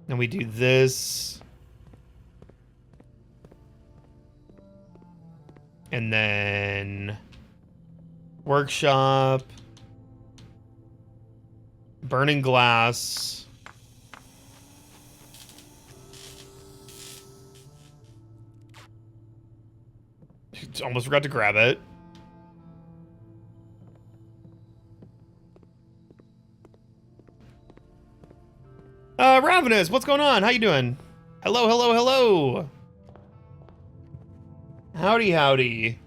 Then we do this. And then workshop. Burning glass. Almost forgot to grab it. Luminous, what's going on? How you doing? Hello, hello, hello. Howdy, howdy.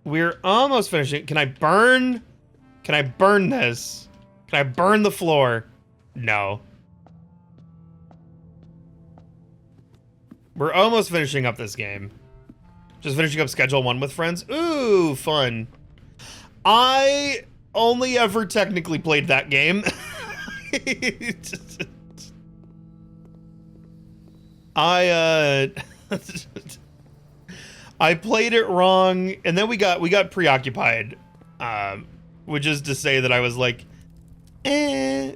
We're almost finishing. Can I burn? Can I burn this? Can I burn the floor? No. We're almost finishing up this game. Just finishing up Schedule 1 with friends. Ooh, fun. I only ever technically played that game. I played it wrong, and then we got preoccupied, which is to say that I was like, I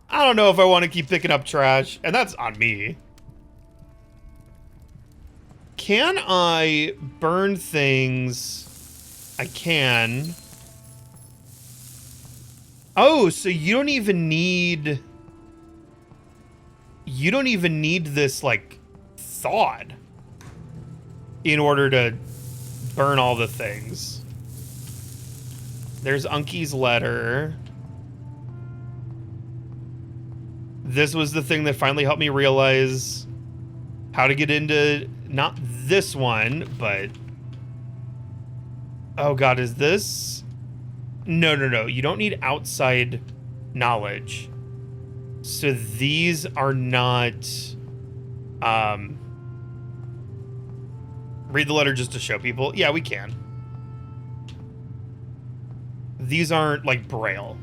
don't know if I want to keep picking up trash, and that's on me. Can I burn things? I can. Oh, so you don't even need this, like, thawed in order to burn all the things. There's Unky's letter. This was the thing that finally helped me realize how to get into, not this one, but... Oh god, is this? No, no, no. You don't need outside knowledge. So these are not... Read the letter just to show people. Yeah, we can. These aren't, like, Braille.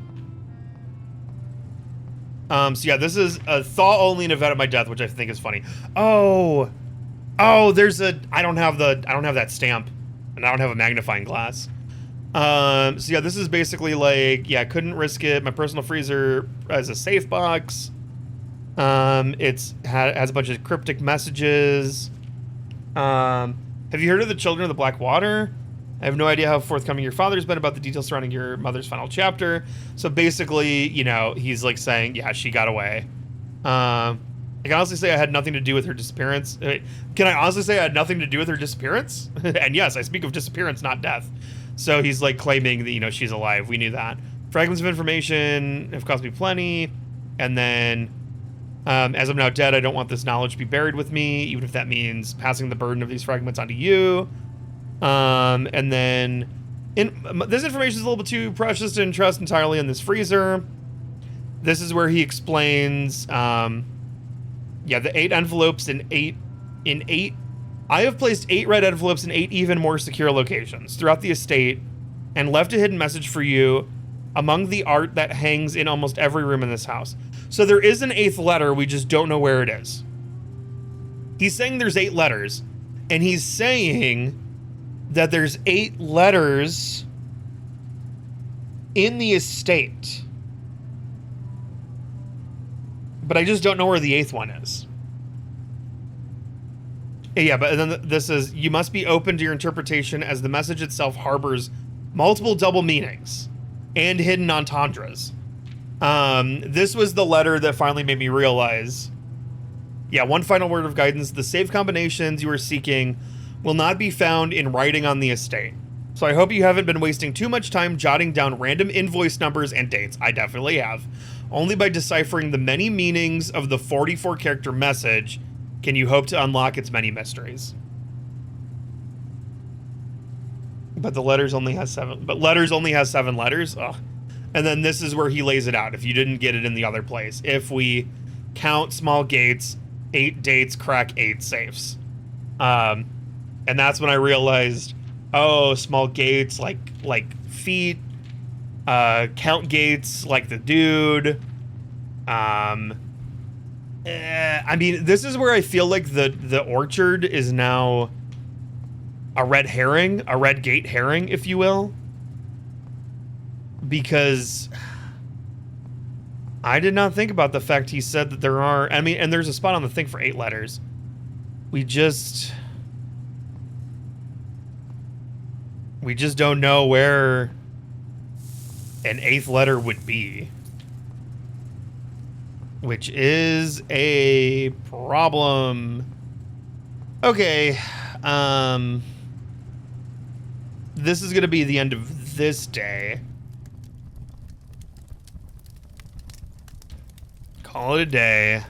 So yeah, this is a thaw only an event of my death, which I think is funny. Oh, there's a, I don't have that stamp, and I don't have a magnifying glass. So yeah, this is basically like, yeah, couldn't risk it. My personal freezer as a safe box. Has a bunch of cryptic messages. Have you heard of the Children of the Black Water? I have no idea how forthcoming your father's been about the details surrounding your mother's final chapter. So basically, you know, he's like saying, yeah, she got away. I can honestly say I had nothing to do with her disappearance. Can I honestly say I had nothing to do with her disappearance? And yes, I speak of disappearance, not death. So he's like claiming that, you know, she's alive. We knew that. Fragments of information have cost me plenty. And then, as I'm now dead, I don't want this knowledge to be buried with me, even if that means passing the burden of these fragments onto you. And then this information is a little bit too precious to entrust entirely in this freezer. This is where he explains, yeah, the 8 envelopes in 8. I have placed 8 red envelopes in 8 even more secure locations throughout the estate and left a hidden message for you among the art that hangs in almost every room in this house. So there is an 8th letter, we just don't know where it is. He's saying there's 8 letters, and he's saying that there's 8 letters in the estate. But I just don't know where the 8th one is. Yeah, but then this is, you must be open to your interpretation as the message itself harbors multiple double meanings and hidden entendres. This was the letter that finally made me realize, yeah, one final word of guidance. The safe combinations you are seeking will not be found in writing on the estate. So I hope you haven't been wasting too much time jotting down random invoice numbers and dates. I definitely have. Only by deciphering the many meanings of the 44-character message can you hope to unlock its many mysteries. But the letters only has 7. But letters only has 7 letters. Ugh. And then this is where he lays it out. If you didn't get it in the other place, if we count small gates, 8 dates crack 8 safes. And that's when I realized, oh, small gates like feet, count gates like the dude. I mean, this is where I feel like the orchard is now a red herring, a red gate herring, if you will. Because I did not think about the fact he said that there are, I mean, and there's a spot on the thing for 8 letters. We just don't know where an 8th letter would be. Which is a problem. Okay. This is going to be the end of this day. Call it a day.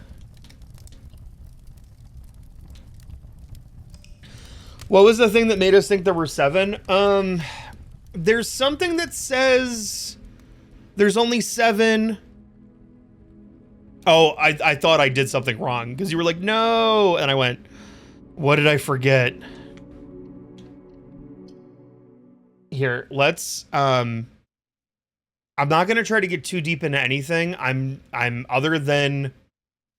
What was the thing that made us think there were 7? There's something that says there's only 7. Oh, I thought I did something wrong because you were like, no. And I went, what did I forget? Here, let's, I'm not going to try to get too deep into anything. I'm other than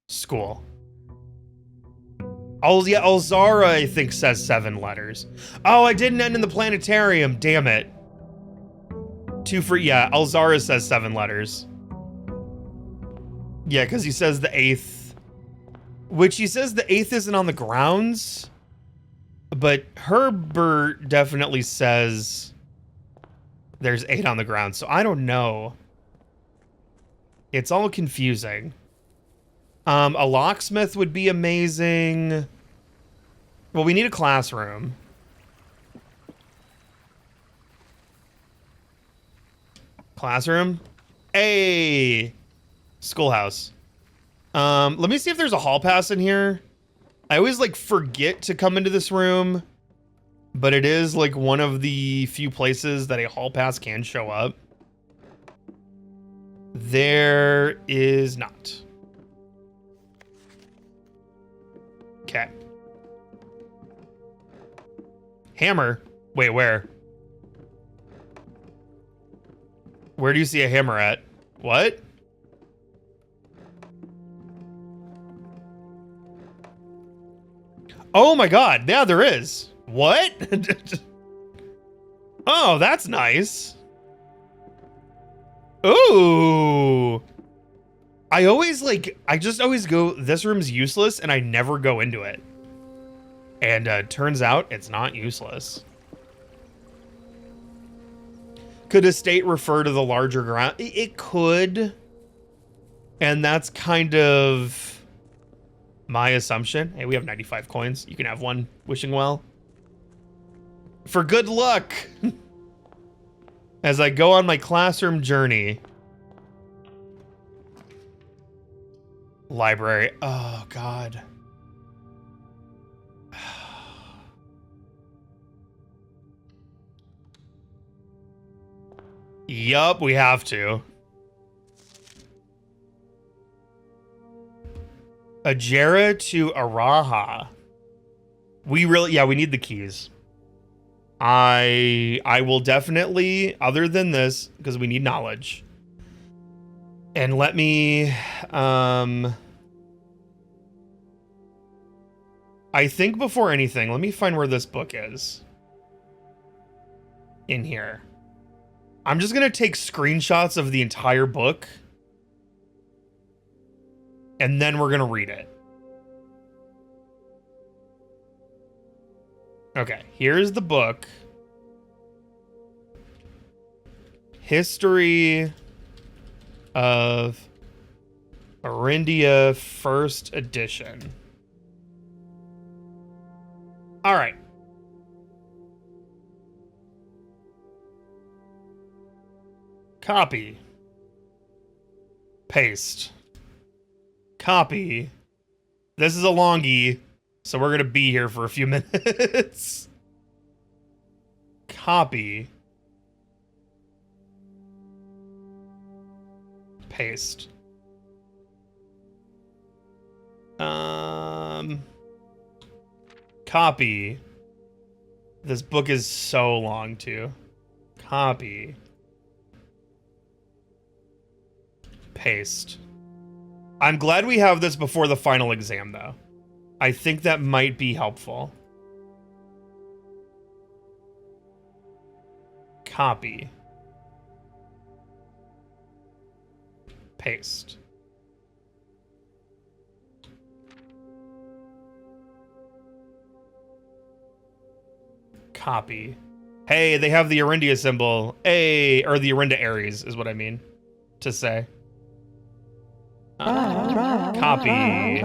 school. Alzara, I think, says 7 letters. Oh, I didn't end in the planetarium. Damn it. Yeah, Alzara says 7 letters. Yeah, because he says the 8th. Which he says the 8th isn't on the grounds. But Herbert definitely says there's 8 on the ground. So I don't know. It's all confusing. A locksmith would be amazing. Well, we need a classroom. Classroom? Hey! Schoolhouse. Let me see if there's a hall pass in here. I always, like, forget to come into this room. But it is, like, one of the few places that a hall pass can show up. There is not. Okay. Hammer? Wait, where? Where do you see a hammer at? What? Oh my god, yeah, there is. What? Oh, that's nice. Ooh. I just always go, this room's useless, and I never go into it. And turns out it's not useless. Could estate refer to the larger ground? It could. And that's kind of my assumption. Hey, we have 95 coins. You can have one. Wishing well. For good luck. As I go on my classroom journey. Library. Oh, God. Yup, we have to. Ajera to Araha. We need the keys. I will definitely, other than this, because we need knowledge. And let me, I think before anything, let me find where this book is. In here. I'm just going to take screenshots of the entire book. And then we're going to read it. Okay, here's the book. History of Arindia, first edition. All right. Copy. Paste. Copy. This is a longie, so we're going to be here for a few minutes. Copy. Paste. Copy. This book is so long, too. Copy. Paste. I'm glad we have this before the final exam, though. I think that might be helpful. Copy. Paste. Copy. Hey, they have the Arindia symbol. Hey, or the Arinda Aries is what I mean to say. Copy.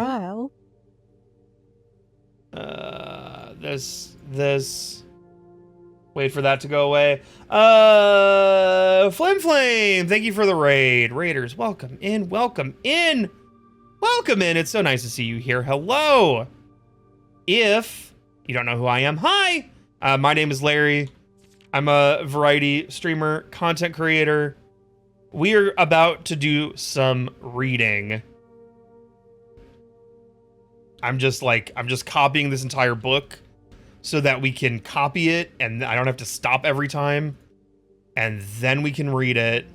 This. Wait for that to go away. Flim Flame, thank you for the raid. Raiders, welcome in, welcome in. Welcome in. It's so nice to see you here. Hello. If you don't know who I am, hi. My name is Larry. I'm a variety streamer, content creator. We are about to do some reading. I'm just copying this entire book so that we can copy it and I don't have to stop every time. And then we can read it.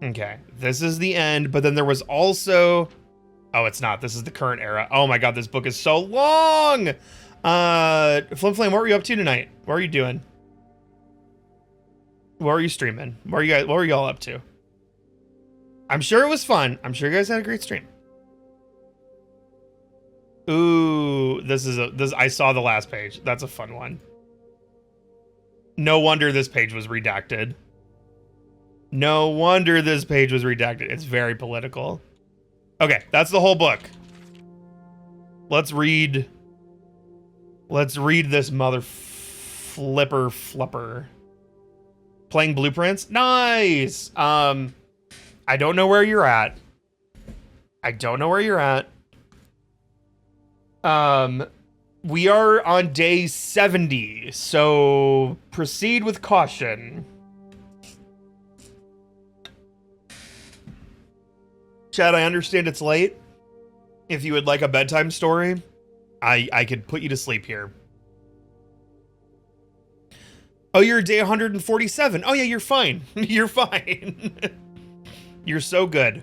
Okay, this is the end, but then there was also... Oh, it's not. This is the current era. Oh my god, this book is so long! Flim Flame, what were you up to tonight? What are you doing? What were you streaming? What were y'all up to? I'm sure it was fun. I'm sure you guys had a great stream. Ooh, I saw the last page. That's a fun one. No wonder this page was redacted. No wonder this page was redacted. It's very political. Okay, that's the whole book. Let's read this mother flipper. Playing blueprints? Nice! I don't know where you're at. We are on day 70, so proceed with caution. Chad, I understand it's late. If you would like a bedtime story, I could put you to sleep here. Oh, you're day 147. Oh yeah, you're fine. You're fine. You're so good.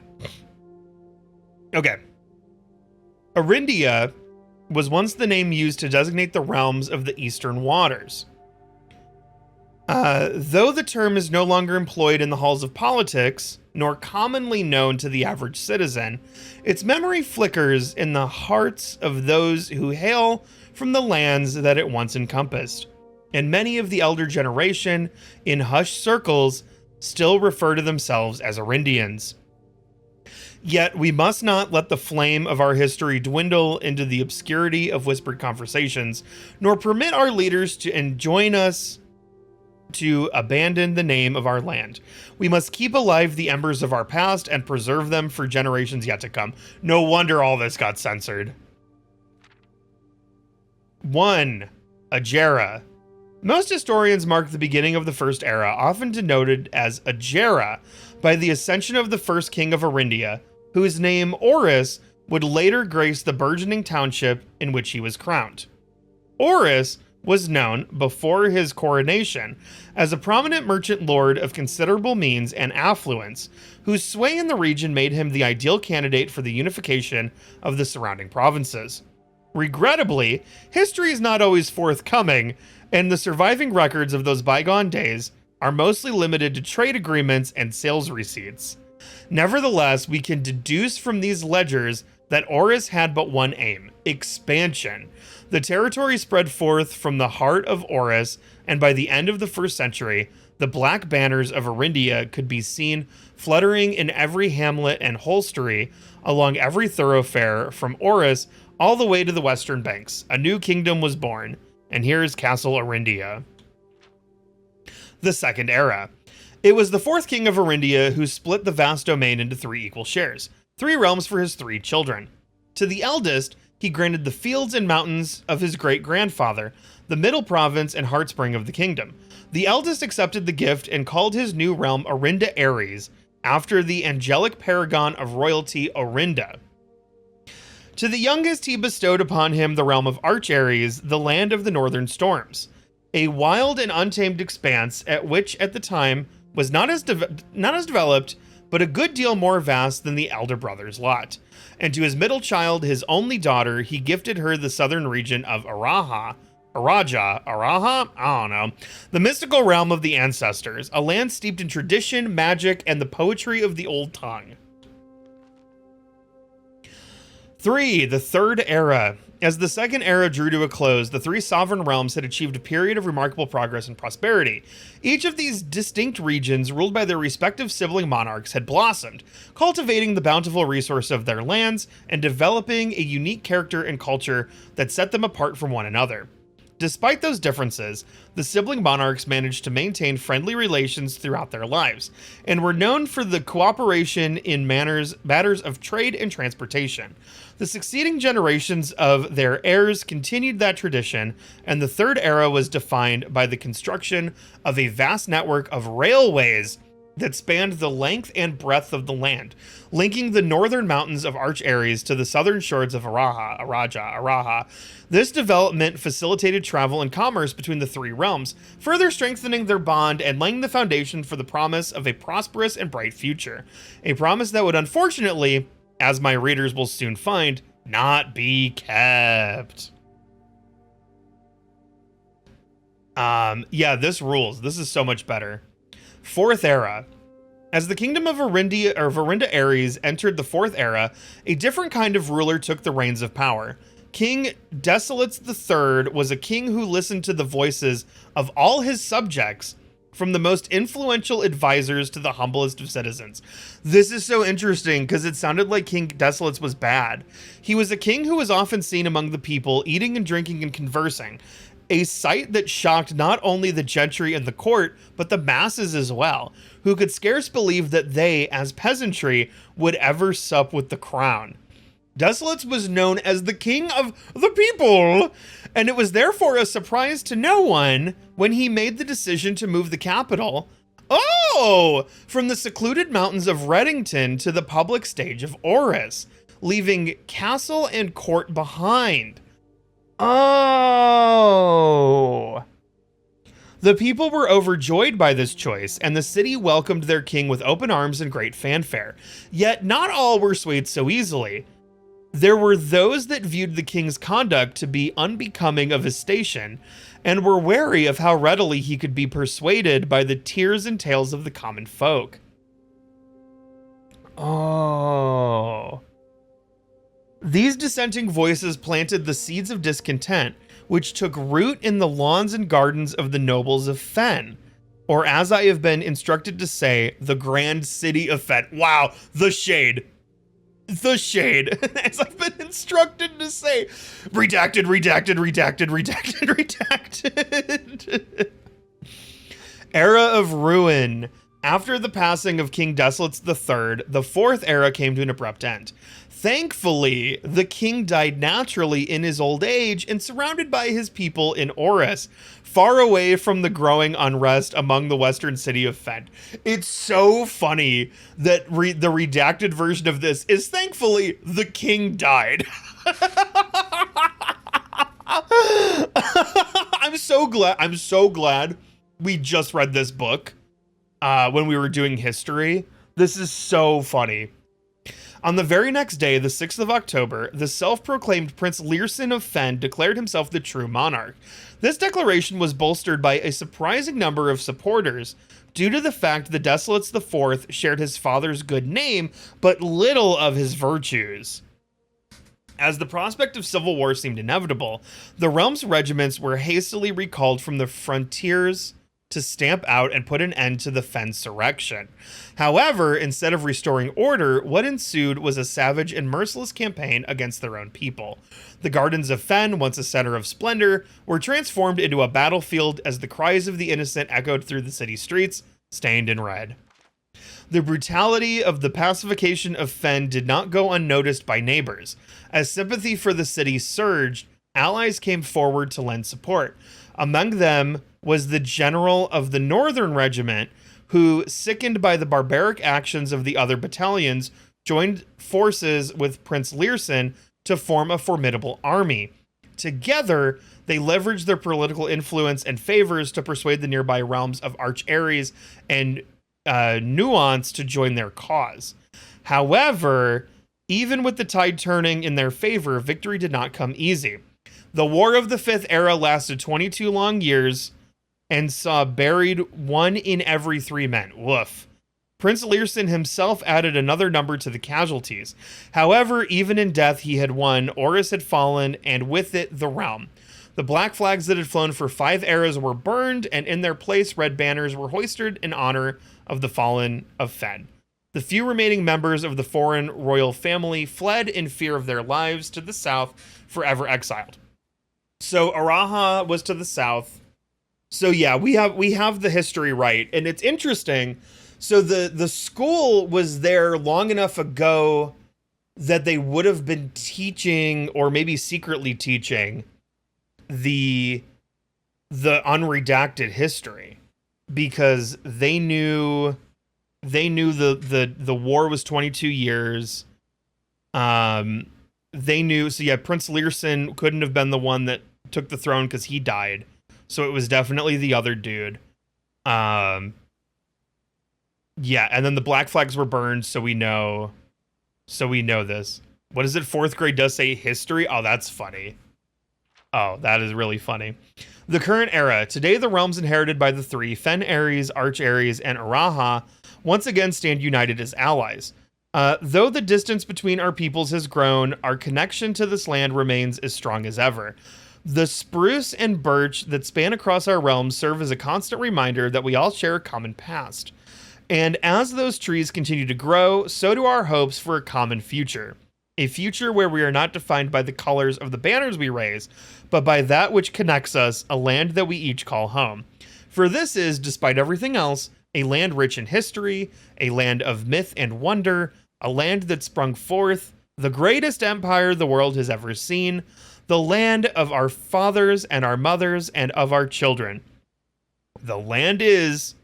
Okay. Arindia was once the name used to designate the realms of the Eastern Waters. Though the term is no longer employed in the halls of politics, nor commonly known to the average citizen, its memory flickers in the hearts of those who hail from the lands that it once encompassed. And many of the elder generation, in hushed circles, still refer to themselves as Arindians. Yet we must not let the flame of our history dwindle into the obscurity of whispered conversations, nor permit our leaders to enjoin us to abandon the name of our land. We must keep alive the embers of our past and preserve them for generations yet to come. No wonder all this got censored. 1. Ajera. Most historians mark the beginning of the First Era, often denoted as Ajera, by the ascension of the first king of Arindia, whose name, Oris, would later grace the burgeoning township in which he was crowned. Oris was known, before his coronation, as a prominent merchant lord of considerable means and affluence, whose sway in the region made him the ideal candidate for the unification of the surrounding provinces. Regrettably, history is not always forthcoming, and the surviving records of those bygone days are mostly limited to trade agreements and sales receipts. Nevertheless, we can deduce from these ledgers that Oris had but one aim: expansion. The territory spread forth from the heart of Oris, and by the end of the first century, the black banners of Arindia could be seen fluttering in every hamlet and hostelry along every thoroughfare from Oris all the way to the western banks. A new kingdom was born, and here is Castle Arindia. The Second Era. It was the fourth king of Arindia who split the vast domain into 3 equal shares, 3 realms for his 3 children. To the eldest, he granted the fields and mountains of his great-grandfather, the middle province and heartspring of the kingdom. The eldest accepted the gift and called his new realm Orinda Ares, after the angelic paragon of royalty Orinda. To the youngest, he bestowed upon him the realm of Arch Ares, the land of the northern storms, a wild and untamed expanse at which at the time was not as developed, but a good deal more vast than the elder brother's lot. And to his middle child, his only daughter, he gifted her the southern region of Araja, I don't know, the mystical realm of the ancestors, a land steeped in tradition, magic, and the poetry of the old tongue. 3. The Third Era. As the Second Era drew to a close, the 3 sovereign realms had achieved a period of remarkable progress and prosperity. Each of these distinct regions, ruled by their respective sibling monarchs, had blossomed, cultivating the bountiful resource of their lands and developing a unique character and culture that set them apart from one another. Despite those differences, the sibling monarchs managed to maintain friendly relations throughout their lives, and were known for the cooperation in matters of trade and transportation. The succeeding generations of their heirs continued that tradition, and the Third Era was defined by the construction of a vast network of railways that spanned the length and breadth of the land, linking the northern mountains of Arch Ares to the southern shores of Araja. This development facilitated travel and commerce between the three realms, further strengthening their bond and laying the foundation for the promise of a prosperous and bright future. A promise that would unfortunately, as my readers will soon find, not be kept. Yeah, this rules. This is so much better. Fourth Era. As the kingdom of Verinda Ares entered the Fourth Era, a different kind of ruler took the reins of power. King Desolates III was a king who listened to the voices of all his subjects, from the most influential advisors to the humblest of citizens. This is so interesting because it sounded like King Desolates was bad. He was a king who was often seen among the people, eating and drinking and conversing. A sight that shocked not only the gentry and the court, but the masses as well, who could scarce believe that they, as peasantry, would ever sup with the crown. Desolates was known as the king of the people, and it was therefore a surprise to no one when he made the decision to move the capital, from the secluded mountains of Reddington to the public stage of Oris, leaving castle and court behind. The people were overjoyed by this choice, and the city welcomed their king with open arms and great fanfare. Yet not all were swayed so easily. There were those that viewed the king's conduct to be unbecoming of his station, and were wary of how readily he could be persuaded by the tears and tales of the common folk. These dissenting voices planted the seeds of discontent, which took root in the lawns and gardens of the nobles of Fen, or as I have been instructed to say, the grand city of Fen. Wow, the shade. The shade, as I've been instructed to say. Redacted. Era of Ruin. After the passing of King Desolates III, the Fourth Era came to an abrupt end. Thankfully, the king died naturally in his old age and surrounded by his people in Oris, far away from the growing unrest among the western city of Fen. It's so funny that the redacted version of this is thankfully the king died. I'm so glad we just read this book when we were doing history. This is so funny. On the very next day, the 6th of October, the self-proclaimed Prince Learson of Fen declared himself the true monarch. This declaration was bolstered by a surprising number of supporters, due to the fact that Desolates IV shared his father's good name, but little of his virtues. As the prospect of civil war seemed inevitable, the realm's regiments were hastily recalled from the frontiers to stamp out and put an end to the Fensurrection. However, instead of restoring order, what ensued was a savage and merciless campaign against their own people. The gardens of Fen, once a center of splendor, were transformed into a battlefield as the cries of the innocent echoed through the city streets, stained in red. The brutality of the pacification of Fen did not go unnoticed by neighbors. As sympathy for the city surged, allies came forward to lend support. Among them was the general of the Northern Regiment, who, sickened by the barbaric actions of the other battalions, joined forces with Prince Learson to form a formidable army. Together, they leveraged their political influence and favors to persuade the nearby realms of Arch Ares and Nuance to join their cause. However, even with the tide turning in their favor, victory did not come easy. The War of the Fifth Era lasted 22 long years and saw buried 1 in every 3 men. Woof. Prince Learson himself added another number to the casualties. However, even in death he had won, Oris had fallen, and with it, the realm. The black flags that had flown for 5 eras were burned, and in their place, red banners were hoisted in honor of the fallen of Fen. The few remaining members of the foreign royal family fled in fear of their lives to the south, forever exiled. So Araha was to the south. So yeah, we have the history right, and it's interesting. So the school was there long enough ago that they would have been teaching, or maybe secretly teaching, the unredacted history, because they knew the war was 22 years. Um, they knew. So yeah, Prince Learson couldn't have been the one that took the throne because he died. So it was definitely the other dude. Um, yeah, and then the black flags were burned, so we know. So we know this. What is it? Fourth grade does say history. Oh, that's funny. Oh, that is really funny. The current era. Today, the realms inherited by the three, Fen Ares, Arch Ares, and Araha, once again stand united as allies. Though the distance between our peoples has grown, our connection to this land remains as strong as ever. The spruce and birch that span across our realms serve as a constant reminder that we all share a common past. And as those trees continue to grow, so do our hopes for a common future. A future where we are not defined by the colors of the banners we raise, but by that which connects us, a land that we each call home. For this is, despite everything else, a land rich in history, a land of myth and wonder, a land that sprung forth, the greatest empire the world has ever seen, the land of our fathers and our mothers and of our children. The land is,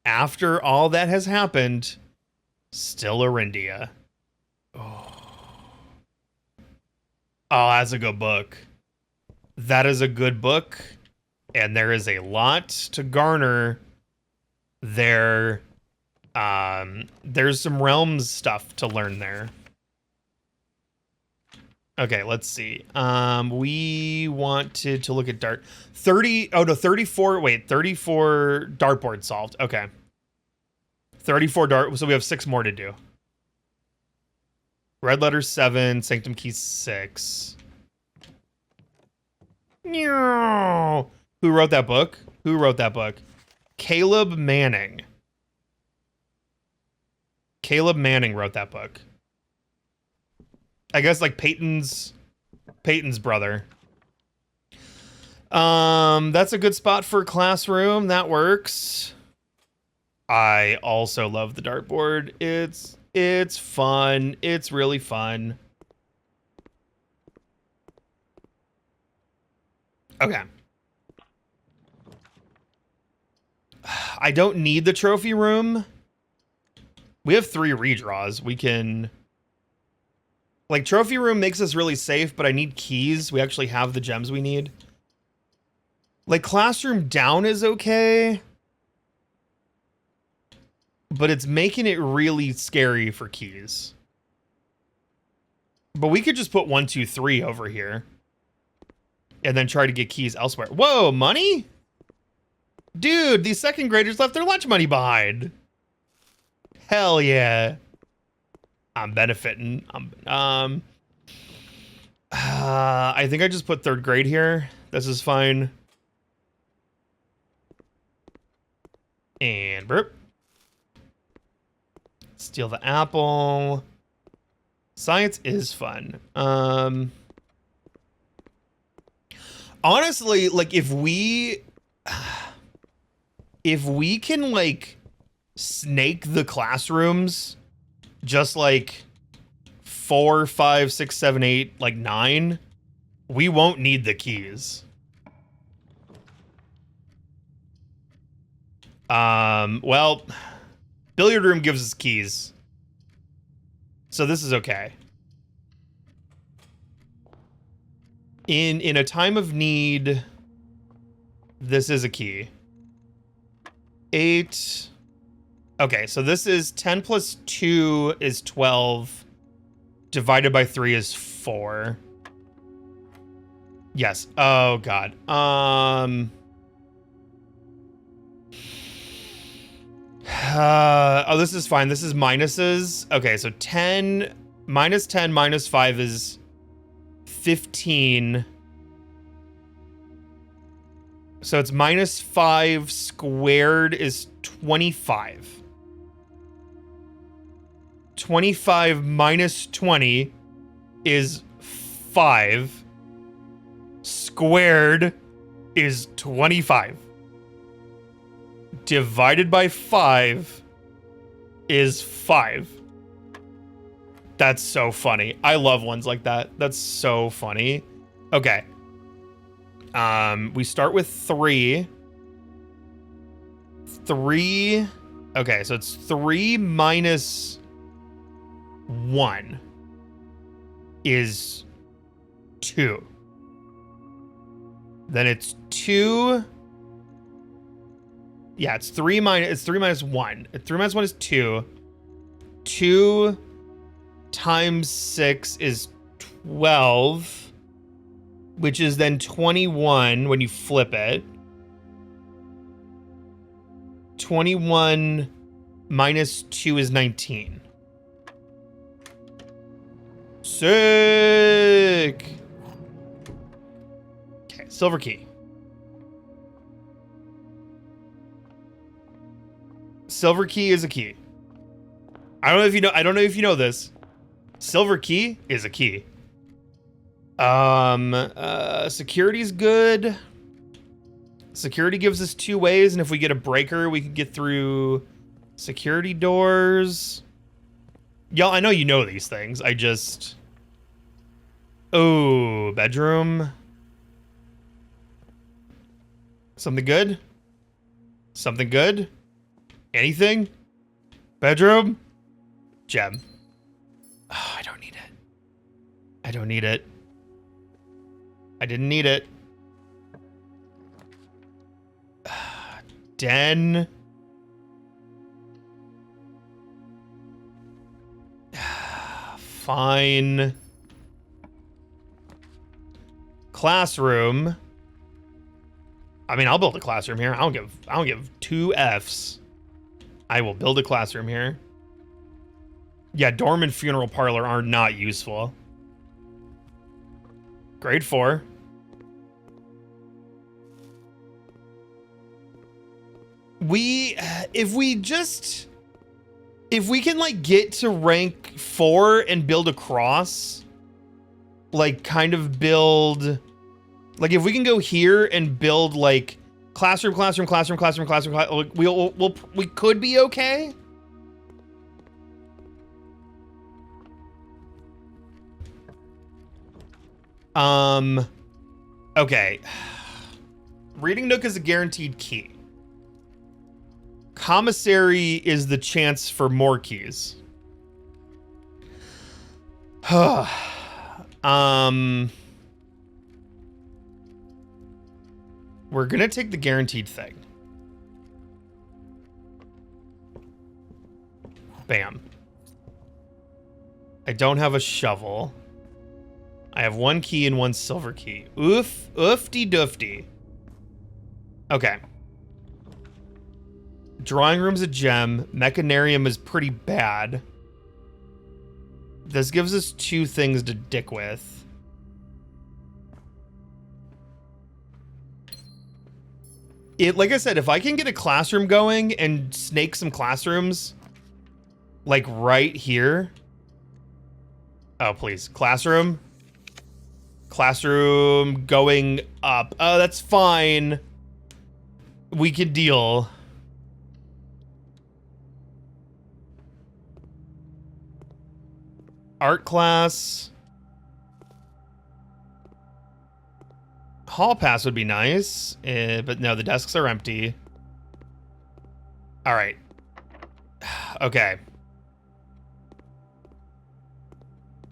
after all that has happened, still Arindia. Oh, that's a good book. That is a good book, and there is a lot to garner there. There's some realms stuff to learn there. Okay, let's see. We wanted to look at dart. 34. Wait, 34 dartboard solved. Okay. 34 dart. So we have 6 more to do. Red letter 7, Sanctum key 6. Who wrote that book? Who wrote that book? Caleb Manning. Caleb Manning wrote that book. I guess like Peyton's brother. That's a good spot for a classroom. That works. I also love the dartboard. It's fun. It's really fun. Okay. I don't need the trophy room. We have 3 redraws. We can... Like, trophy room makes us really safe, but I need keys. We actually have the gems we need. Like, classroom down is okay, but it's making it really scary for keys. But we could just put 1, 2, 3 over here and then try to get keys elsewhere. Whoa, money? Dude, these second graders left their lunch money behind. Hell yeah. I'm benefiting. I think I just put 3rd grade here. This is fine. And burp. Steal the apple. Science is fun. Honestly, like if we can like snake the classrooms, just like 4, 5, 6, 7, 8, like 9, we won't need the keys. Well, billiard room gives us keys, so this is okay. In a time of need, this is a key. 8. Okay, so this is 10 plus 2 is 12. Divided by 3 is 4. Yes. Oh, God. Oh, this is fine. This is minuses. Okay, so 10 minus 10 minus 5 is 15. So it's minus 5 squared is 25. 25 minus 20 is 5. squared is 25. Divided by 5 is 5. That's so funny. I love ones like that. That's so funny. Okay. We start with 3. 3. Okay, so it's 3 minus 1 is 2. Then it's 2. Yeah, it's 3 minus 1. 3 minus 1 is 2. 2 times 6 is 12, which is then 21 when you flip it. 21 minus 2 is 19. Sick. Okay, silver key. Silver key is a key. I don't know if you know this. Silver key is a key. Security's good. Security gives us 2 ways, and if we get a breaker, we can get through security doors. Y'all, I know you know these things. I just... Oh, bedroom. Something good? Something good? Anything? Bedroom? Gem. Oh, I don't need it. I don't need it. I didn't need it. Den. Fine. Classroom. I mean, I'll build a classroom here. I don't give 2 Fs. I will build a classroom here. Yeah, dorm and funeral parlor are not useful. Grade 4. If we can like get to rank 4 and build a cross, like kind of build, like if we can go here and build like classroom, we could be okay. Okay. Reading nook is a guaranteed key. Commissary is the chance for more keys. We're gonna take the guaranteed thing. Bam. I don't have a shovel. I have 1 key and 1 silver key. Oofty doofty. Okay. Drawing room's a gem. Mechanarium is pretty bad. This gives us 2 things to dick with. Like I said, if I can get a classroom going and snake some classrooms, like right here. Oh, please. Classroom. Classroom going up. Oh, that's fine. We can deal. Art class. Hall pass would be nice, but no, the desks are empty. All right. Okay.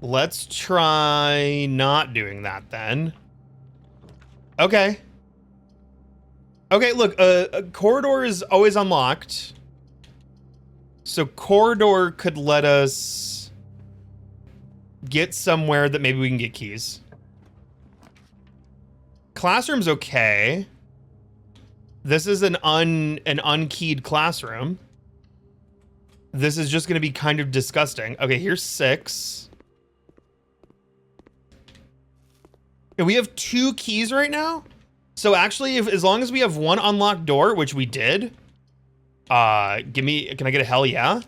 Let's try not doing that then. Okay. Okay, look, a corridor is always unlocked. So corridor could let us get somewhere that maybe we can get keys. Classroom's okay. This is an unkeyed classroom. This is just going to be kind of disgusting. Okay, here's 6. And we have 2 keys right now. So actually, as long as we have 1 unlocked door, which we did, can I get a hell yeah?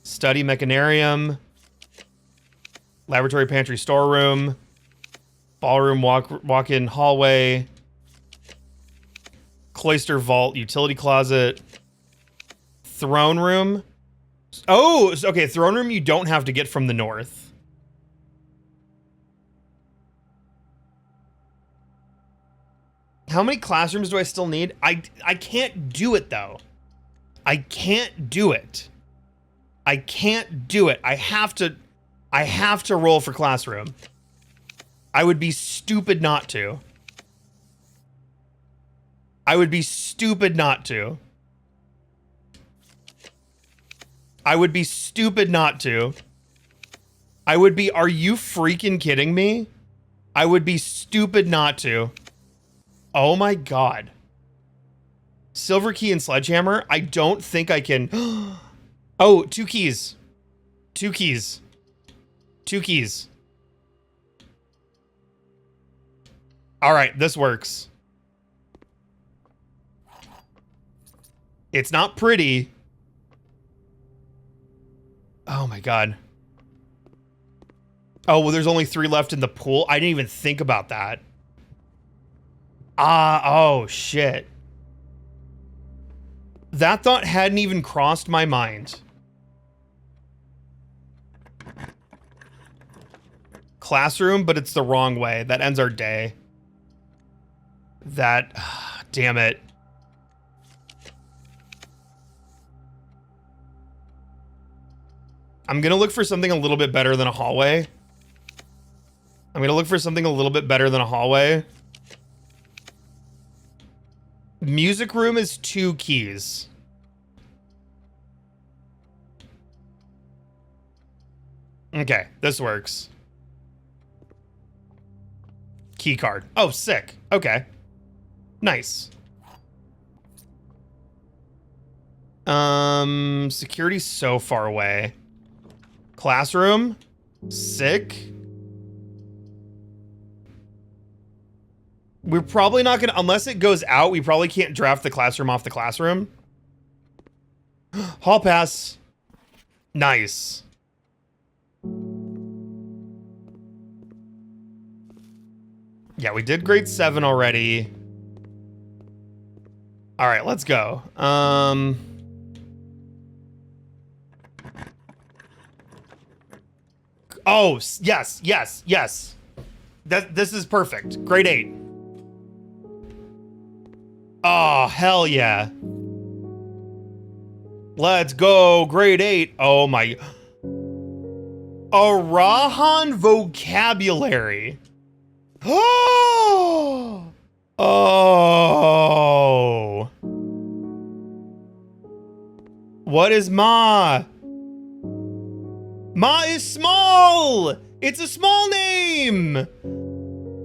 Study mechanarium. Laboratory, pantry, storeroom. Ballroom, walk-in hallway. Cloister vault, utility closet. Throne room. Oh, okay, throne room you don't have to get from the north. How many classrooms do I still need? I can't do it, though. I can't do it. I can't do it. I have to roll for classroom. I would be stupid not to. I would be stupid not to. I would be stupid not to. I would be, are you freaking kidding me? I would be stupid not to. Oh my god. Silver key and sledgehammer? I don't think I can. Oh, 2 keys. 2 keys. 2 keys. All right, this works. It's not pretty. Oh my god. Oh, well, there's only 3 left in the pool. I didn't even think about that. Oh shit. That thought hadn't even crossed my mind. Classroom, but it's the wrong way. That ends our day. That, damn it. I'm gonna look for something a little bit better than a hallway. I'm gonna look for something a little bit better than a hallway. Music room is 2 keys. Okay, this works. Key card. Oh, sick. Okay. Nice. Security's so far away. Classroom. Sick. We're probably not gonna, unless it goes out, we probably can't draft the classroom off the classroom. Hall pass. Nice. Yeah, we did grade 7 already. All right, let's go. Oh, yes, yes, yes. This is perfect. Grade 8. Oh, hell yeah. Let's go. Grade 8. Oh my. Erajan vocabulary. Oh. Oh. What is Ma? Ma is small. It's a small name.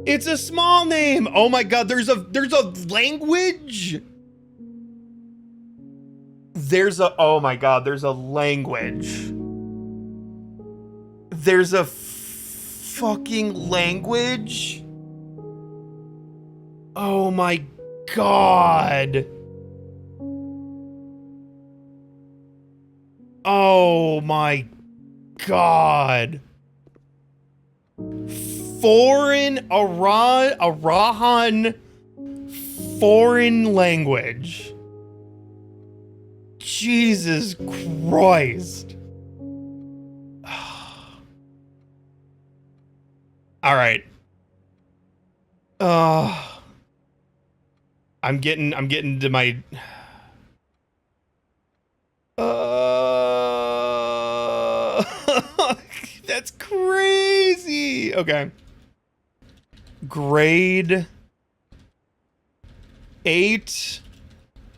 It's a small name. Oh my god, there's a language. Oh my god, there's a language. There's a fucking language. Oh my god. Oh my god. Erajan foreign language. Jesus Christ. All right. I'm getting to my that's crazy. Okay. Grade 8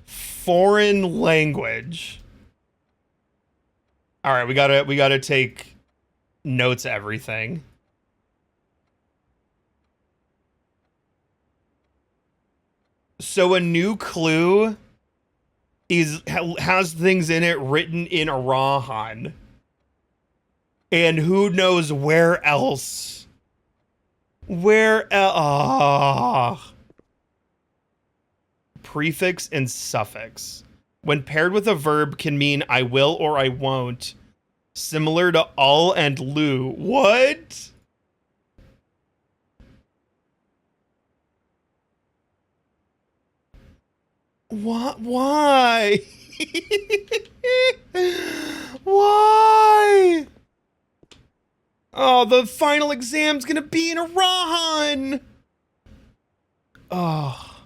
foreign language. All right, we gotta take notes of everything. So a new clue has things in it written in Erajan. And who knows where else? Where else? Prefix and suffix. When paired with a verb can mean I will or I won't. Similar to all and lu. What? What? Why? Why? Oh, the final exam's gonna be in Erajan. Oh.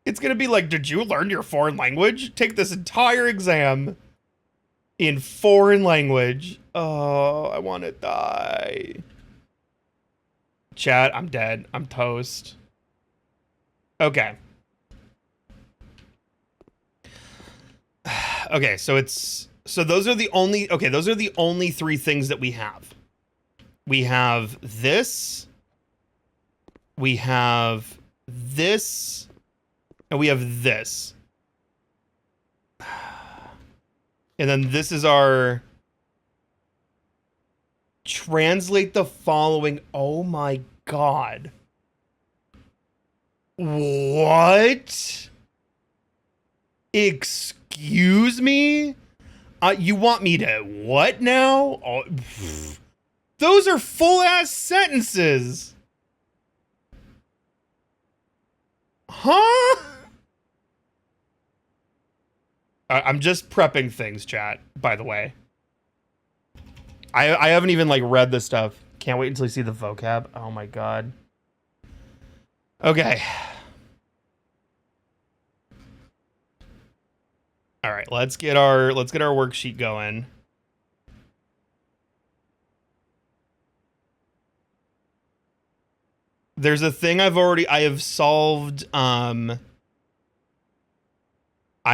It's gonna be like, did you learn your foreign language? Take this entire exam in foreign language. Oh, I want to die. Chat, I'm dead. I'm toast. Okay. Okay, so those are the only three things that we have. We have this, we have this, and we have this. And then this is our translate the following. Oh my god. What? Excuse me? You want me to what now? Oh, those are full ass sentences. Huh? I'm just prepping things, chat, by the way. I haven't even like read this stuff. Can't wait until you see the vocab. Oh my god. Okay. All right, let's get our worksheet going. There's a thing I have solved. I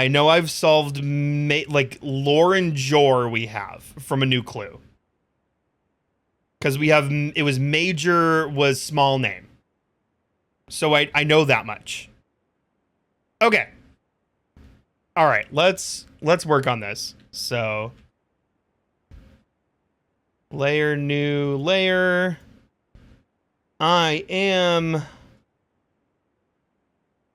know I've solved like Lauren Jor we have from a new clue. Because we have, it was major was small name. So I know that much. Okay. All right, let's work on this. So layer, new layer. I am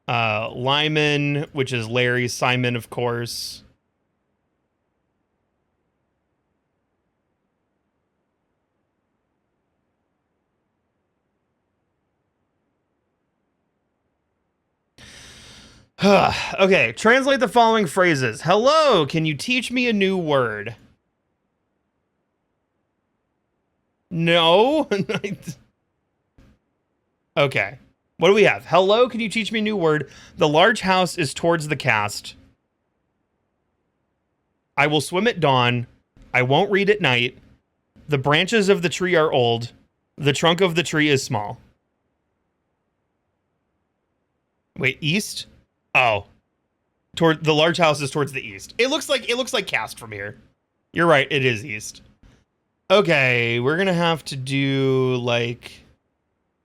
Lyman, which is Larry Simon, of course. Okay, translate the following phrases. Hello, can you teach me a new word? No. Okay. What do we have? Hello, can you teach me a new word? The large house is towards the cast. I will swim at dawn. I won't read at night. The branches of the tree are old. The trunk of the tree is small. Wait, east? Oh. Toward the large house is towards the east. It looks like cast from here. You're right, it is east. Okay, we're gonna have to do like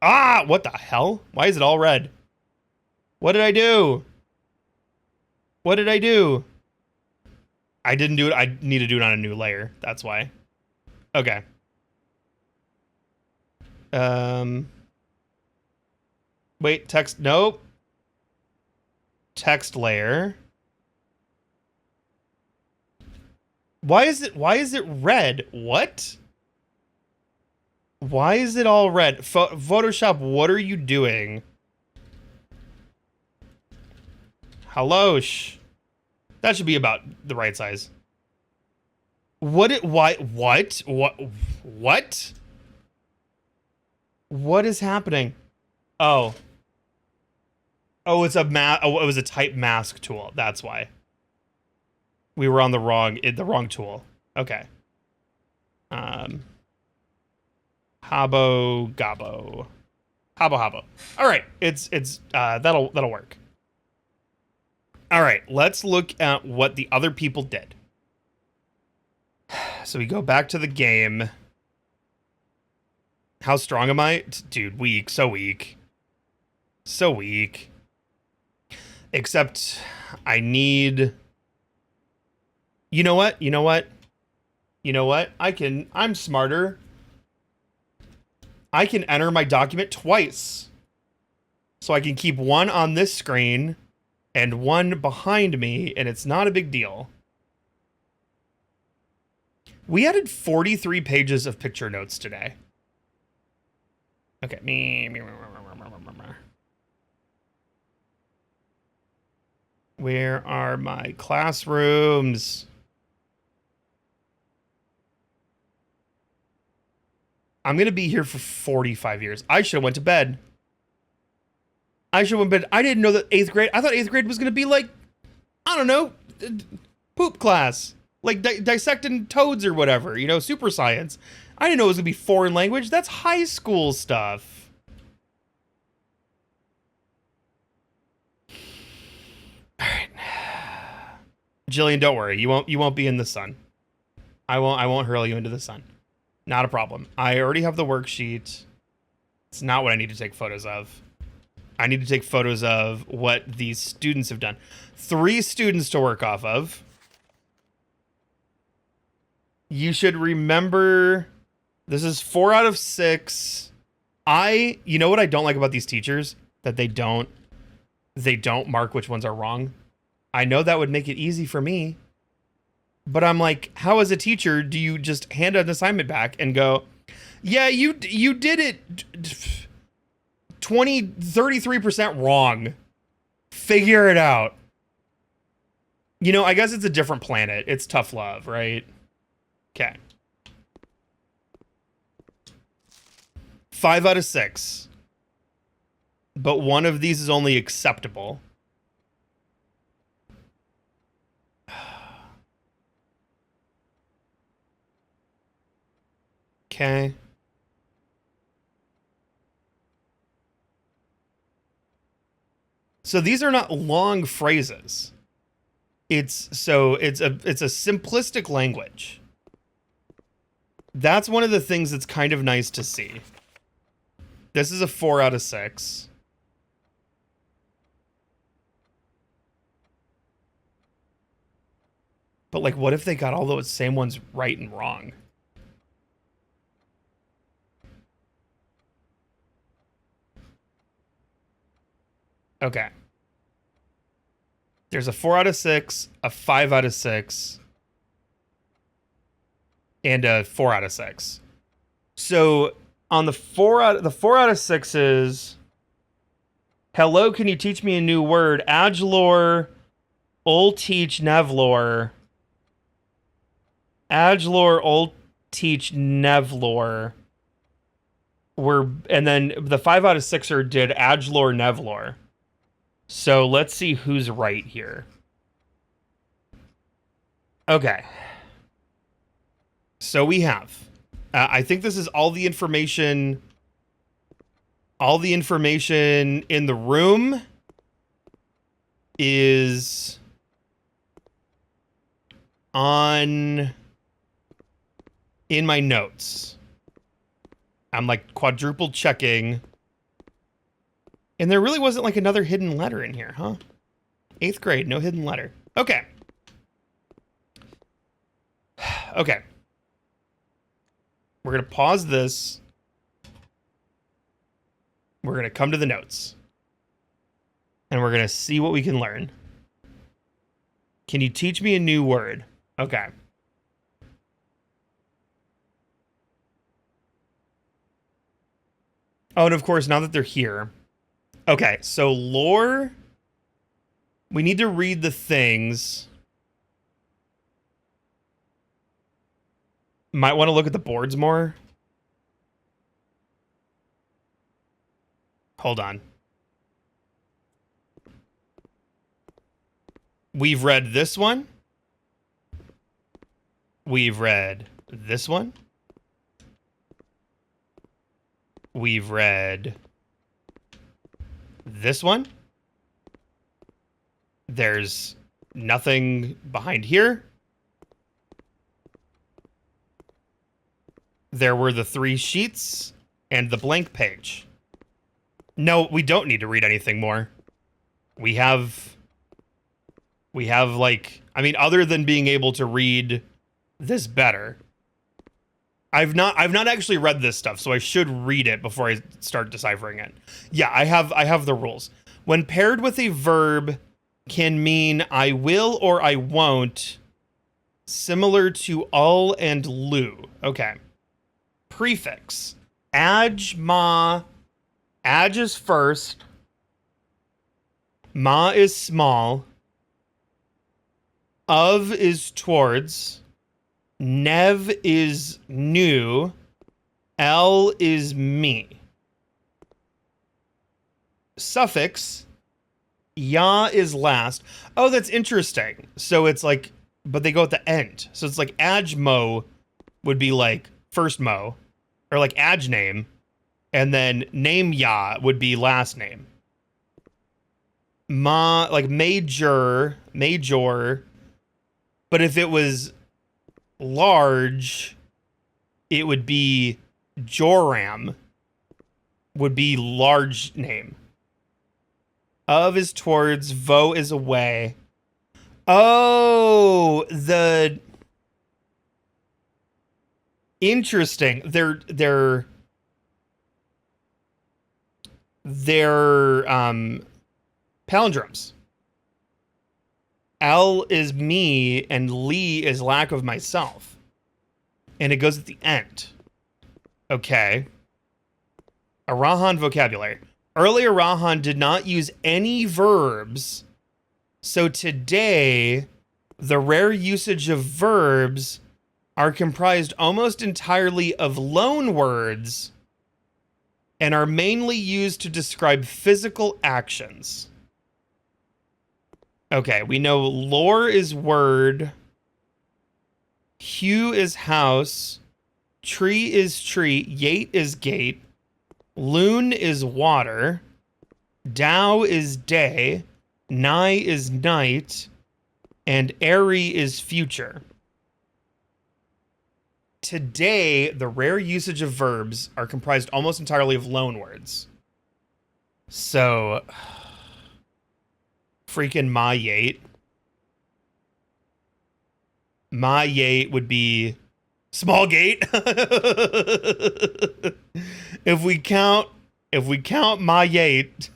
what the hell? Why is it all red? What did I do? What did I do? I didn't do it. I need to do it on a new layer. That's why. Okay. Wait, text. Nope. Text layer. Why is it red? What? Why is it all red? Photoshop, what are you doing? Hello, that should be about the right size. What? What is happening? Oh, it's a it was a type mask tool. That's why. We were on the wrong tool. Okay. Habo Gabo. Habo. All right. It's that'll work. All right, let's look at what the other people did. So we go back to the game. How strong am I? Dude, weak, so weak. So weak. Except I need... You know what? I'm smarter. I can enter my document twice. So I can keep one on this screen and one behind me, and it's not a big deal. We added 43 pages of picture notes today. Okay. Where are my classrooms? I'm going to be here for 45 years. I should have went to bed. I didn't know that 8th grade. I thought 8th grade was going to be like, I don't know, poop class. Like dissecting toads or whatever, you know, super science. I didn't know it was going to be foreign language. That's high school stuff. All right. Jillian, don't worry. You won't be in the sun. I won't hurl you into the sun. Not a problem. I already have the worksheet. It's not what I need to take photos of. I need to take photos of what these students have done. 3 students to work off of. You should remember, this is 4 out of 6. You know what I don't like about these teachers? That they don't mark which ones are wrong. I know that would make it easy for me. But I'm like, how as a teacher do you just hand an assignment back and go, yeah, you did it 33% wrong. Figure it out. You know, I guess it's a different planet. It's tough love, right? Okay. 5 out of 6. But one of these is only acceptable. Okay. So these are not long phrases. It's a simplistic language. That's one of the things that's kind of nice to see. This is a 4 out of 6. But like, what if they got all those same ones right and wrong? Okay. There's a 4 out of 6, a 5 out of 6, and a 4 out of 6. So on the 4 out of 6s, hello, can you teach me a new word? Adlor, ol teach Nevlor. Adlor, ol teach Nevlor. And then the 5 out of 6er did Adlor, Nevlor. So let's see who's right here. Okay. So we have, I think this is all the information in the room is in my notes. I'm like quadruple checking. And there really wasn't like another hidden letter in here, huh? 8th grade, no hidden letter. Okay. Okay. We're going to pause this. We're going to come to the notes. And we're going to see what we can learn. Can you teach me a new word? Okay. Oh, and of course, now that they're here. Okay, so lore. We need to read the things. Might want to look at the boards more. Hold on. We've read this one. We've read this one. We've read this one. There's nothing behind here. There were the 3 sheets and the blank page. No, we don't need to read anything more. We have like, I mean, other than being able to read this better. I've not actually read this stuff, so I should read it before I start deciphering it. Yeah, I have the rules. When paired with a verb can mean I will or I won't, similar to ul and lu. Okay. Prefix. Aj, ma. Aj is first. Ma is small. Of is towards. Nev is new. L is me. Suffix. Ya is last. Oh, that's interesting. So it's like, but they go at the end. So it's like Ajmo would be like first mo, or like Aj name, and then name Ya would be last name. Like major, but if it was large, it would be Joram, would be large name. Of is towards, vo is away. Oh, the interesting. They're palindromes. L is me and Lee is lack of myself. And it goes at the end. Okay. Erajan vocabulary. Earlier, Erajan did not use any verbs. So today, the rare usage of verbs are comprised almost entirely of loan words and are mainly used to describe physical actions. Okay, we know lore is word, hue is house, tree is tree, yate is gate, loon is water, Dow is day, nigh is night, and airy is future. Today, the rare usage of verbs are comprised almost entirely of loan words. So, freaking my yate. My yate would be small gate. If we count my yate.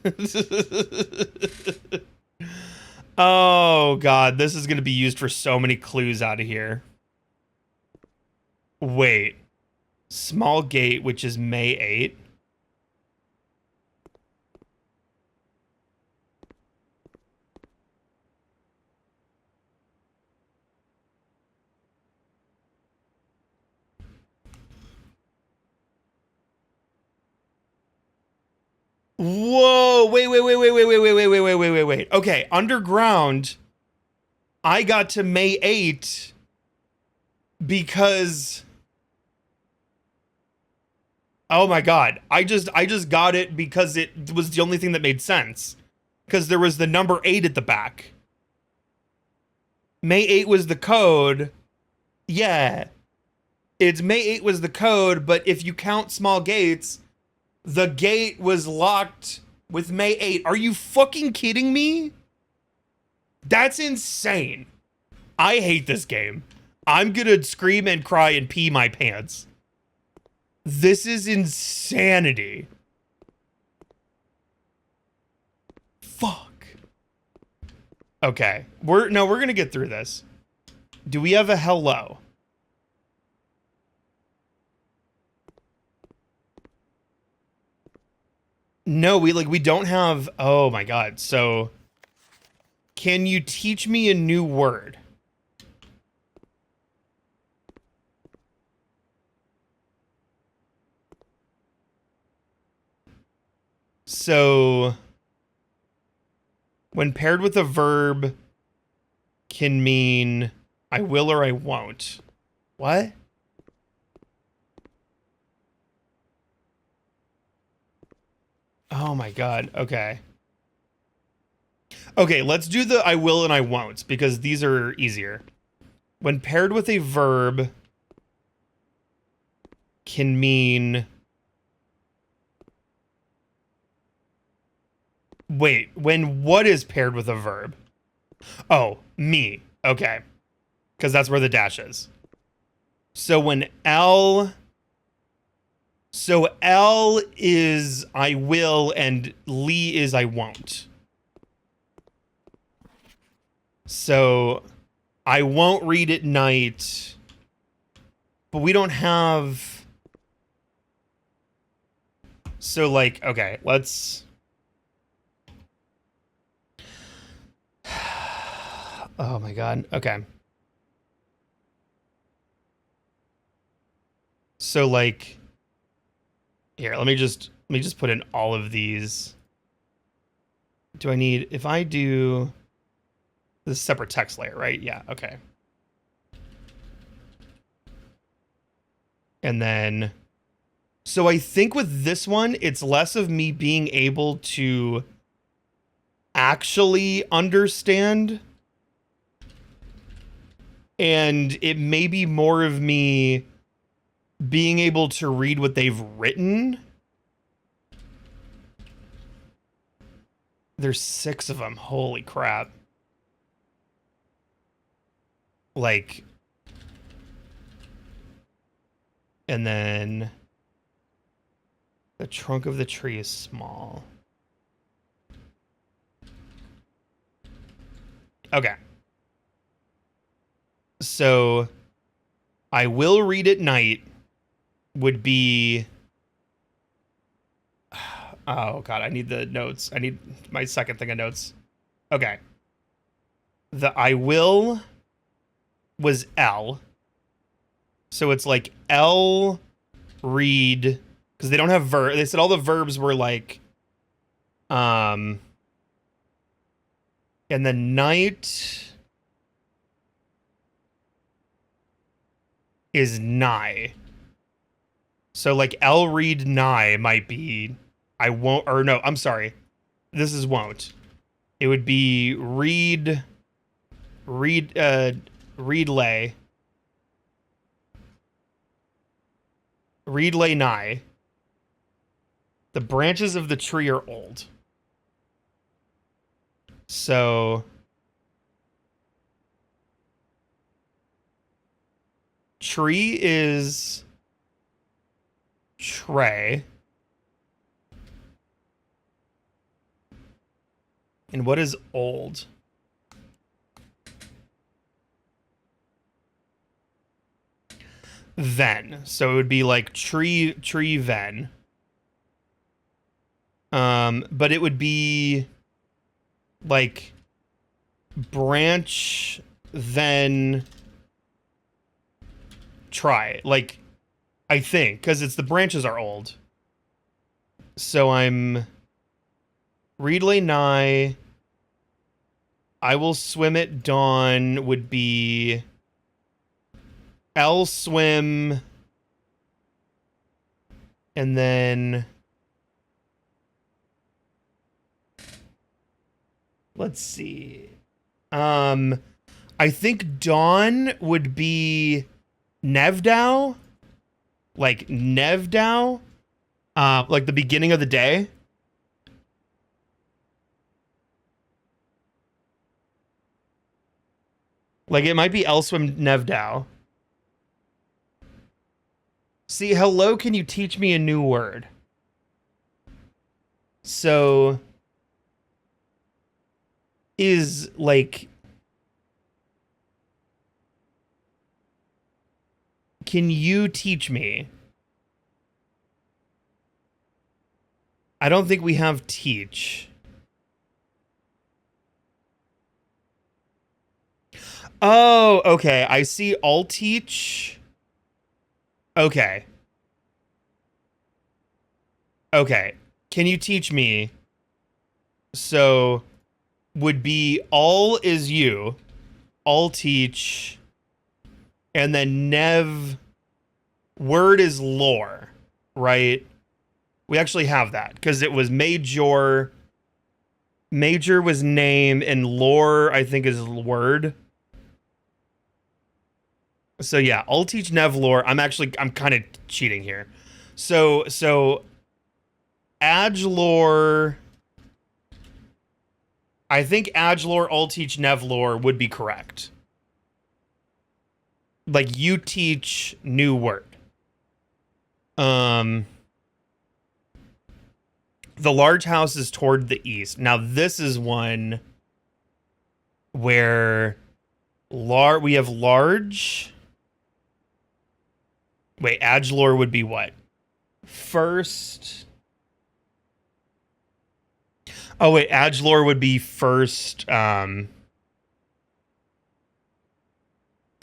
Oh god, this is going to be used for so many clues out of here. Wait. Small gate, which is May 8. Whoa, wait. Okay, underground, I got to May 8 because oh my god, I just got it because it was the only thing that made sense. Because there was the number 8 at the back. May 8 was the code. Yeah. It's May 8 was the code, but if you count small gates, the gate was locked with May 8. Are you fucking kidding me? That's insane. I hate this game. I'm gonna scream and cry and pee my pants. This is insanity. Fuck. Okay. We're gonna get through this. Do we have a hello? No, we don't have. Oh my god. So can you teach me a new word? So when paired with a verb can mean I will or I won't. What? Oh my god. Okay. Okay, let's do the I will and I won't because these are easier. When paired with a verb can mean wait, when what is paired with a verb? Oh, me. Okay. Because that's where the dash is. So when L is I will and Lee is I won't. So I won't read at night, but we don't have. So like, okay, let's. Oh my god. Okay. So like here, let me just put in all of these. Do I need if I do this separate text layer, right? Yeah, okay. And then so I think with this one, it's less of me being able to actually understand, and it may be more of me being able to read what they've written. There's 6 of them. Holy crap. Like, and then the trunk of the tree is small. Okay. So I will read at night would be, oh god, I need the notes. I need my second thing of notes. Okay. The I will was L. So it's like L read, because they don't have verb. They said all the verbs were like, and then night is nigh. So like L read nigh might be I won't, or no, I'm sorry. This is won't. It would be read lay. Read lay nigh. The branches of the tree are old. So tree is tray. And what is old? Then. So it would be like tree then. But it would be like branch then try. Like, I think, because it's the branches are old. So I'm read lay nigh. I will swim at dawn would be L swim. And then let's see. I think dawn would be Nevdow. Like Nevdow. Like the beginning of the day. Like it might be Elswim Nevdow. See, hello, can you teach me a new word? So is like, can you teach me? I don't think we have teach. Oh, okay. I see all teach. Okay. Okay. Can you teach me? So would be all is you, all teach, and then nev word is lore, right? We actually have that because it was major. Major was name and lore, I think, is word. So yeah, I'll teach Nev lore. I'm kind of cheating here. So Adgelore. I think Adgelore, I'll teach Nev lore would be correct. Like you teach new word. The large house is toward the east. Now this is one where we have large. Wait, Adgelore would be what? First. Oh wait, Adgelore would be first.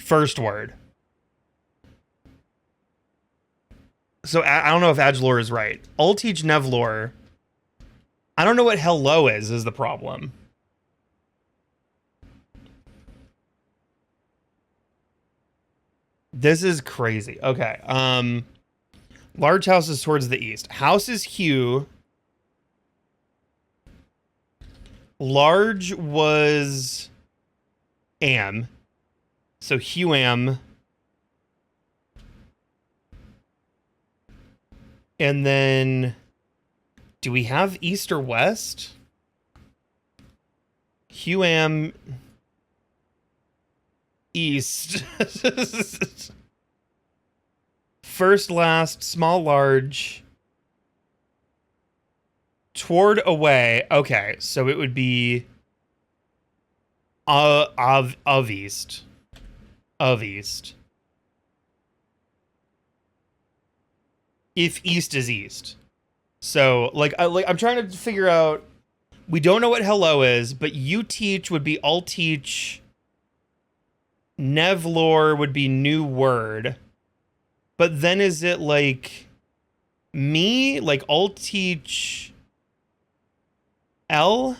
First word. So I don't know if Adgelor is right. Ulteach Nevlor. I don't know what hello is the problem. This is crazy. Okay. Large house is towards the east. House is Hugh. Large was Am. So Hugh Am. And then do we have east or west? Hugh Am east. First, last, small, large. Toward, away. Okay, so it would be of east. Of east. If east is east. So, I'm trying to figure out. We don't know what hello is, but you teach would be I'll teach. Nevlor would be new word. But then is it like me? Like I'll teach L?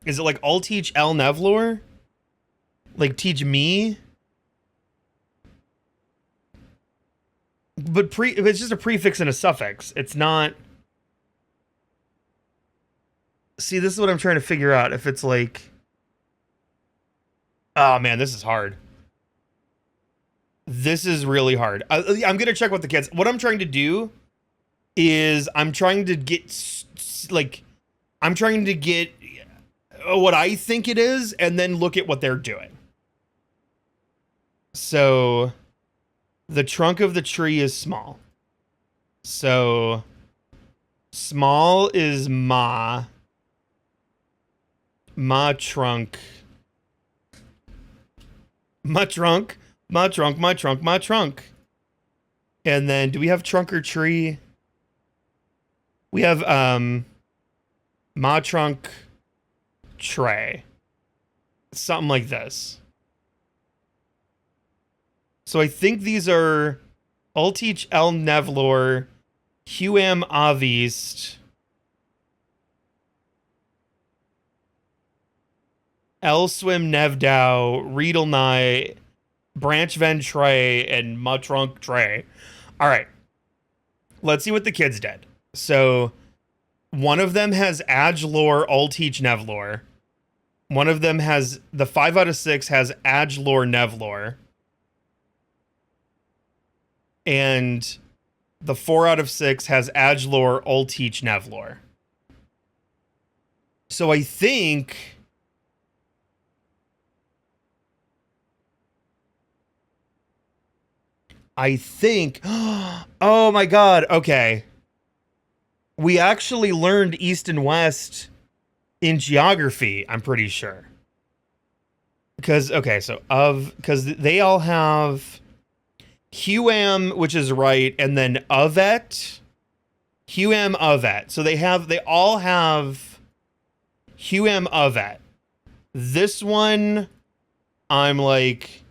Is it like I'll teach L Nevlor? Like teach me? But it's just a prefix and a suffix. It's not. See, this is what I'm trying to figure out. If it's like. Oh man, this is hard. This is really hard. I'm going to check with the kids. What I'm trying to do is I'm trying to get what I think it is and then look at what they're doing. So the trunk of the tree is small. So small is ma trunk. Ma trunk. My trunk, my trunk, my trunk. And then do we have trunk or tree? We have ma trunk tray. Something like this. So I think these are I'll teach El Nevlor, Huam Avist, El Swim Nevdow, Riedelnai, Branch Ventre, and Matrunk Tray. All right. Let's see what the kids did. So one of them has Adgelor, I'll teach Nevlor. One of them has, the 5 out of 6 has Adgelor, Nevlor. And the 4 out of 6 has Adgelor, I'll teach Nevlor. So I think oh my god, okay. We actually learned east and west in geography, I'm pretty sure. Because, okay, so because they all have Huam, which is right, and then Ovet. Huam Ovet. So they all have Huam Ovet. This one, I'm like,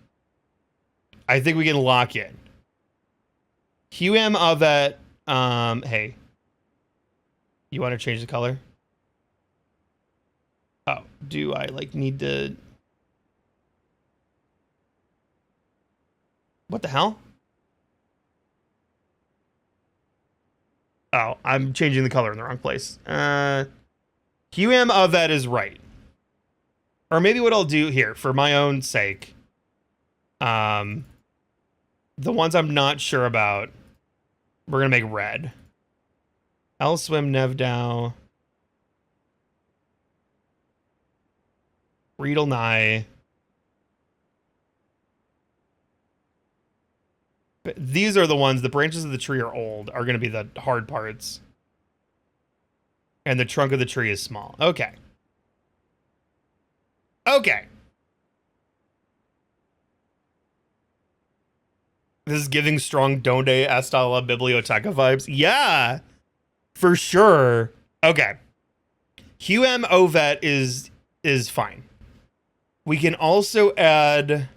I think we can lock in. Huam Ovet, hey. You want to change the color? Oh, do I need to? What the hell? Oh, I'm changing the color in the wrong place. Huam Ovet is right. Or maybe what I'll do here, for my own sake, the ones I'm not sure about, we're going to make red. El Swim Nevdow. Riedelnai. These are the ones, the branches of the tree are old, are going to be the hard parts. And the trunk of the tree is small. Okay. Okay. This is giving strong Donde Hasta la Biblioteca vibes. Yeah, for sure. Okay. Huam Ovet is fine. We can also add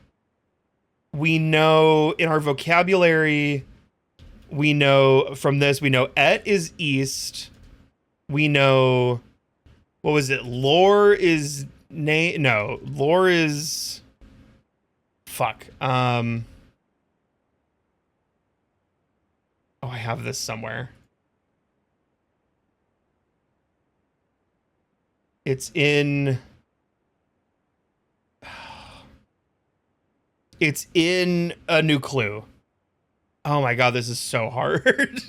We know in our vocabulary, we know from this, we know et is east. We know, what was it? Lore is name. No, lore is fuck. Oh, I have this somewhere. It's in. It's in a new clue. Oh my god, this is so hard.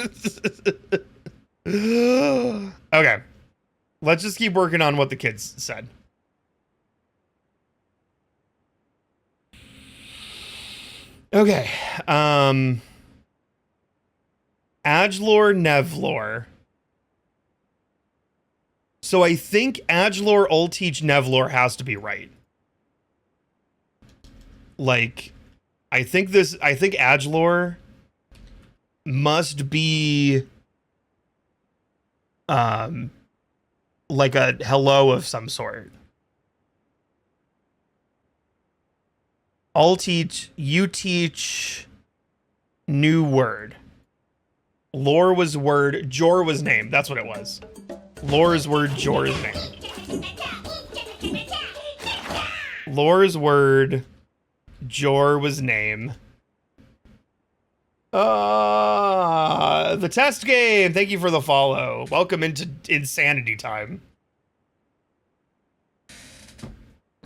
Okay. Let's just keep working on what the kids said. Okay. Adgelor, Nevlor. So I think Adgelor, Ulteach, Nevlor has to be right. Like, I think Adgelor must be like a hello of some sort. I'll teach, you teach, new word. Lore was word, Jor was name. That's what it was. Lore's word, Jor's name. Lore's word, Jor was name. The test game. Thank you for the follow. Welcome into insanity time.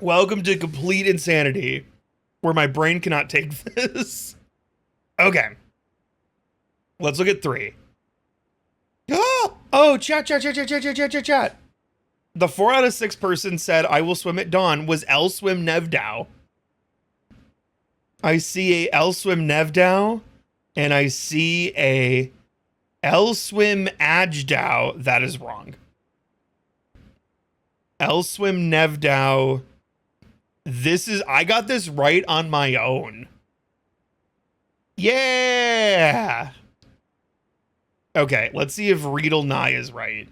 Welcome to complete insanity, where my brain cannot take this. Okay. Let's look at 3. Oh, chat. The 4 out of 6 person said, I will swim at dawn, was L swim Nevdow. I see a L swim Nevdow, and I see a L swim Ajdow. That is wrong. L swim Nevdow. I got this right on my own. Yeah. Okay, let's see if Riedel Nye is right.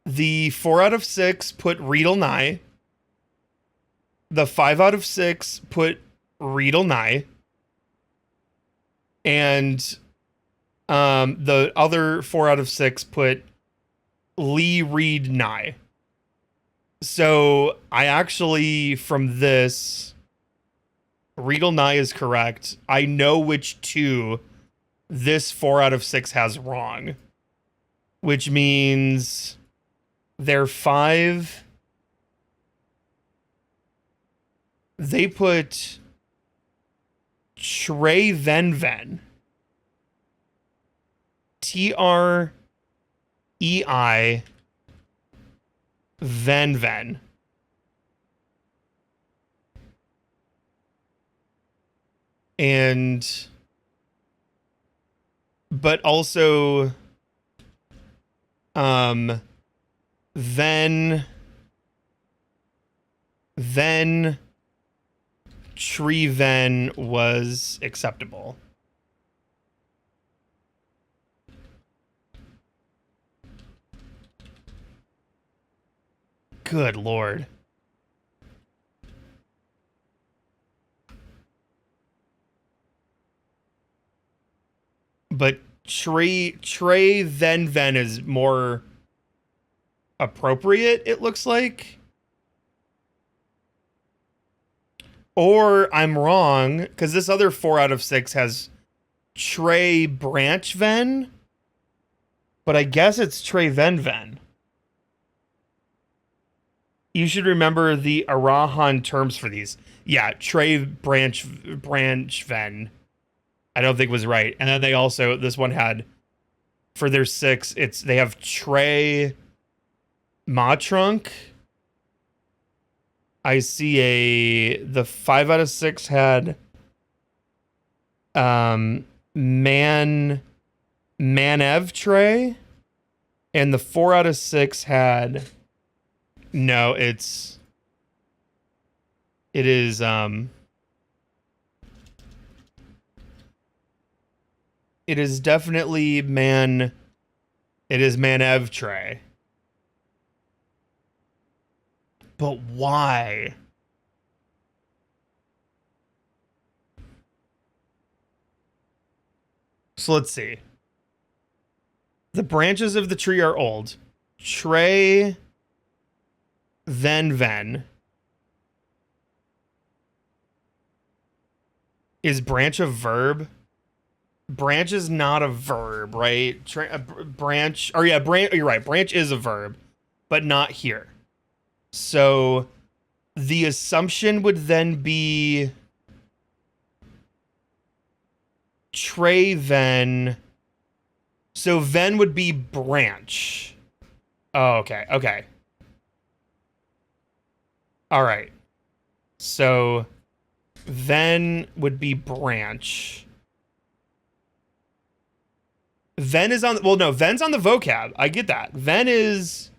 The 4 out of 6 put Riedel Nye. The 5 out of 6 put Riedel Nye. And the other 4 out of 6 put Lee Reed Nye. So I actually, from this, Riedel Nye is correct. I know which 2 this 4 out of 6 has wrong, which means they're 5. They put Trey Venven. Trei Venven. But also, then Treven was acceptable. Good Lord. But Trey Venven is more appropriate, it looks like. Or I'm wrong, because this other 4 out of 6 has Trey Branchven, but I guess it's Trey Venven. You should remember the Erajan terms for these. Yeah, Trey Branchven. I don't think was right. And then they also, this one had, for their 6, they have Trey Matrunk. I see the 5 out of 6 had Manev Trey, and the 4 out of 6 had, no, it is it is definitely Manev Trey. But why? So let's see. The branches of the tree are old. Trey, ven. Is branch a verb? Branch is not a verb, right? Branch, or yeah, branch. You're right. Branch is a verb, but not here. So the assumption would then be Trey ven. So ven would be branch. Oh, okay. Okay. All right. So ven would be branch. Ven is on, well, no, ven's on the vocab. I get that. Ven is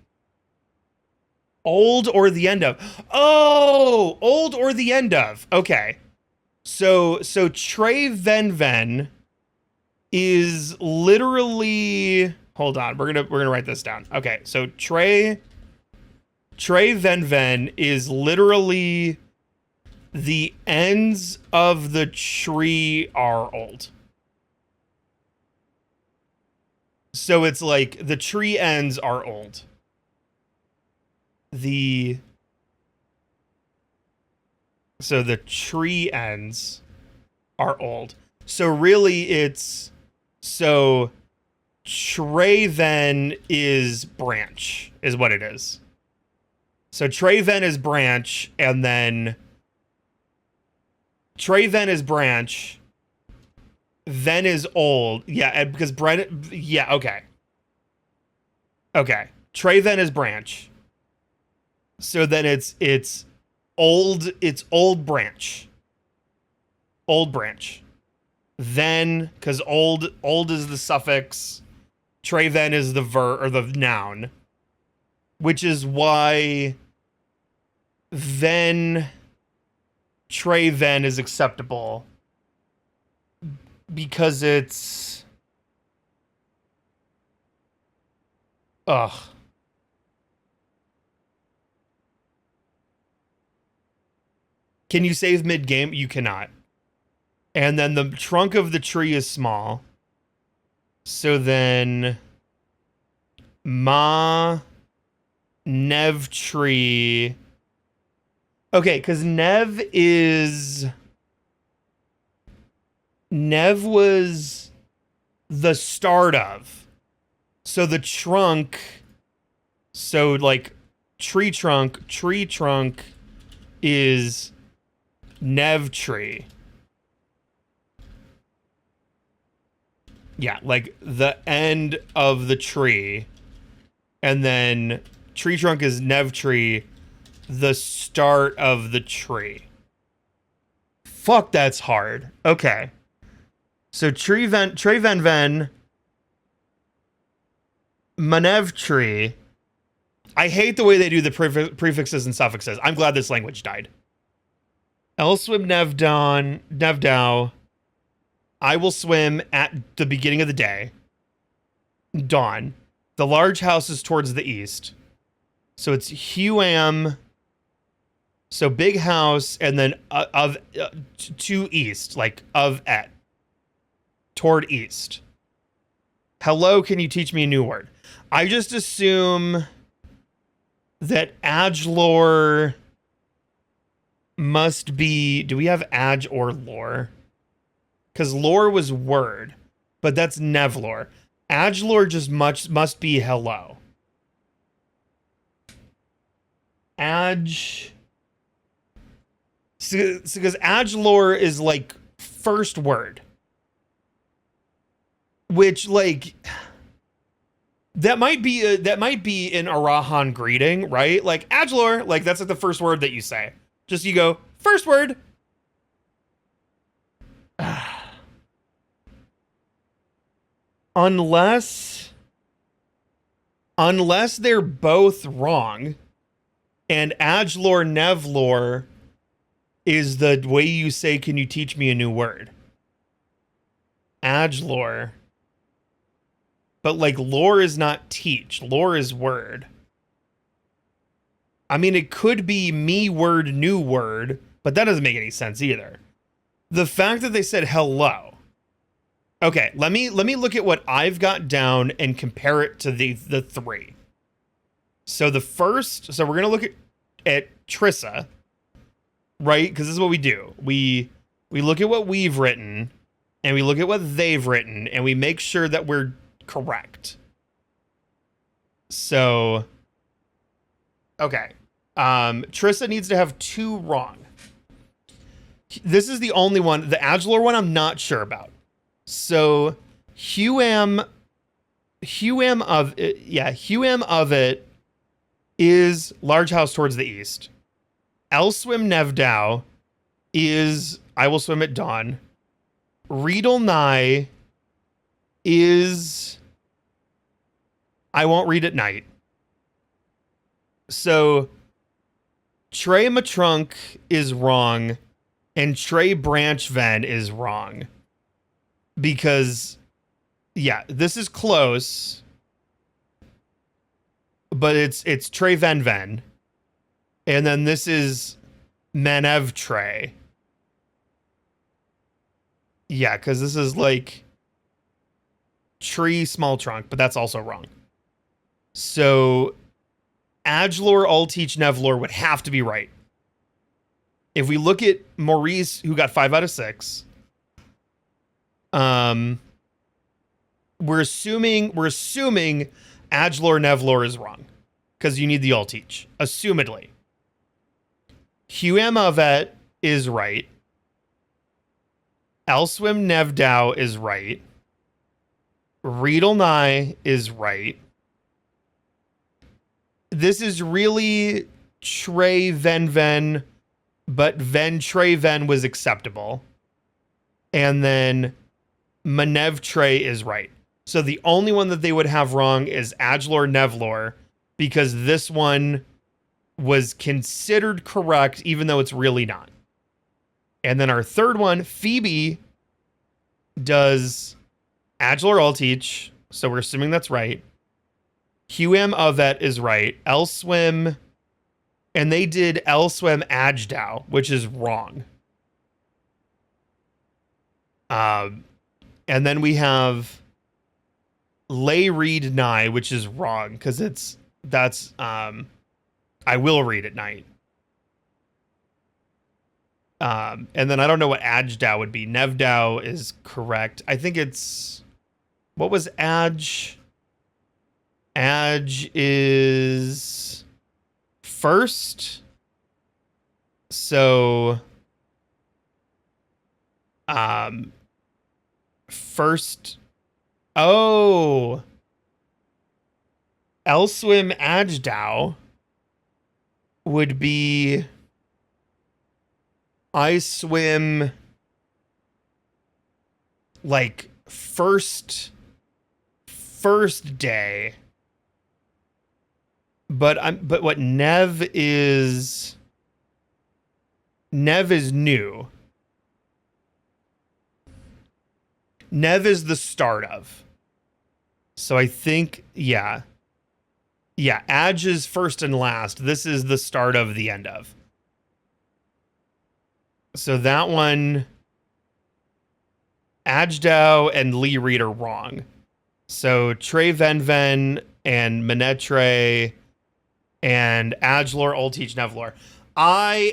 old or the end of. Oh, old or the end of. Okay. So Trey ven is literally, hold on, we're gonna write this down. Okay, so Trey ven is literally the ends of the tree are old. So it's like the tree ends are old. So the tree ends are old. So really it's, so Trey ven is branch is what it is. So Trey ven is branch, and then Trey ven is branch. Ven is old. Yeah, because Brent, yeah, okay. Okay. Trey ven is branch. So then it's old branch. Old branch. Then, because old is the suffix, Trey ven is the verb or the noun, which is why Trey ven is acceptable, because it's, ugh. Can you save mid-game? You cannot. And then the trunk of the tree is small. So then ma nev tree. Okay, because nev was the start of. So the trunk, so like tree trunk is nev tree. Yeah, like the end of the tree. And then tree trunk is nev tree, the start of the tree. Fuck, that's hard. Okay. So Trey ven, manev tree. I hate the way they do the prefixes and suffixes. I'm glad this language died. El swim nev dow. I will swim at the beginning of the day. Dawn. The large house is towards the east. So it's Huam. So big house, and then to east, like of et. Toward east. Hello, can you teach me a new word? I just assume that Adlor must be, do we have Ad or lore? Because lore was word, but that's Nevlore. Adlor just must be hello. Because Adlor is like first word, which like that might be an Erajan greeting, right? Like Adlor, like that's like the first word that you say. Just you go first word. Unless they're both wrong, and Adlor Nevlor is the way you say, can you teach me a new word? Adlor. But like lore is not teach. Lore is word. I mean, it could be me word, new word, but that doesn't make any sense either. The fact that they said hello. Okay, let me look at what I've got down and compare it to the three. So we're gonna look at Trissa, right? Because this is what we do. We look at what we've written, and we look at what they've written, and we make sure that we're correct. So, okay, Trissa needs to have 2 wrong. This is the only one. The Adulor one, I'm not sure about. So, Huam of it is Large House towards the east. Elswim Nevdow is I Will Swim at Dawn. Readle Nye is I Won't Read at Night. So Trey Matrunk is wrong, and Trey Branchven is wrong. Because, yeah, this is close, but it's Trey Ven, and then this is Manev Trey. Yeah, because this is like Tree Small Trunk, but that's also wrong. So Adulor, Ulteach, Nevlor would have to be right. If we look at Maurice, who got 5 out of 6, we're assuming Adulor Nevlor is wrong because you need the Ulteach, assumedly. Huam Avet is right. Elswim Nevdow is right. Readle Nye is right. This is really Trey Ven, but Trey Ven was acceptable. And then Manev Trey is right. So the only one that they would have wrong is Adulor Nevlor, because this one was considered correct, even though it's really not. And then our third one, Phoebe, does Adulor Ulteach, so we're assuming that's right. Huam Avet is right. Elswim, and they did Elswim Ajdow, which is wrong. And then we have Lay Read Nye, which is wrong, because that's I Will Read at Night. And then I don't know what Ajdow would be. Nevdow is correct. I think it's, what was Aj? Aj is first. So, first. Oh, Elswim Ajdow would be I Swim like first day. But what Nev is new. Nev is the start of. So I think, yeah. Yeah, Aj is first and last. This is the start of the end of. So that one, Ajdow and Lee Reed are wrong. So Trey Ven and Manetre and Adulor Ulteach Nevlor. I've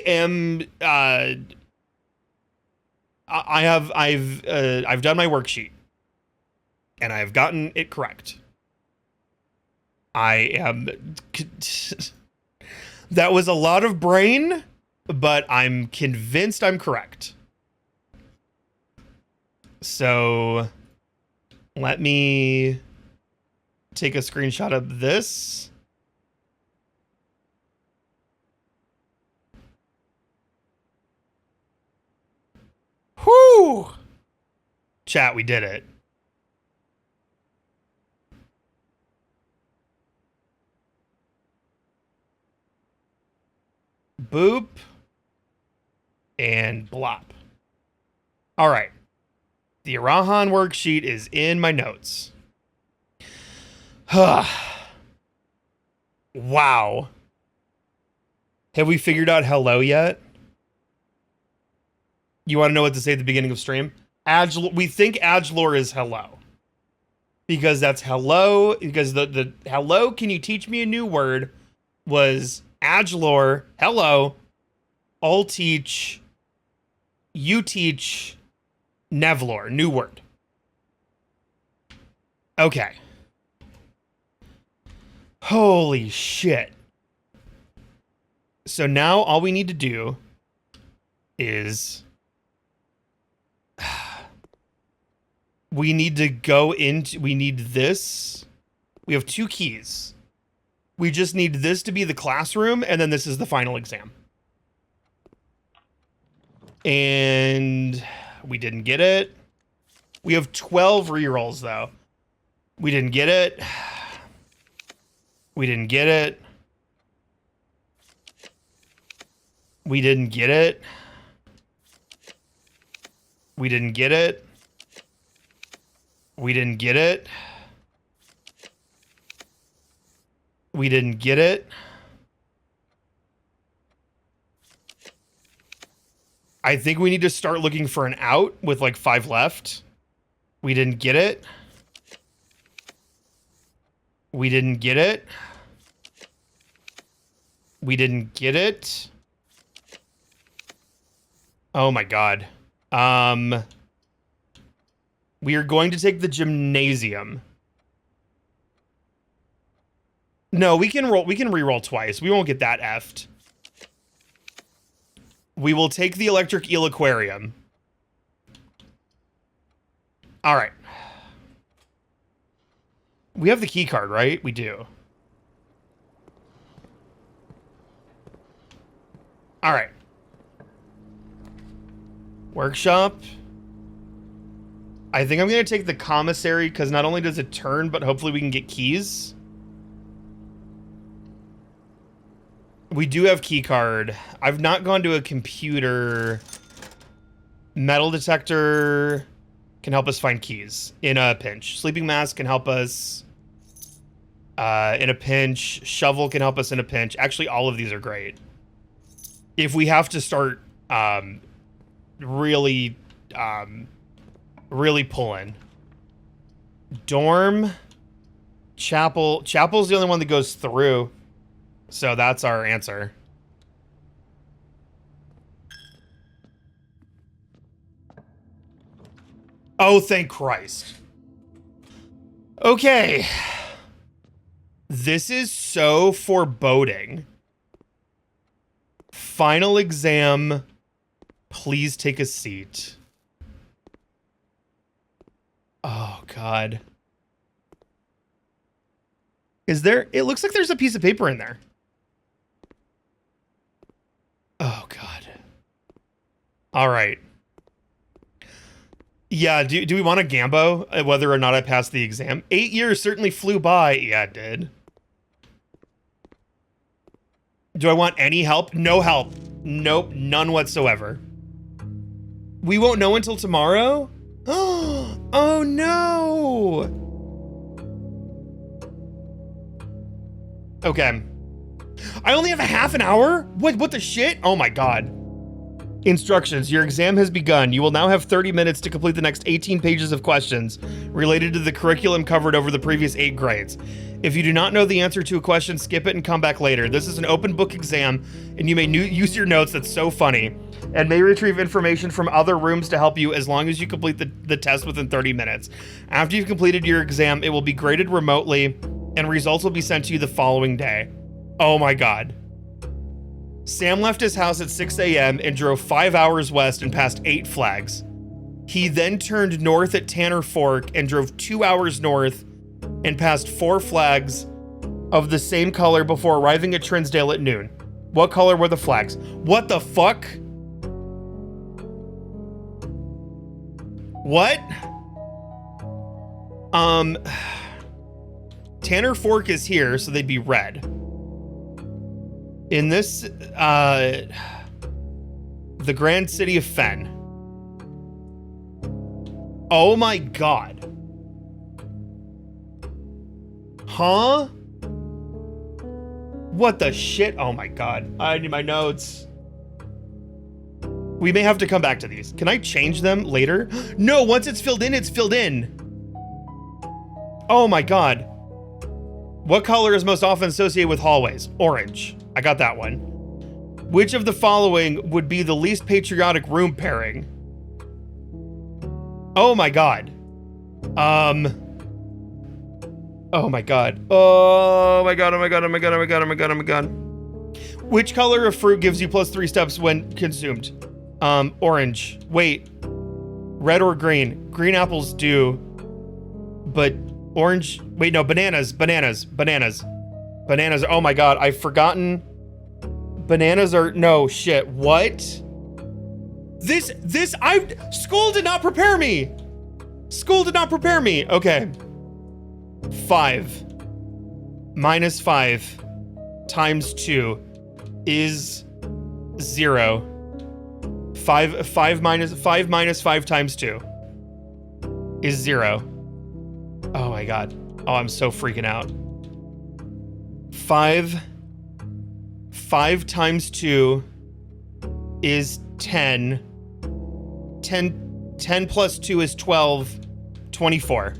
done my worksheet and I've gotten it correct. That was a lot of brain, but I'm convinced I'm correct. So let me take a screenshot of this. Whew! Chat, we did it. Boop. And blop. All right. The Erajan worksheet is in my notes. Wow. Have we figured out hello yet? You want to know what to say at the beginning of stream? We think Adgelor is hello. Because that's hello. Because the hello, can you teach me a new word? Was Adgelor, hello. I'll teach. You teach Nevlor, new word. Okay. Holy shit. So now all we need to do is we need to go into, we need this. We have 2 keys. We just need this to be the classroom, and then this is the final exam. And we didn't get it. We have 12 rerolls, though. We didn't get it. We didn't get it. We didn't get it. We didn't get it. We didn't get it. We didn't get it. I think we need to start looking for an out with like 5 left. We didn't get it. We didn't get it. We didn't get it. Oh my god. We are going to take the gymnasium. No, we can re-roll twice. We won't get that effed. We will take the electric eel aquarium. All right. We have the key card, right? We do. All right. Workshop. I think I'm going to take the commissary because not only does it turn, but hopefully we can get keys. We do have key card. I've not gone to a computer. Metal detector can help us find keys in a pinch. Sleeping mask can help us in a pinch. Shovel can help us in a pinch. Actually, all of these are great. If we have to start really pulling. Dorm. Chapel. Chapel's the only one that goes through. So that's our answer. Oh, thank Christ. Okay. This is so foreboding. Final exam. Please take a seat. Oh, God. Is there... It looks like there's a piece of paper in there. Oh, God. All right. Yeah, do we want a Gambo, whether or not I passed the exam? 8 years certainly flew by. Yeah, it did. Do I want any help? No help. Nope, none whatsoever. We won't know until tomorrow? Oh, no! Okay. I only have a half an hour? What the shit? Oh my god. Instructions. Your exam has begun. You will now have 30 minutes to complete the next 18 pages of questions related to the curriculum covered over the previous 8 grades. If you do not know the answer to a question, skip it and come back later. This is an open book exam, and you may use your notes. That's so funny. And may retrieve information from other rooms to help you as long as you complete the test within 30 minutes. After you've completed your exam, it will be graded remotely, and results will be sent to you the following day. Oh my god. Sam left his house at 6 a.m. and drove 5 hours west and passed 8 flags. He then turned north at Tanner Fork and drove 2 hours north and passed 4 flags of the same color before arriving at Trinsdale at noon. What color were the flags? What the fuck? What? Tanner Fork is here, so they'd be red. In this, the Grand City of Fen. Oh my god. Huh? What the shit? Oh my god. I need my notes. We may have to come back to these. Can I change them later? No, once it's filled in, it's filled in. Oh my God. What color is most often associated with hallways? Orange. I got that one. Which of the following would be the least patriotic room pairing? Oh my God. Oh my God. Oh my God. Oh my God. Oh my God. Oh my God. Oh my God. Oh my God. Which color of fruit gives you +3 steps when consumed? Orange. Wait. Red or green? Green apples do. But orange. Wait, no. Bananas. Oh my God. I've forgotten. Bananas are. No, shit. What? School did not prepare me. Okay. 5 minus 5 times 2 is 0. 5 minus 5 times 2 is 0. Oh my God. Oh, I'm so freaking out. 5 times 2 is 10. 10 plus 2 is 12. 24.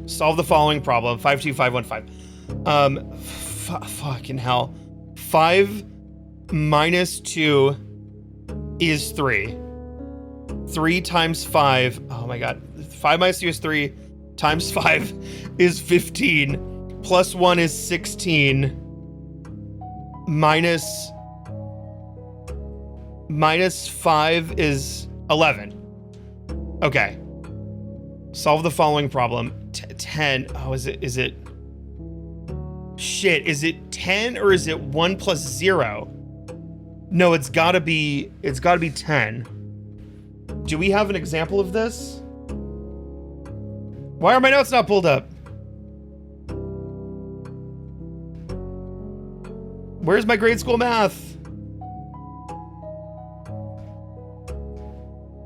Solve the following problem. 52515. Fucking hell. 5 minus 2 is 3. 3 times 5. Oh my God. 5 minus 2 is 3. Times 5 is 15. Plus 1 is 16. Minus 5 is 11. Okay. Solve the following problem. 10. Oh, is it? Shit, is it 10 or is it 1 plus 0? No, it's gotta be 10. Do we have an example of this? Why are my notes not pulled up? Where's my grade school math?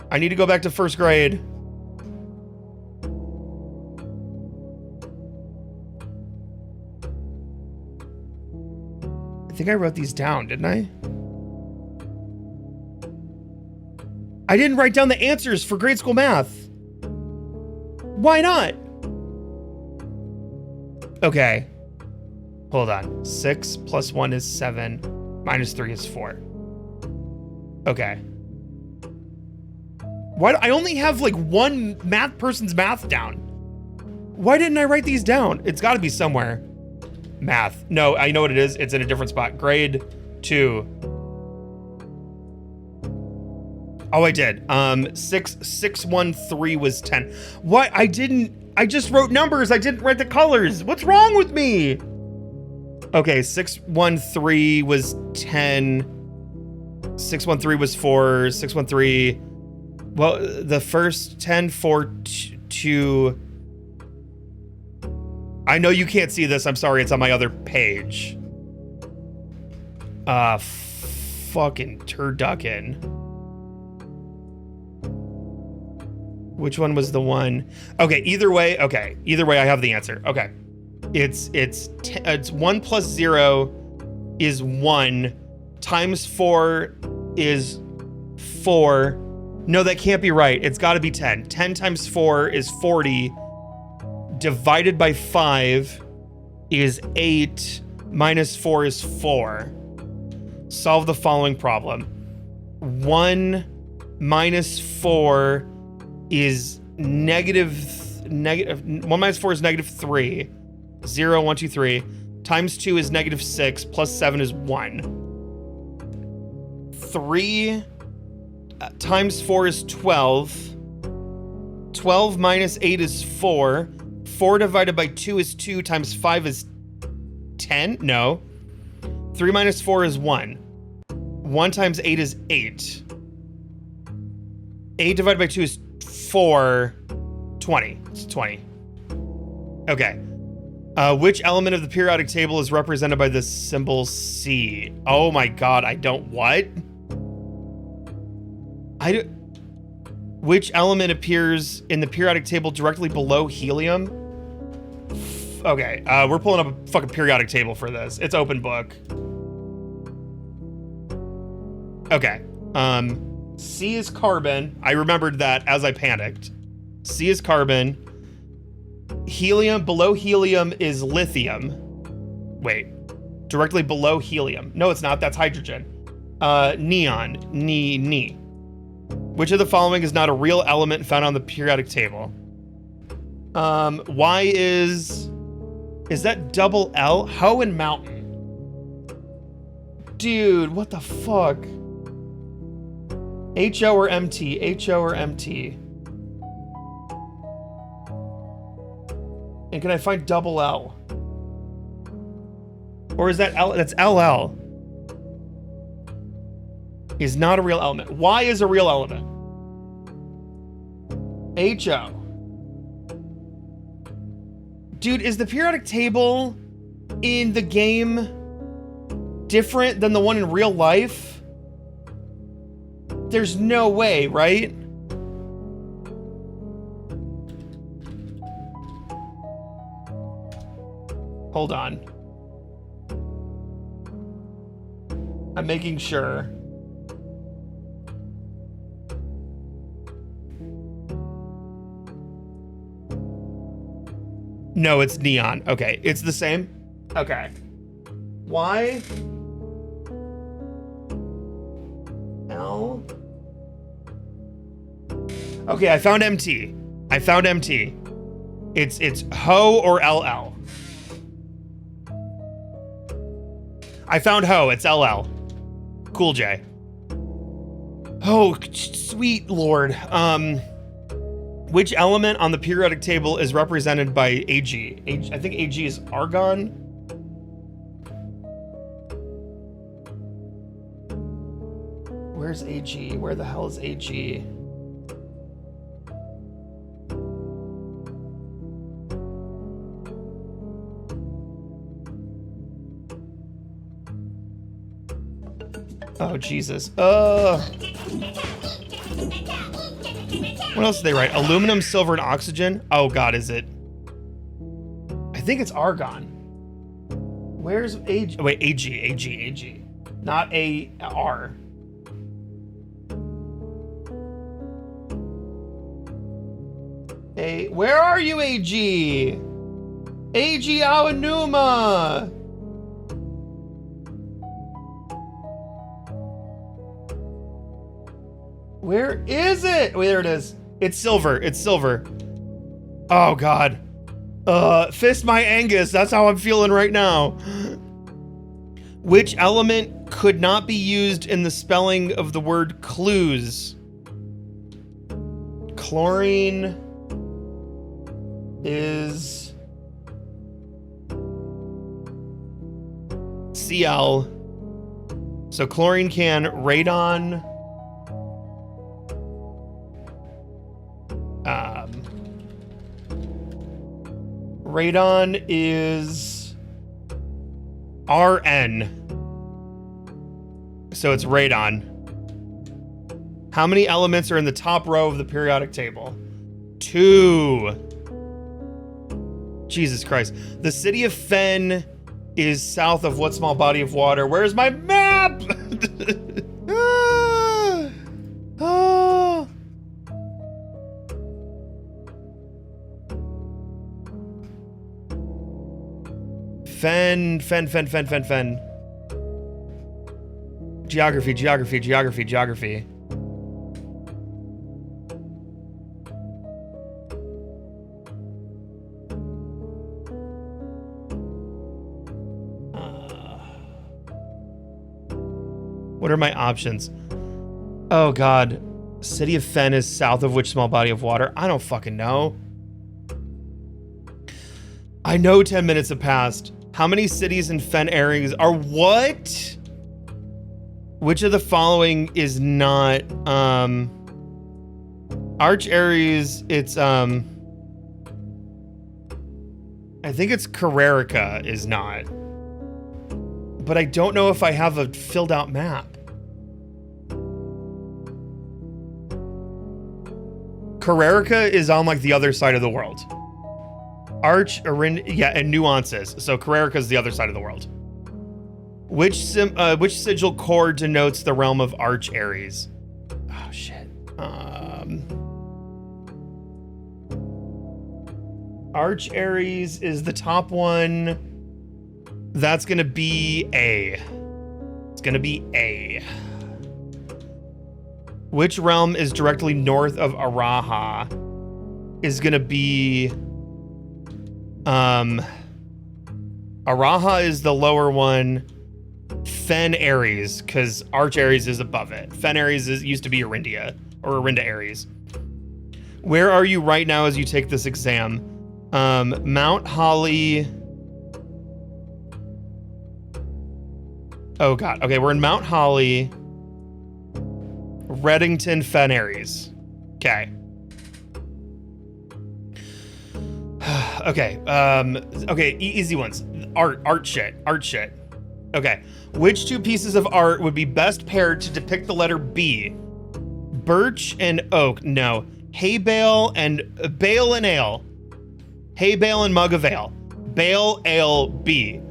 I need to go back to first grade. I think I wrote these down, didn't I? I didn't write down the answers for grade school math. Why not? Okay. Hold on. 6 plus 1 is 7. Minus 3 is 4. Okay. Why do I only have like one math person's math down? Why didn't I write these down? It's got to be somewhere. Math. No, I know what it is. It's in a different spot. Grade 2. Oh, I did. 613 was 10. What? I just wrote numbers. I didn't write the colors. What's wrong with me? Okay, 613 was 10. 613 was 4. 613. Well, the first 10, 4, 2. I know you can't see this. I'm sorry. It's on my other page. Fucking turducken. Which one was the one? Okay, either way. Okay, either way, I have the answer. Okay, it's 1 plus 0 is 1 times 4 is 4. No, that can't be right. It's got to be 10. 10 times 4 is 40. Divided by 5 is 8. Minus 4 is 4. Solve the following problem. 1 minus 4 is negative 1 minus 4 is -3. 0, 1, 2, 3. Times 2 is -6. Plus 7 is 1. 3 times 4 is 12. 12 minus 8 is 4. 4 divided by 2 is 2. Times 5 is 10. No. 3 minus 4 is 1. 1 times 8 is 8. 8 divided by 2 is 4. 20. It's 20. Okay. Which element of the periodic table is represented by the symbol C? Oh my God, I don't what? Which element appears in the periodic table directly below helium? Okay, we're pulling up a fucking periodic table for this. It's open book. Okay. C is carbon. I remembered that as I panicked. C is carbon. Helium, below helium is lithium. Wait, directly below helium. No, it's not. That's hydrogen. Neon. Ni. Which of the following is not a real element found on the periodic table? Y is that double L? Ho and mountain. Dude, what the fuck? HO or MT? HO or MT? And can I find double L? Or is that L? That's LL. Is not a real element. Y is a real element. HO. Dude, is the periodic table in the game different than the one in real life? There's no way, right? Hold on. I'm making sure. No, it's neon. Okay, it's the same. Okay. Y. L. Okay, I found MT. I found MT. It's Ho or LL. I found Ho. It's LL. Cool J. Oh, sweet Lord. Which element on the periodic table is represented by Ag? I think Ag is argon. Where's Ag? Where the hell is Ag? Oh, Jesus. What else did they write? Aluminum, silver, and oxygen? Oh, God, is it? I think it's argon. Where's Ag? Oh, wait, Ag. Not A-R. Where are you, Ag? Ag Awanuma! Where is it? Wait, there it is. It's silver. It's silver. Oh, God. Fist my Angus. That's how I'm feeling right now. Which element could not be used in the spelling of the word clues? Chlorine is Cl. So chlorine can, radon. Radon is Rn. So it's radon. How many elements are in the top row of the periodic table? 2. Jesus Christ. The city of Fen is south of what small body of water? Where's my map? Fen. Geography. What are my options? Oh, God. City of Fen is south of which small body of water? I don't fucking know. I know 10 minutes have passed. How many cities in Fen areas are what? Which of the following is not Arch Aries? It's I think it's Carrerica is not. But I don't know if I have a filled out map. Carrerica is on like the other side of the world. Arch, and nuances. So Carrerica is the other side of the world. Which sigil core denotes the realm of Arch Aries? Oh shit. Arch Ares is the top one. That's gonna be A. It's gonna be A. Which realm is directly north of Araha? Is gonna be Araha is the lower one. Fen Ares, because Arch Ares is above it. Fen Ares used to be Arindia, or Arinda Ares. Where are you right now as you take this exam? Mount Holly. Oh god. Okay, we're in Mount Holly. Reddington, Fen Ares. Okay. Okay. Okay, easy ones. Art shit. Okay. Which two pieces of art would be best paired to depict the letter B? Birch and oak. No. Hay bale and ale. Hay bale and mug of ale. Bale, ale, B.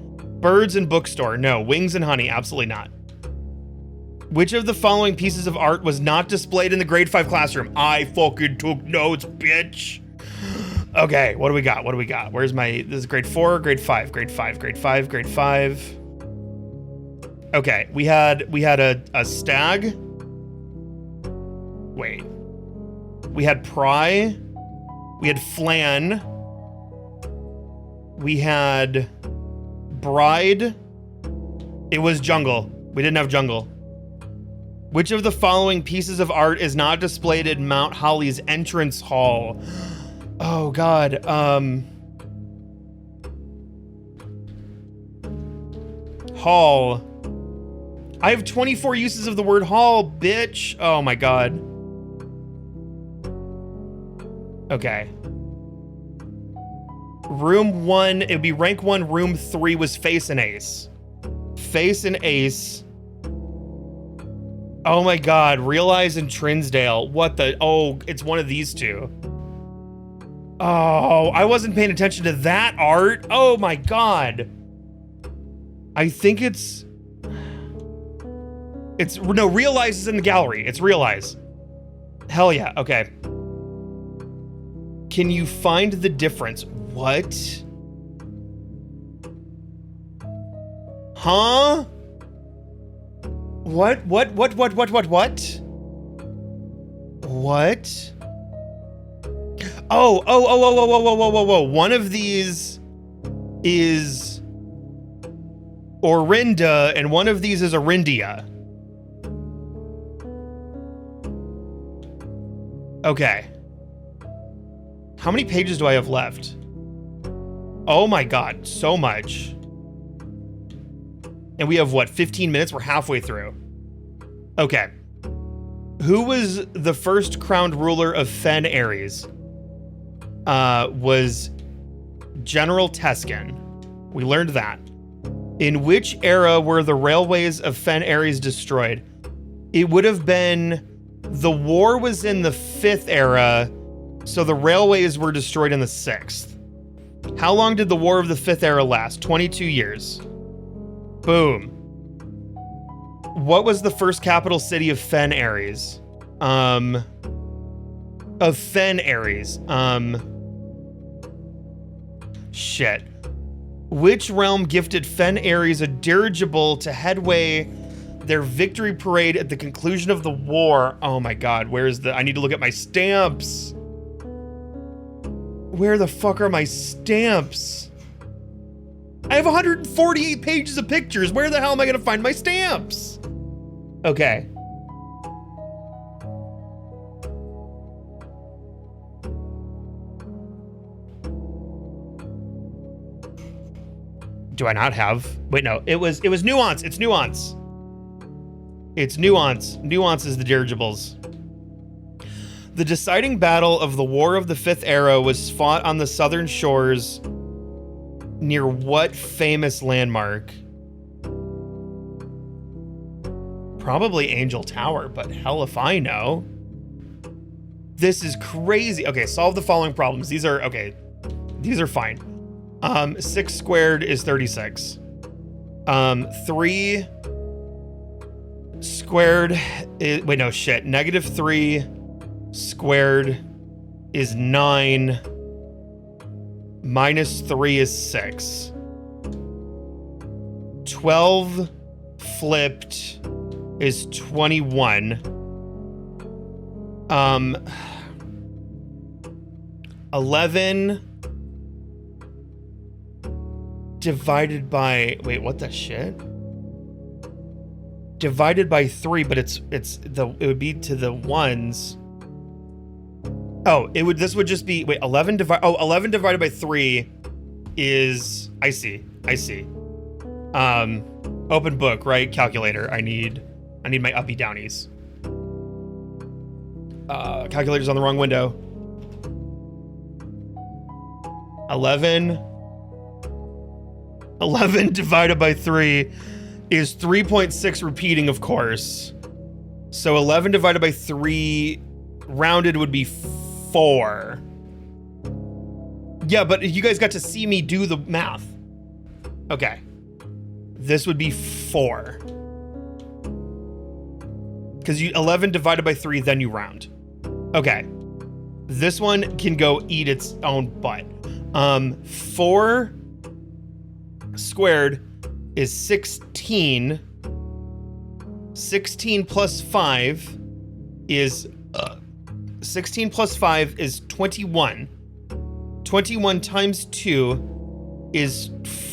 Birds and bookstore. No. Wings and honey. Absolutely not. Which of the following pieces of art was not displayed in the grade 5 classroom? I fucking took notes, bitch. Okay, what do we got? Where's my, this is grade 4, grade 5, grade 5. Okay, we had a stag. Wait. We had pry. We had flan. We had bride. It was jungle. We didn't have jungle. Which of the following pieces of art is not displayed in Mount Holly's entrance hall? Oh god. Hall. I have 24 uses of the word hall, bitch. Oh my god. Okay. Room 1, it would be rank 1. Room 3 was face and ace. Face and ace. Oh my god, Realize and Trinsdale. What the? Oh, it's one of these two. Oh, I wasn't paying attention to that art. Oh my god. I think it's no, Realize is in the gallery. It's Realize. Hell yeah, okay. Can you find the difference? What? Huh? What? What? Oh. One of these is Orinda, and one of these is Arindia. Okay. How many pages do I have left? Oh my god, so much. And we have, what, 15 minutes? We're halfway through. Okay. Who was the first crowned ruler of Fen Ares? Was General Teskin. We learned that. In which era were the railways of Fen Ares destroyed? It would have been... The war was in the 5th era, so the railways were destroyed in the 6th. How long did the War of the 5th era last? 22 years. Boom. What was the first capital city of Fen Ares? Of Fen Ares. Shit. Which realm gifted Fen Ares a dirigible to headway their victory parade at the conclusion of the war? Oh my god, where's the... I need to look at my stamps. Where the fuck are my stamps? I have 148 pages of pictures. Where the hell am I gonna find my stamps? Okay. Do I not have? Wait, no. It was nuance. It's nuance. It's nuance. Nuance is the dirigibles. The deciding battle of the War of the 5th Era was fought on the southern shores near what famous landmark? Probably Angel Tower, but hell if I know. This is crazy. Okay, solve the following problems. These are, okay. These are fine. 6 squared is 36. 3 squared is, wait, no, shit. -3 squared is 9. -3 is 6. 12 flipped is 21. 11 divided by, wait, what the shit? Divided by 3, but it would be to the ones. Oh, this would just be, wait, 11 divided by 3 is, I see. Open book, right? Calculator. I need my uppy downies. Calculator's on the wrong window. 11 divided by 3 is 3.6 repeating, of course. So 11 divided by 3 rounded would be 4. Yeah, but you guys got to see me do the math. Okay. This would be 4. Because 11 divided by 3, then you round. Okay. This one can go eat its own butt. 4 squared is 16. 16 plus 5 is 16 plus 5 is 21. 21 times 2 is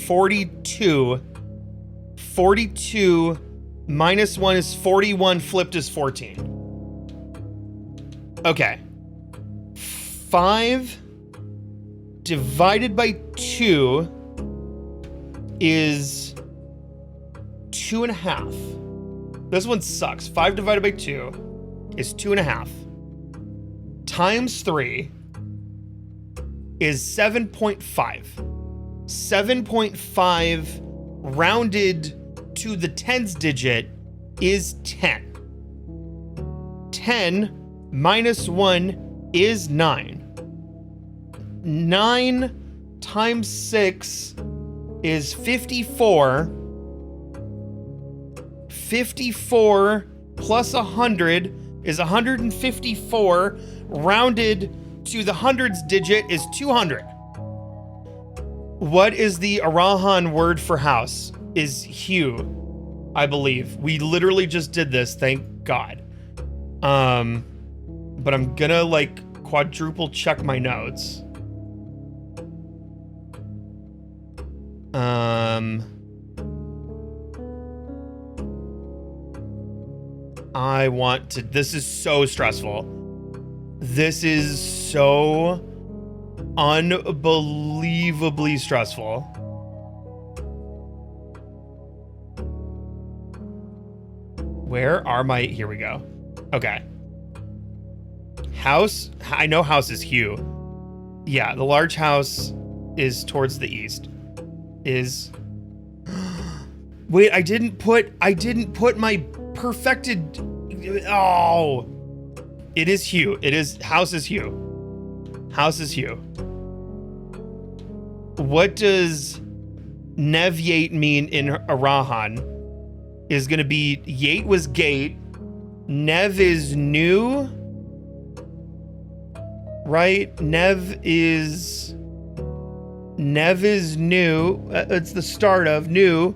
42. 42 minus 1 is 41, flipped is 14. Okay. 5 divided by 2 is 2.5. This one sucks. 5 divided by 2 is 2.5. Times 3 is 7.5. 7.5 rounded to the tens digit is 10. 10 minus 1 is 9. 9 times 6 is 54. 54 plus 100 is 154. Rounded to the hundreds digit is 200. What is the Erajan word for house? Is hue, I believe. We literally just did this, thank God. But I'm gonna like quadruple check my notes. I want to, this is so stressful. This is so unbelievably stressful. Where are my, here we go. Okay. House, I know house is hue. Yeah, the large house is towards the east. Is, wait, I didn't put my perfected, oh. It is hue. It is, house is hue. House is hue. What does neviate mean in Erajan? Is gonna be, yate was gate. Nev is new. Right? Nev is new. It's the start of new.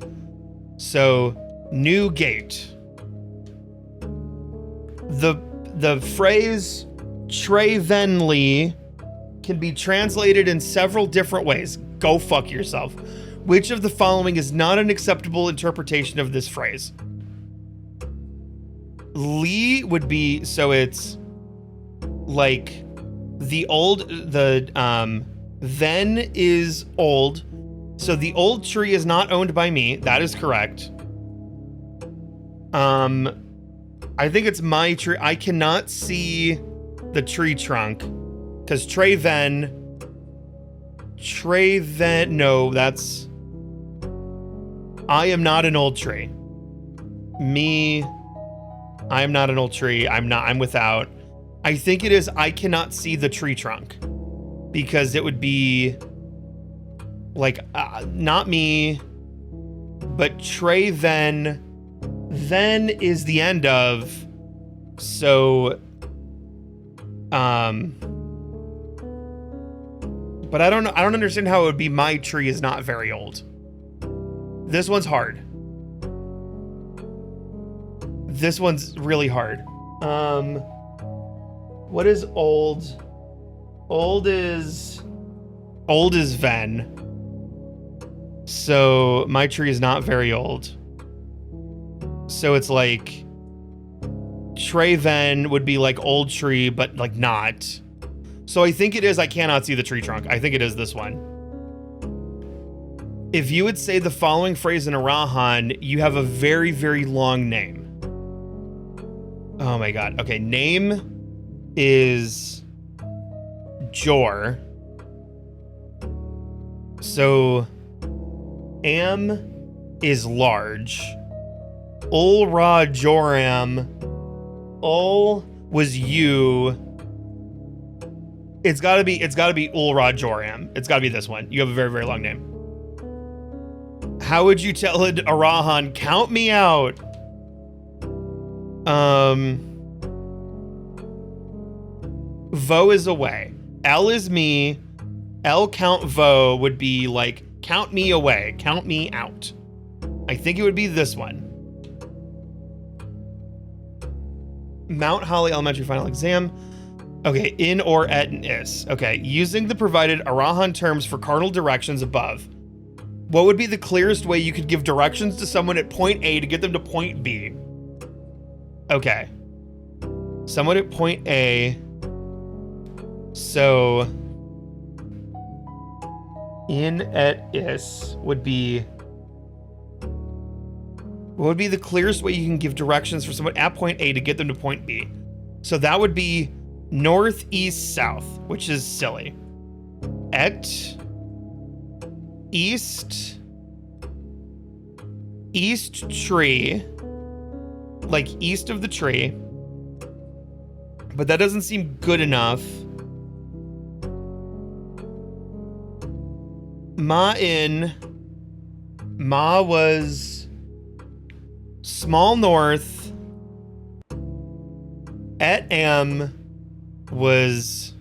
So, new gate. The phrase Trey Venley can be translated in several different ways. Go fuck yourself. Which of the following is not an acceptable interpretation of this phrase? Lee would be, so it's like the then is old. So the old tree is not owned by me. That is correct. I think it's my tree. I cannot see the tree trunk because Treven, no, that's, I am not an old tree. Me, I am not an old tree. I'm without. I think it is, I cannot see the tree trunk because it would be like, not me, but Treven then is the end of. So, but I don't know. I don't understand how it would be my tree is not very old. This one's hard. This one's really hard. What is old? Old is Ven. So my tree is not very old. So it's like Treven would be like old tree, but like not. So I think it is. I cannot see the tree trunk. I think it is this one. If you would say the following phrase in Erajan, you have a very, very long name. Oh my god. Okay, name is Jor. So Am is large. Ul Ra Joram. Ul was you. It's gotta be Ul Ra Joram. It's gotta be this one. You have a very, very long name. How would you tell Erajan, count me out? Vo is away. L is me. L count Vo would be like, count me away. Count me out. I think it would be this one. Mount Holly Elementary Final Exam. Okay, in or at and is. Okay, using the provided Erajan terms for cardinal directions above, what would be the clearest way you could give directions to someone at point A to get them to point B? Okay. Someone at point A. So in at is would be, what would be the clearest way you can give directions for someone at point A to get them to point B? So that would be north, east, south, which is silly. At east tree, like east of the tree, but that doesn't seem good enough. Ma was small north. At Am was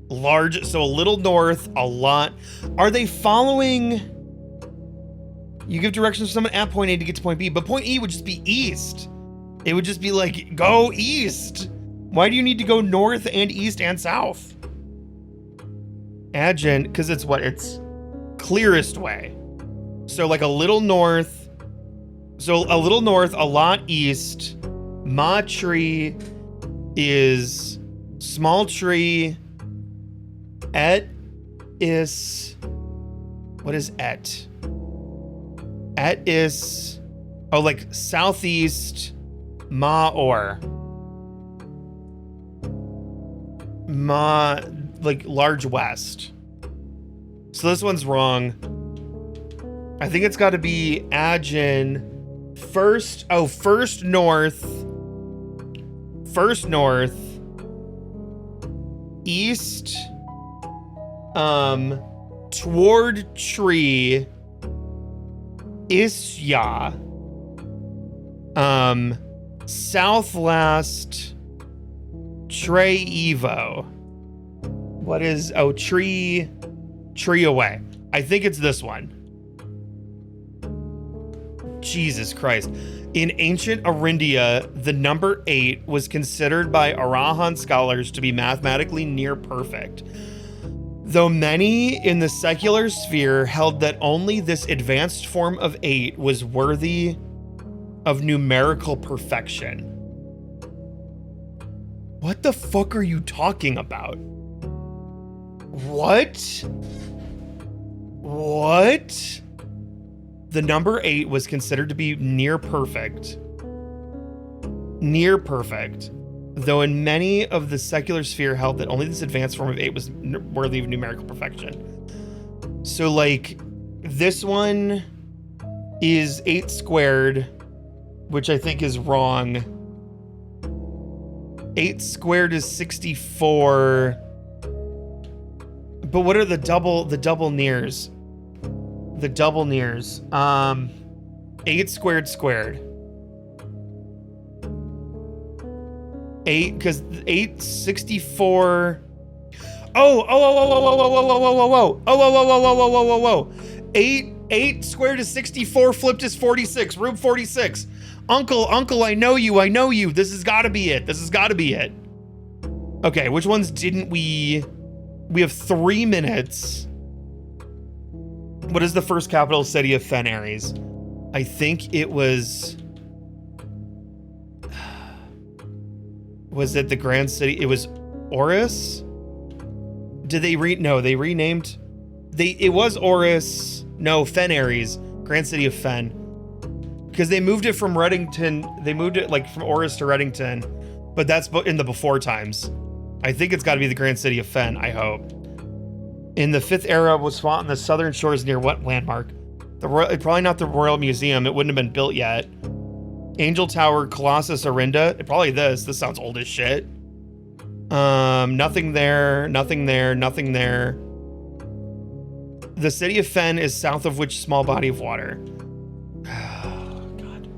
large, so a little north, a lot. Are they following? You give directions to someone at point A to get to point B, but point E would just be east. It would just be like, go east. Why do you need to go north and east and south? Adjent, because it's what? It's clearest way. So like a little north. So a little north, a lot east. Ma tree is small tree. Et is, what is et? Et is, oh, like southeast. Ma or. Ma, like large west. So this one's wrong. I think it's got to be Adjin. First north. First north. East. Toward tree. Isya. South last. Trey Evo. What is, oh, tree away. I think it's this one. Jesus Christ. In ancient Arindia, the number 8 was considered by Erajan scholars to be mathematically near perfect. Though many in the secular sphere held that only this advanced form of 8 was worthy of numerical perfection. What the fuck are you talking about? What? What? The number 8 was considered to be near perfect. Near perfect. Though in many of the secular sphere held that only this advanced form of 8 was worthy of numerical perfection. So like this one is 8 squared, which I think is wrong. 8 squared is 64. But what are the double nears? The double nears. 8 8 squared squared. 8, because 8, 64. Oh, oh, oh, oh, oh, oh, oh, oh, oh, oh, oh, oh, oh, oh, oh, oh, 8 squared is 64, flipped is 46, room 46. Uncle, I know you. This has got to be it. Okay, which ones didn't we? We have 3 minutes. What is the first capital city of Fen Ares? I think it was... Was it the Grand City? It was Oris? Did they No, they renamed... It was Oris. No, Fen Ares. Grand City of Fen. Because they moved it from Reddington. They moved it like from Oris to Reddington. But that's in the before times. I think it's got to be the Grand City of Fen, I hope. In the 5th era was fought on the southern shores near what landmark? Probably not the Royal Museum. It wouldn't have been built yet. Angel Tower, Colossus, Arinda. Probably this. This sounds old as shit. Nothing there. The city of Fen is south of which small body of water? Oh, God.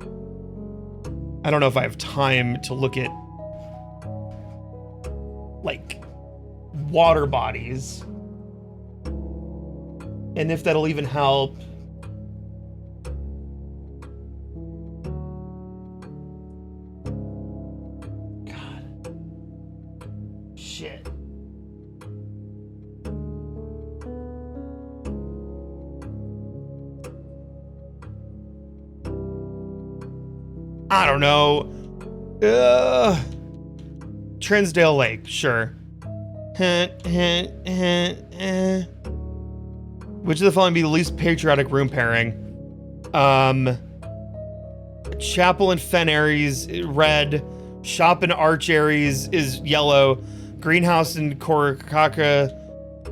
I don't know if I have time to look at, like, water bodies. And if that'll even help. God. Shit. I don't know. Trinsdale Lake, sure. Which of the following be the least patriotic room pairing? Chapel and Fen Ares, red. Shop and Arch Ares is yellow. Greenhouse and Korokaka.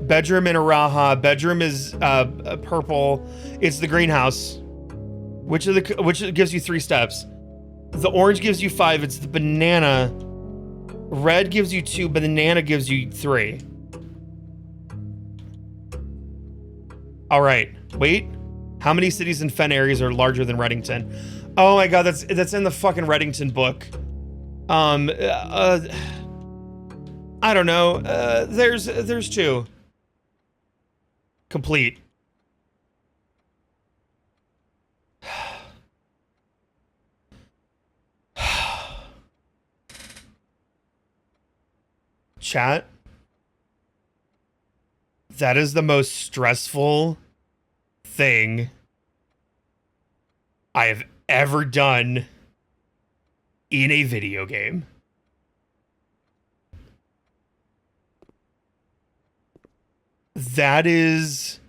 Bedroom and Araha. Bedroom is purple. It's the greenhouse. Which gives you 3 steps? The orange gives you 5. It's the banana. Red gives you 2. Banana gives you 3. All right. Wait. How many cities in Fen Ares are larger than Reddington? Oh my God, that's in the fucking Reddington book. I don't know. There's 2. Complete. Chat. That is the most stressful thing I have ever done in a video game. That is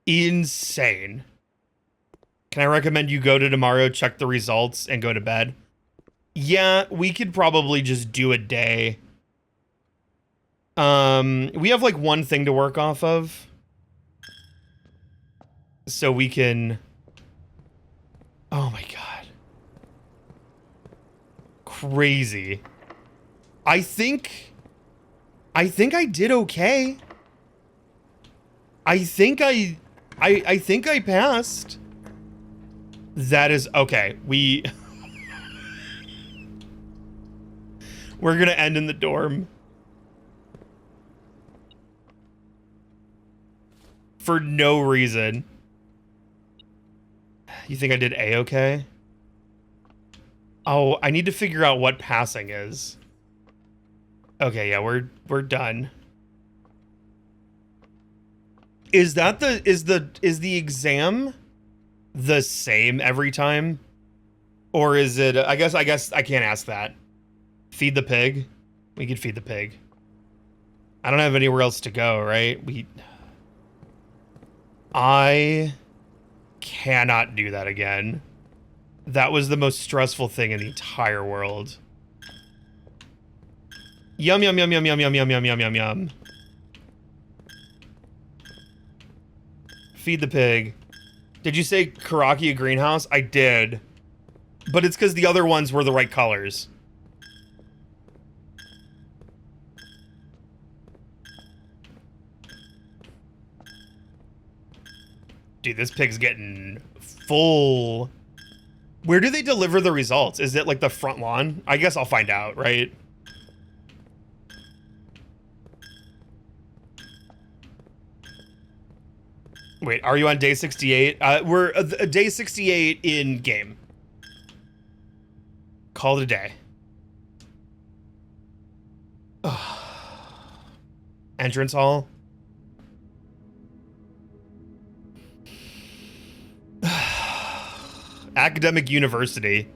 insane. Can I recommend you go to tomorrow, check the results, and go to bed? Yeah, we could probably just do a day. We have like one thing to work off of. So we can... Oh my God. Crazy. I think I did okay. I think I passed. That is okay. We're gonna end in the dorm. For no reason. You think I did A-okay? Oh, I need to figure out what passing is. Okay, yeah, we're done. Is the exam the same every time? Or is it, I guess I can't ask that. Feed the pig? We could feed the pig. I don't have anywhere else to go, right? I cannot do that again. That was the most stressful thing in the entire world. Yum, yum, yum, yum, yum, yum, yum, yum, yum, yum, yum. Feed the pig. Did you say Karaki a greenhouse? I did. But it's because the other ones were the right colors. Dude, this pig's getting full. Where do they deliver the results? Is it like the front lawn? I guess I'll find out, right? Wait, are you on day 68? We're day 68 in game. Call it a day. Entrance hall. Academic university.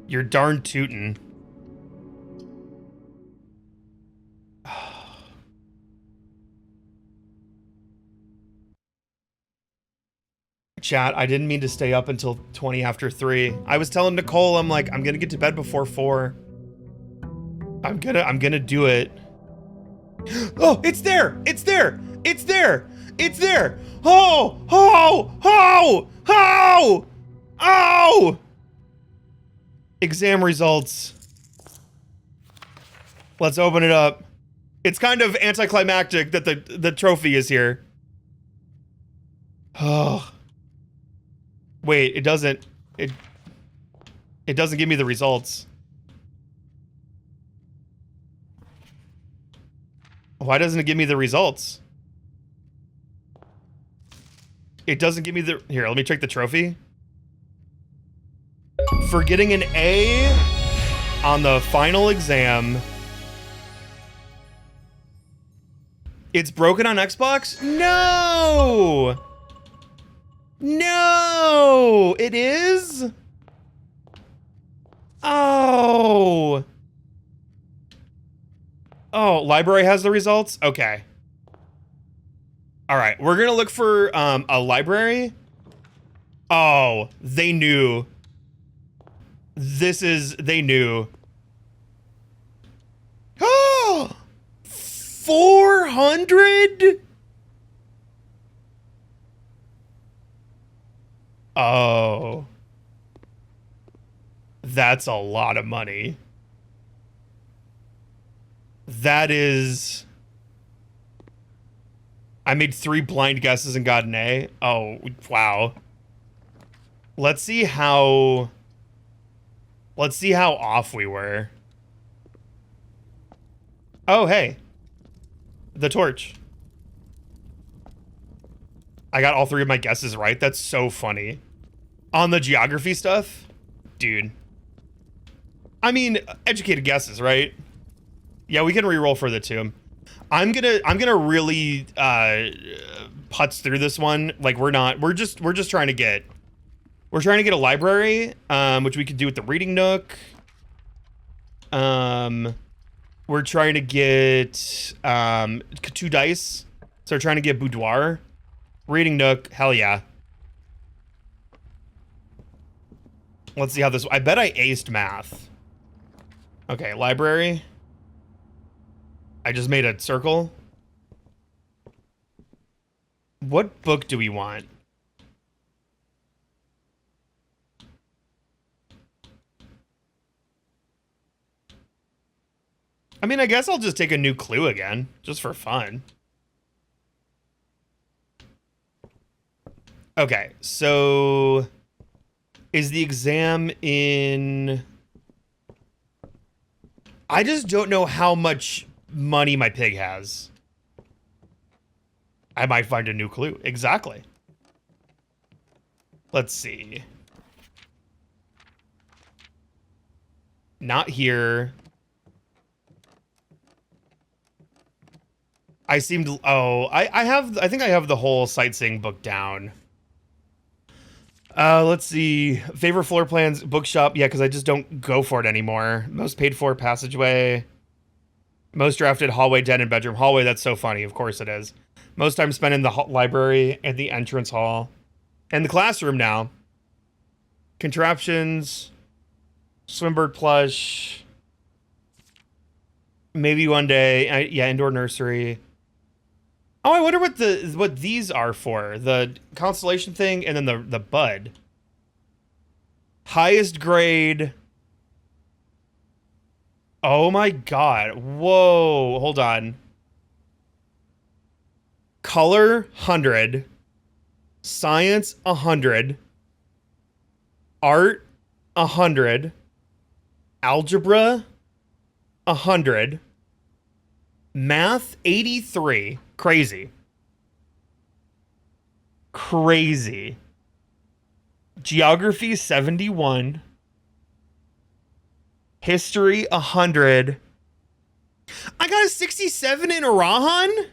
You're darn tootin'. Chat, I didn't mean to stay up until 20 after 3. I was telling Nicole, I'm like, I'm gonna get to bed before 4. I'm gonna do it. Oh, it's there! It's there! It's there! It's there! Oh! Oh! Oh! Oh! Oh! Exam results. Let's open it up. It's kind of anticlimactic that the trophy is here. Oh. Wait, it doesn't give me the results. Why doesn't it give me the results? It doesn't give me the... Here, let me check the trophy. For getting an A on the final exam. It's broken on Xbox? No! No! It is? Oh. Oh, library has the results? Okay. All right, we're gonna look for a library. Oh, they knew. They knew. Oh, 400? Oh. That's a lot of money. That is... I made 3 blind guesses and got an A. Oh, wow. Let's see how off we were. Oh, hey. The torch. I got all 3 of my guesses right. That's so funny. On the geography stuff? Dude. I mean, educated guesses, right? Yeah, we can re-roll for the 2. I'm gonna really putz through this one. Like we're just trying to get a library, which we could do with the reading nook. We're trying to get 2 dice. So we're trying to get boudoir. Reading nook, hell yeah. Let's see how this... I bet I aced math. Okay, library. I just made a circle. What book do we want? I mean, I guess I'll just take a new clue again, just for fun. Okay, so... Is the exam in... I just don't know how much money my pig has. I might find a new clue. Exactly. Let's see. Not here. I seemed... Oh, I think I have the whole sightseeing book down. Let's see. Favorite floor plans, bookshop. Yeah, because I just don't go for it anymore. Most paid for, passageway. Most drafted, hallway, den, and bedroom. Hallway, that's so funny. Of course it is. Most time spent in the library and the entrance hall. And the classroom now. Contraptions. Swimbird plush. Maybe one day. Yeah, indoor nursery. Oh, I wonder what these are for. The constellation thing and then the bud. Highest grade. Oh my god. Whoa. Hold on. Color 100. Science 100, art 100, algebra 100, math 83. Crazy. Crazy. Geography 71, history 100. I got a 67 in Erajan?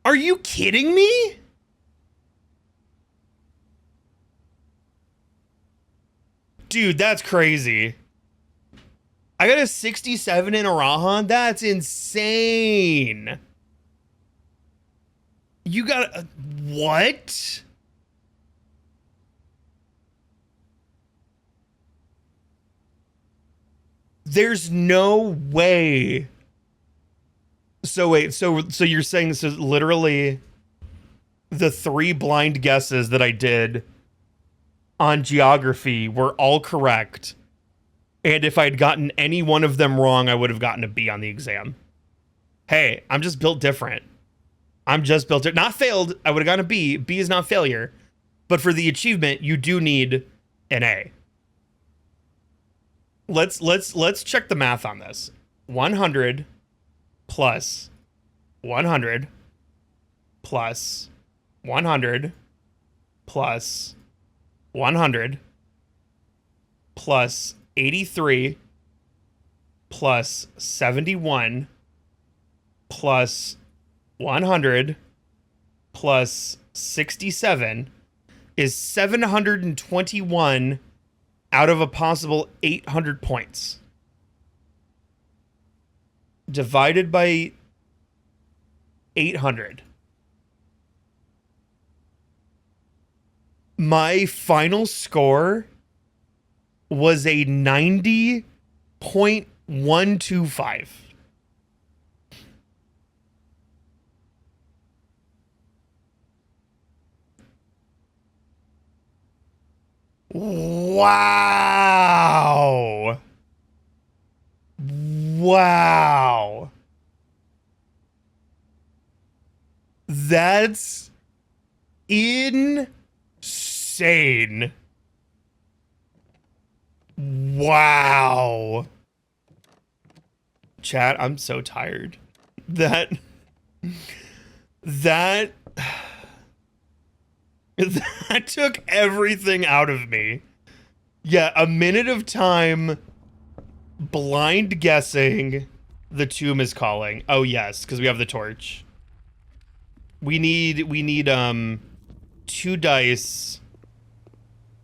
Are you kidding me? Dude, that's crazy. I got a 67 in Erajan? That's insane. You got a... What? There's no way. So wait, so you're saying this is literally the 3 blind guesses that I did on geography were all correct. And if I'd gotten any one of them wrong, I would have gotten a B on the exam. Hey, I'm just built different. I'm just built different. Not failed, I would have gotten a B. B is not failure. But for the achievement, you do need an A. Let's check the math on this. 100 plus 100 plus 100 plus 100 plus 83 plus 71 plus 100 plus 67 is 721 out of a possible 800 points. Divided by 800. My final score was a 90.125. Wow. Wow. That's insane. Wow. Chat, I'm so tired. That took everything out of me. Yeah, a minute of time blind guessing the tomb is calling. Oh yes, because we have the torch. We need 2 dice.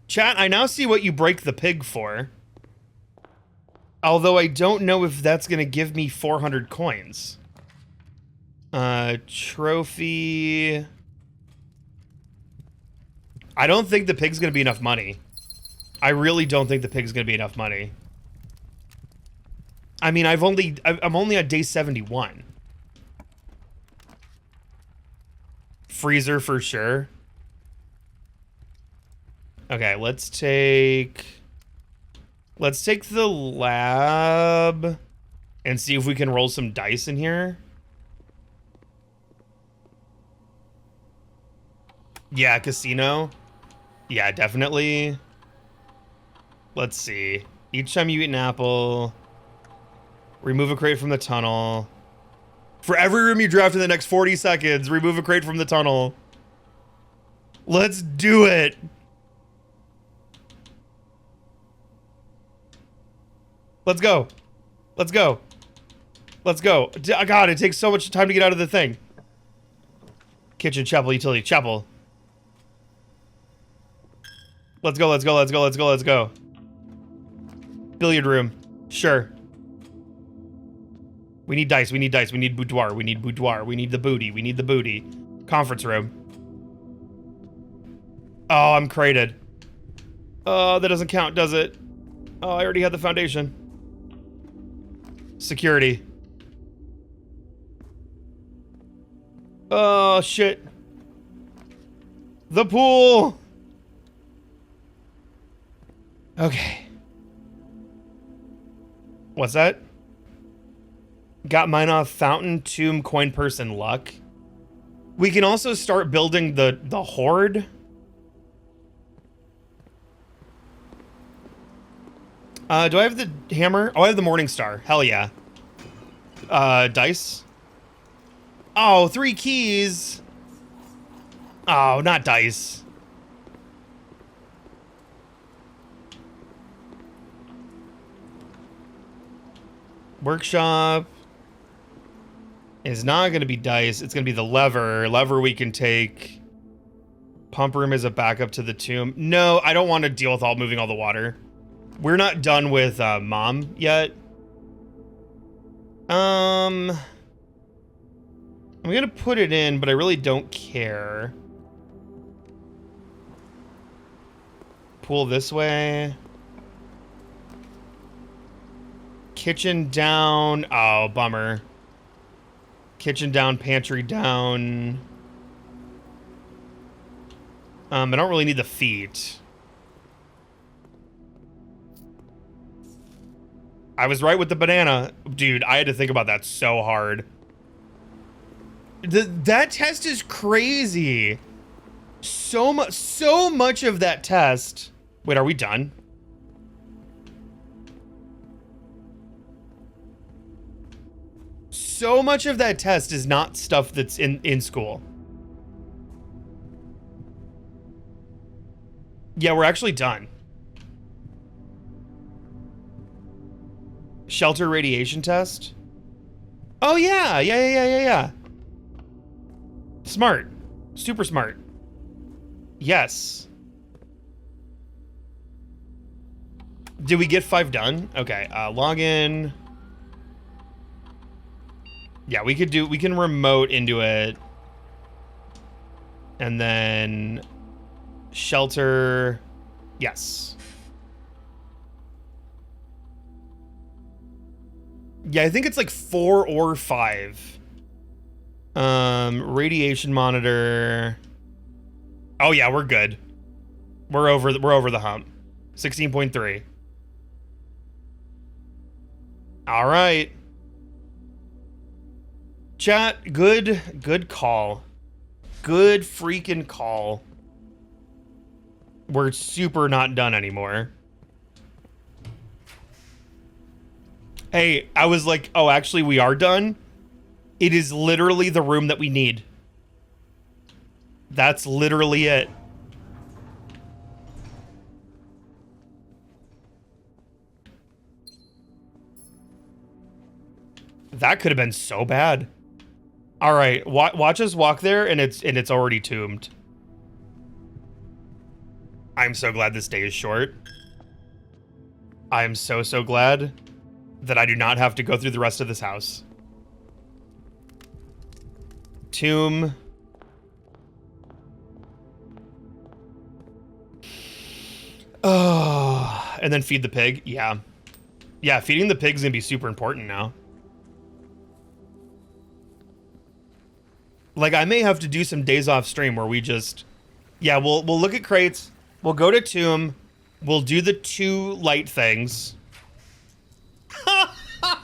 Chat, I now see what you break the pig for. Although I don't know if that's gonna give me 400 coins. Trophy. I don't think the pig's gonna be enough money. I really don't think the pig's gonna be enough money. I mean, I'm only on day 71. Freezer for sure. Okay, let's take the lab and see if we can roll some dice in here. Yeah, casino. Yeah, definitely. Let's see. Each time you eat an apple, remove a crate from the tunnel. For every room you draft in the next 40 seconds, remove a crate from the tunnel. Let's do it. Let's go. Let's go. Let's go. God, it takes so much time to get out of the thing. Kitchen, chapel, utility, chapel. Let's go, let's go, let's go, let's go, let's go. Billiard room. Sure. We need dice, we need dice, we need boudoir, we need boudoir, we need the booty, we need the booty. Conference room. Oh, I'm crated. Oh, that doesn't count, does it? Oh, I already had the foundation. Security. Oh, shit. The pool! Okay. What's that? Got mine off Fountain, Tomb, Coin Purse, and Luck. We can also start building the Horde. Do I have the hammer? Oh, I have the Morning Star. Hell yeah. Dice. Oh, 3 keys. Oh, not dice. Workshop is not going to be dice. It's going to be the lever. Lever we can take. Pump room is a backup to the tomb. No, I don't want to deal with moving all the water. We're not done with Mom yet. I'm going to put it in, but I really don't care. Pool this way. Kitchen down. Oh, bummer. Kitchen down, pantry down. I don't really need the feet. I was right with the banana. Dude, I had to think about that so hard. That test is crazy. So much of that test. Wait, are we done? So much of that test is not stuff that's in school. Yeah, we're actually done. Shelter radiation test? Oh, yeah. Smart. Super smart. Yes. Did we get 5 done? Okay, log in. Yeah, we can remote into it. And then shelter. Yes. Yeah, I think it's like 4 or 5. Radiation monitor. Oh yeah, we're good. We're over the hump. 16.3. All right. Chat, good call. Good freaking call. We're super not done anymore. Hey, I was like, oh, actually, we are done. It is literally the room that we need. That's literally it. That could have been so bad. All right, watch us walk there, and it's already tombed. I'm so glad this day is short. I am so glad that I do not have to go through the rest of this house. Tomb. Oh, and then feed the pig. Yeah. Yeah, feeding the pig's gonna be super important now. Like, I may have to do some days off stream where we just... Yeah, we'll look at crates. We'll go to tomb. We'll do the 2 light things.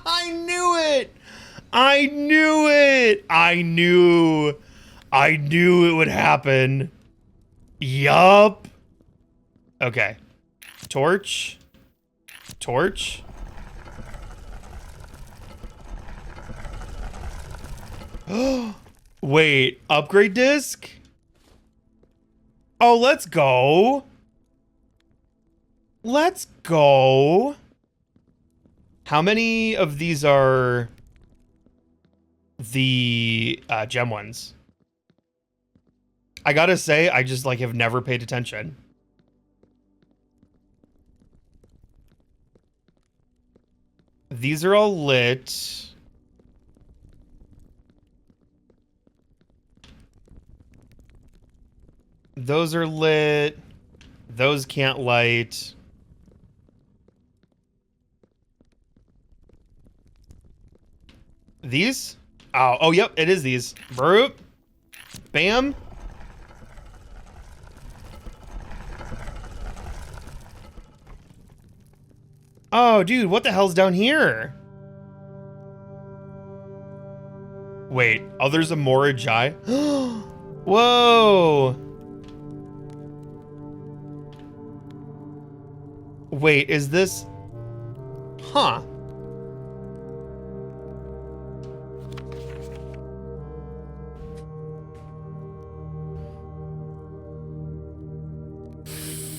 I knew it! I knew it! I knew it would happen. Yup. Okay. Torch. Torch. Wait, upgrade disc? Oh, let's go. Let's go. How many of these are the gem ones? I gotta say, I just like have never paid attention. These are all lit. Those are lit. Those can't light. These? Oh, yep, it is these. Broop. Bam. Oh, dude, what the hell's down here? Wait, oh, there's a Morajai? Whoa! Wait, is this... Huh.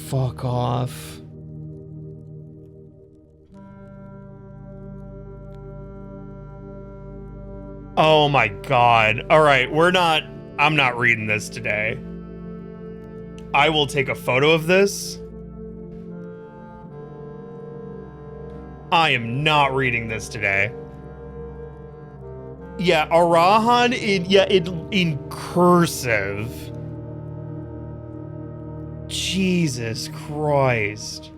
Fuck off. Oh my god. Alright, I'm not reading this today. I will take a photo of this. I am not reading this today. Yeah, Erajan in cursive. Jesus Christ.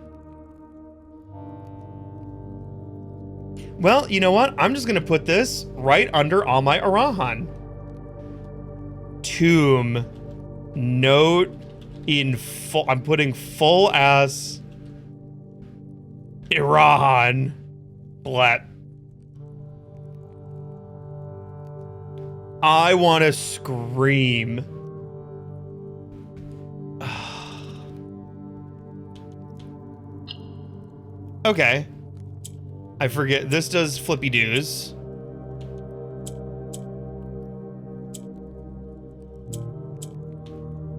Well, you know what? I'm just gonna put this right under all my Erajan. Tomb. Note in full. I'm putting full ass Erajan. Blat. I want to scream. Okay. I forget. This does flippy doos.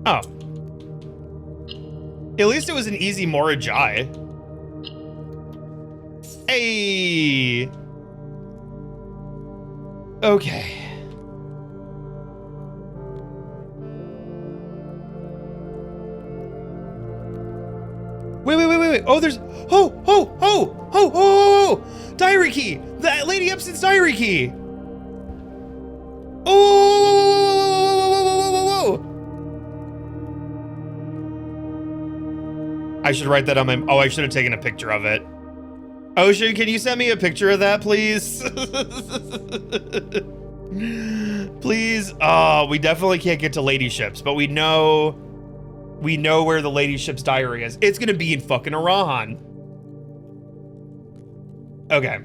Oh. At least it was an easy Morajai. Hey. Okay. Wait. Oh, there's... Oh! Diary key! That Lady Epson's diary key! Oh! I should write that on my... Oh, I should have taken a picture of it. Ocean, can you send me a picture of that, please? Please? Oh, we definitely can't get to Ladyships, but we know where the Ladyships diary is. It's gonna be in fucking Erajan. Okay.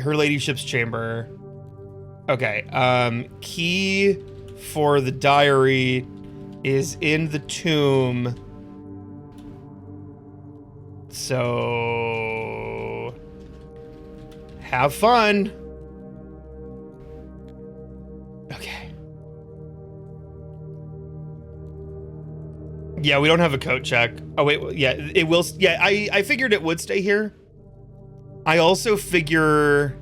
Her Ladyship's chamber. Okay, key for the diary is in the tomb. So... have fun. Okay. Yeah, we don't have a coat check. Oh, wait, yeah, it will. Yeah, I figured it would stay here. I also figure...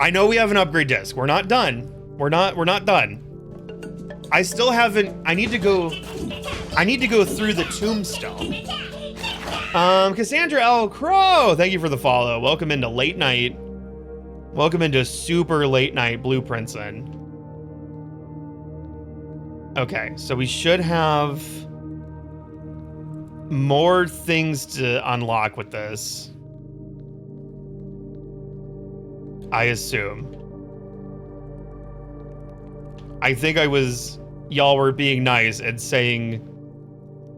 I know we have an upgrade disc. We're not done. We're not done. I still haven't... I need to go through the tomb still. Cassandra L. Crow, thank you for the follow. Welcome into late night. Welcome into super late night blueprintsing. Okay, so we should have more things to unlock with this. I assume. I think y'all were being nice and saying,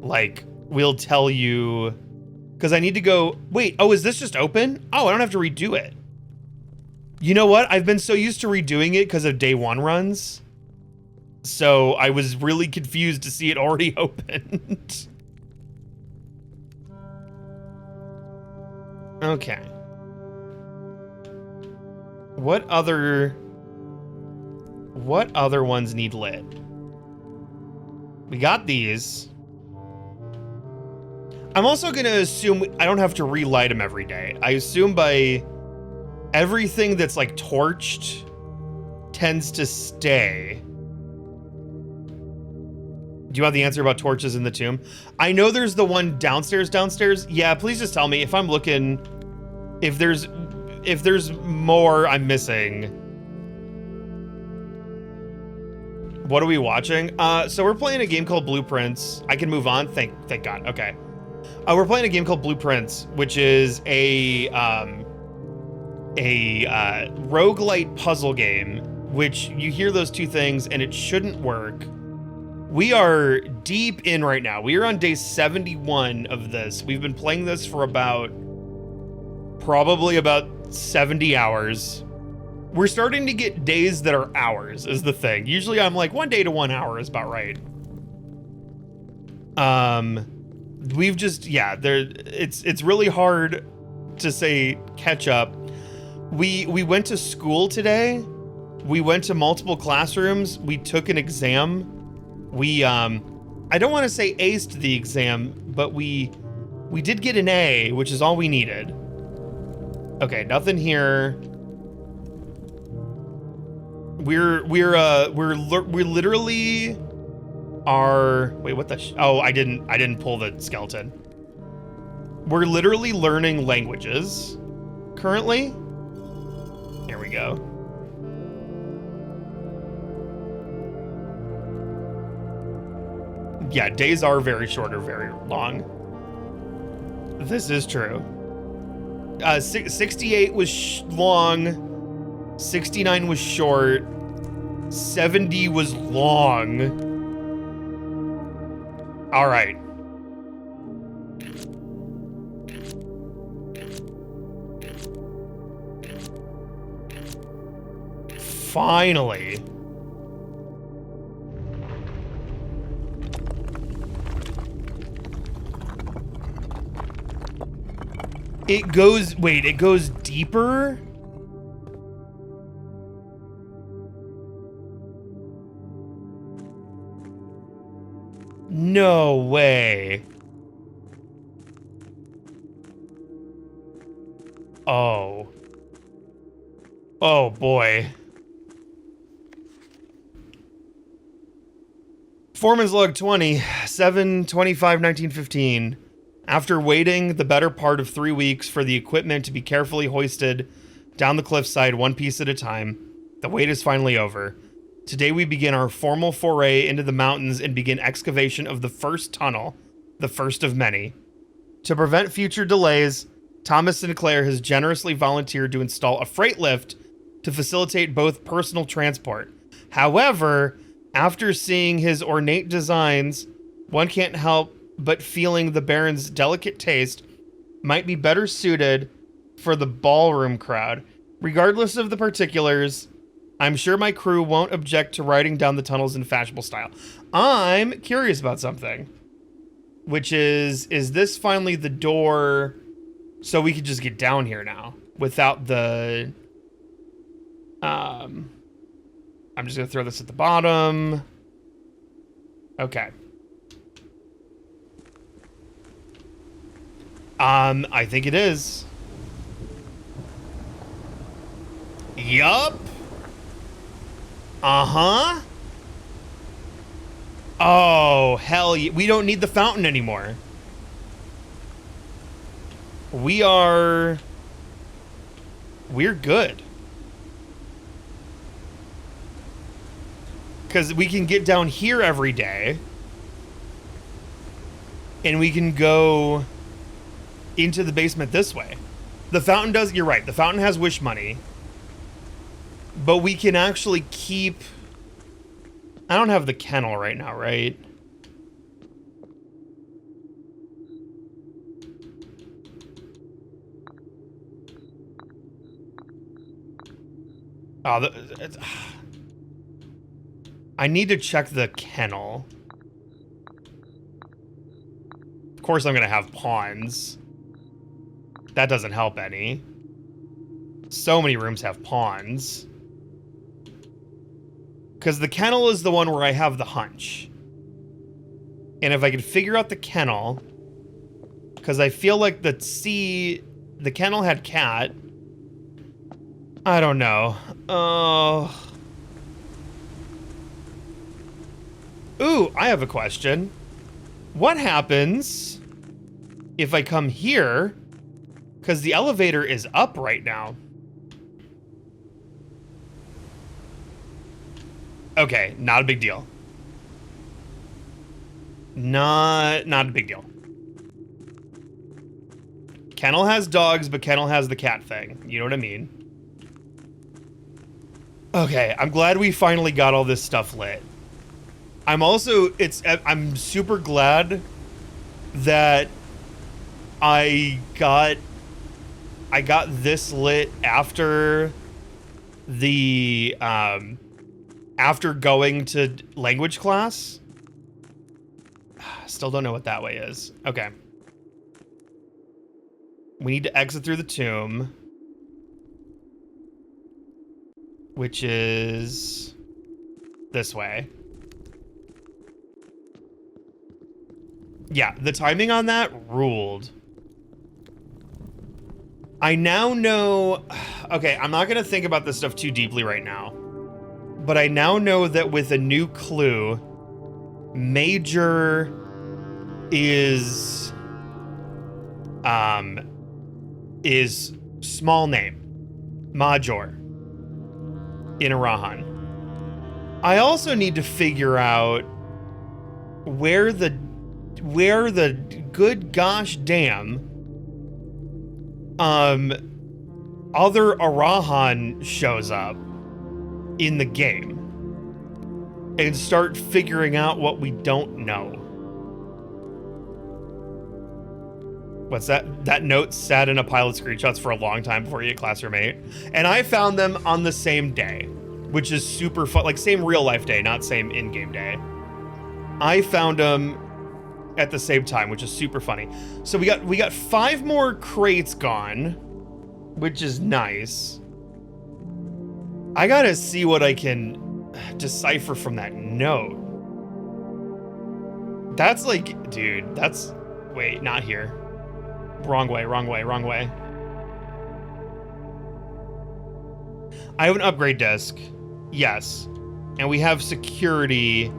like, we'll tell you, because I need to go, wait, oh, is this just open? Oh, I don't have to redo it. You know what? I've been so used to redoing it because of day one runs. So I was really confused to see it already opened. Okay. What other ones need lit? We got these. I'm also going to assume I don't have to relight them every day. I assume by everything that's like torched tends to stay. Do you have the answer about torches in the tomb? I know there's the one downstairs. Yeah, please just tell me if I'm looking, if there's more I'm missing. What are we watching? So we're playing a game called Blueprints. I can move on. Thank God. Okay. We're playing a game called Blueprints, which is a roguelite puzzle game, which you hear those two things and it shouldn't work. We are deep in right now. We are on day 71 of this. We've been playing this for probably about 70 hours. We're starting to get days that are hours is the thing. Usually I'm like 1 day to 1 hour is about right. We've just, yeah, it's really hard to say catch up. We went to school today. We went to multiple classrooms. We took an exam. We, I don't want to say aced the exam, but we did get an A, which is all we needed. Okay, nothing here. We literally are, wait, what the, oh, I didn't pull the skeleton. We're literally learning languages currently. Here we go. Yeah, days are very short or very long. This is true. 68 was long. 69 was short. 70 was long. All right. Finally. It goes, wait, it goes deeper? No way. Oh. Oh boy. Foreman's log 20, 7/25/1915. After waiting the better part of 3 weeks for the equipment to be carefully hoisted down the cliffside one piece at a time, the wait is finally over. Today we begin our formal foray into the mountains and begin excavation of the first tunnel, the first of many. To prevent future delays, Thomas Sinclair has generously volunteered to install a freight lift to facilitate both personal transport. However, after seeing his ornate designs, one can't help but feeling the Baron's delicate taste might be better suited for the ballroom crowd. Regardless of the particulars, I'm sure my crew won't object to riding down the tunnels in fashionable style. I'm curious about something, which is this finally the door so we could just get down here now without the... I'm just going to throw this at the bottom. Okay. I think it is. Yup. Uh-huh. Oh, hell yeah. We don't need the fountain anymore. We're good. Because we can get down here every day. And we can go into the basement this way. The fountain does, you're right, the fountain has wish money. But we can actually keep... I don't have the kennel right now, right? Oh, I need to check the kennel. Of course I'm gonna have pawns. That doesn't help any. So many rooms have pawns. Because the kennel is the one where I have the hunch. And if I could figure out the kennel... Because I feel like the kennel had cat. I don't know. Oh. Ooh, I have a question. What happens if I come here? Because the elevator is up right now. Okay, not a big deal. Not a big deal. Kennel has dogs, but Kennel has the cat thing. You know what I mean? Okay, I'm glad we finally got all this stuff lit. I'm super glad that I got this lit after the after going to language class. Still don't know what that way is. Okay. We need to exit through the tomb, which is this way. Yeah, the timing on that ruled. I now know... Okay, I'm not going to think about this stuff too deeply right now. But I now know that with a new clue, Major is small name. Major. In Erajan. I also need to figure out where the good gosh damn other Erajan shows up in the game and start figuring out what we don't know. What's that? That note sat in a pile of screenshots for a long time before you get Classroom 8. And I found them on the same day, which is super fun. Like, same real life day, not same in-game day. I found them at the same time, which is super funny. So we got 5 more crates gone, which is nice. I gotta see what I can decipher from that note. That's like, dude, that's... Wait, not here. Wrong way, wrong way, wrong way. I have an upgrade disc. Yes. And we have security.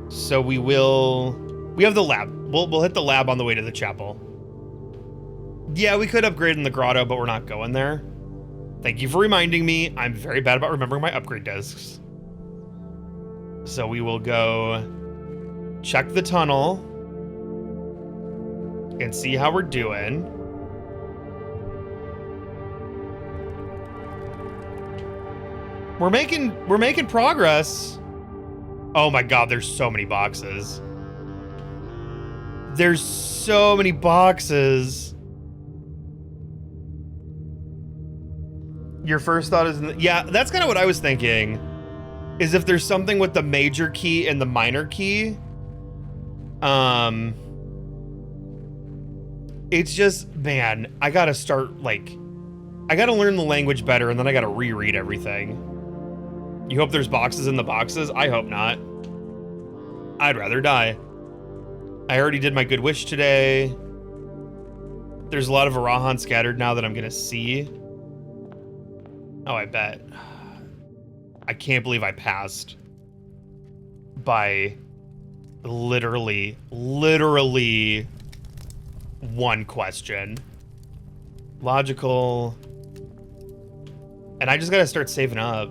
So we will... We have the lab. We'll hit the lab on the way to the chapel. Yeah, we could upgrade in the grotto, but we're not going there. Thank you for reminding me. I'm very bad about remembering my upgrade discs. So we will go check the tunnel and see how we're doing. We're making progress. Oh my god, there's so many boxes. There's so many boxes. Your first thought is, yeah, that's kind of what I was thinking. Is if there's something with the major key and the minor key. It's just, man, I gotta start, like, I gotta learn the language better, and then I gotta reread everything. You hope there's boxes in the boxes? I hope not. I'd rather die. I already did my good wish today. There's a lot of Erajan scattered now that I'm gonna see. Oh, I bet. I can't believe I passed by literally one question. Logical. And I just gotta start saving up.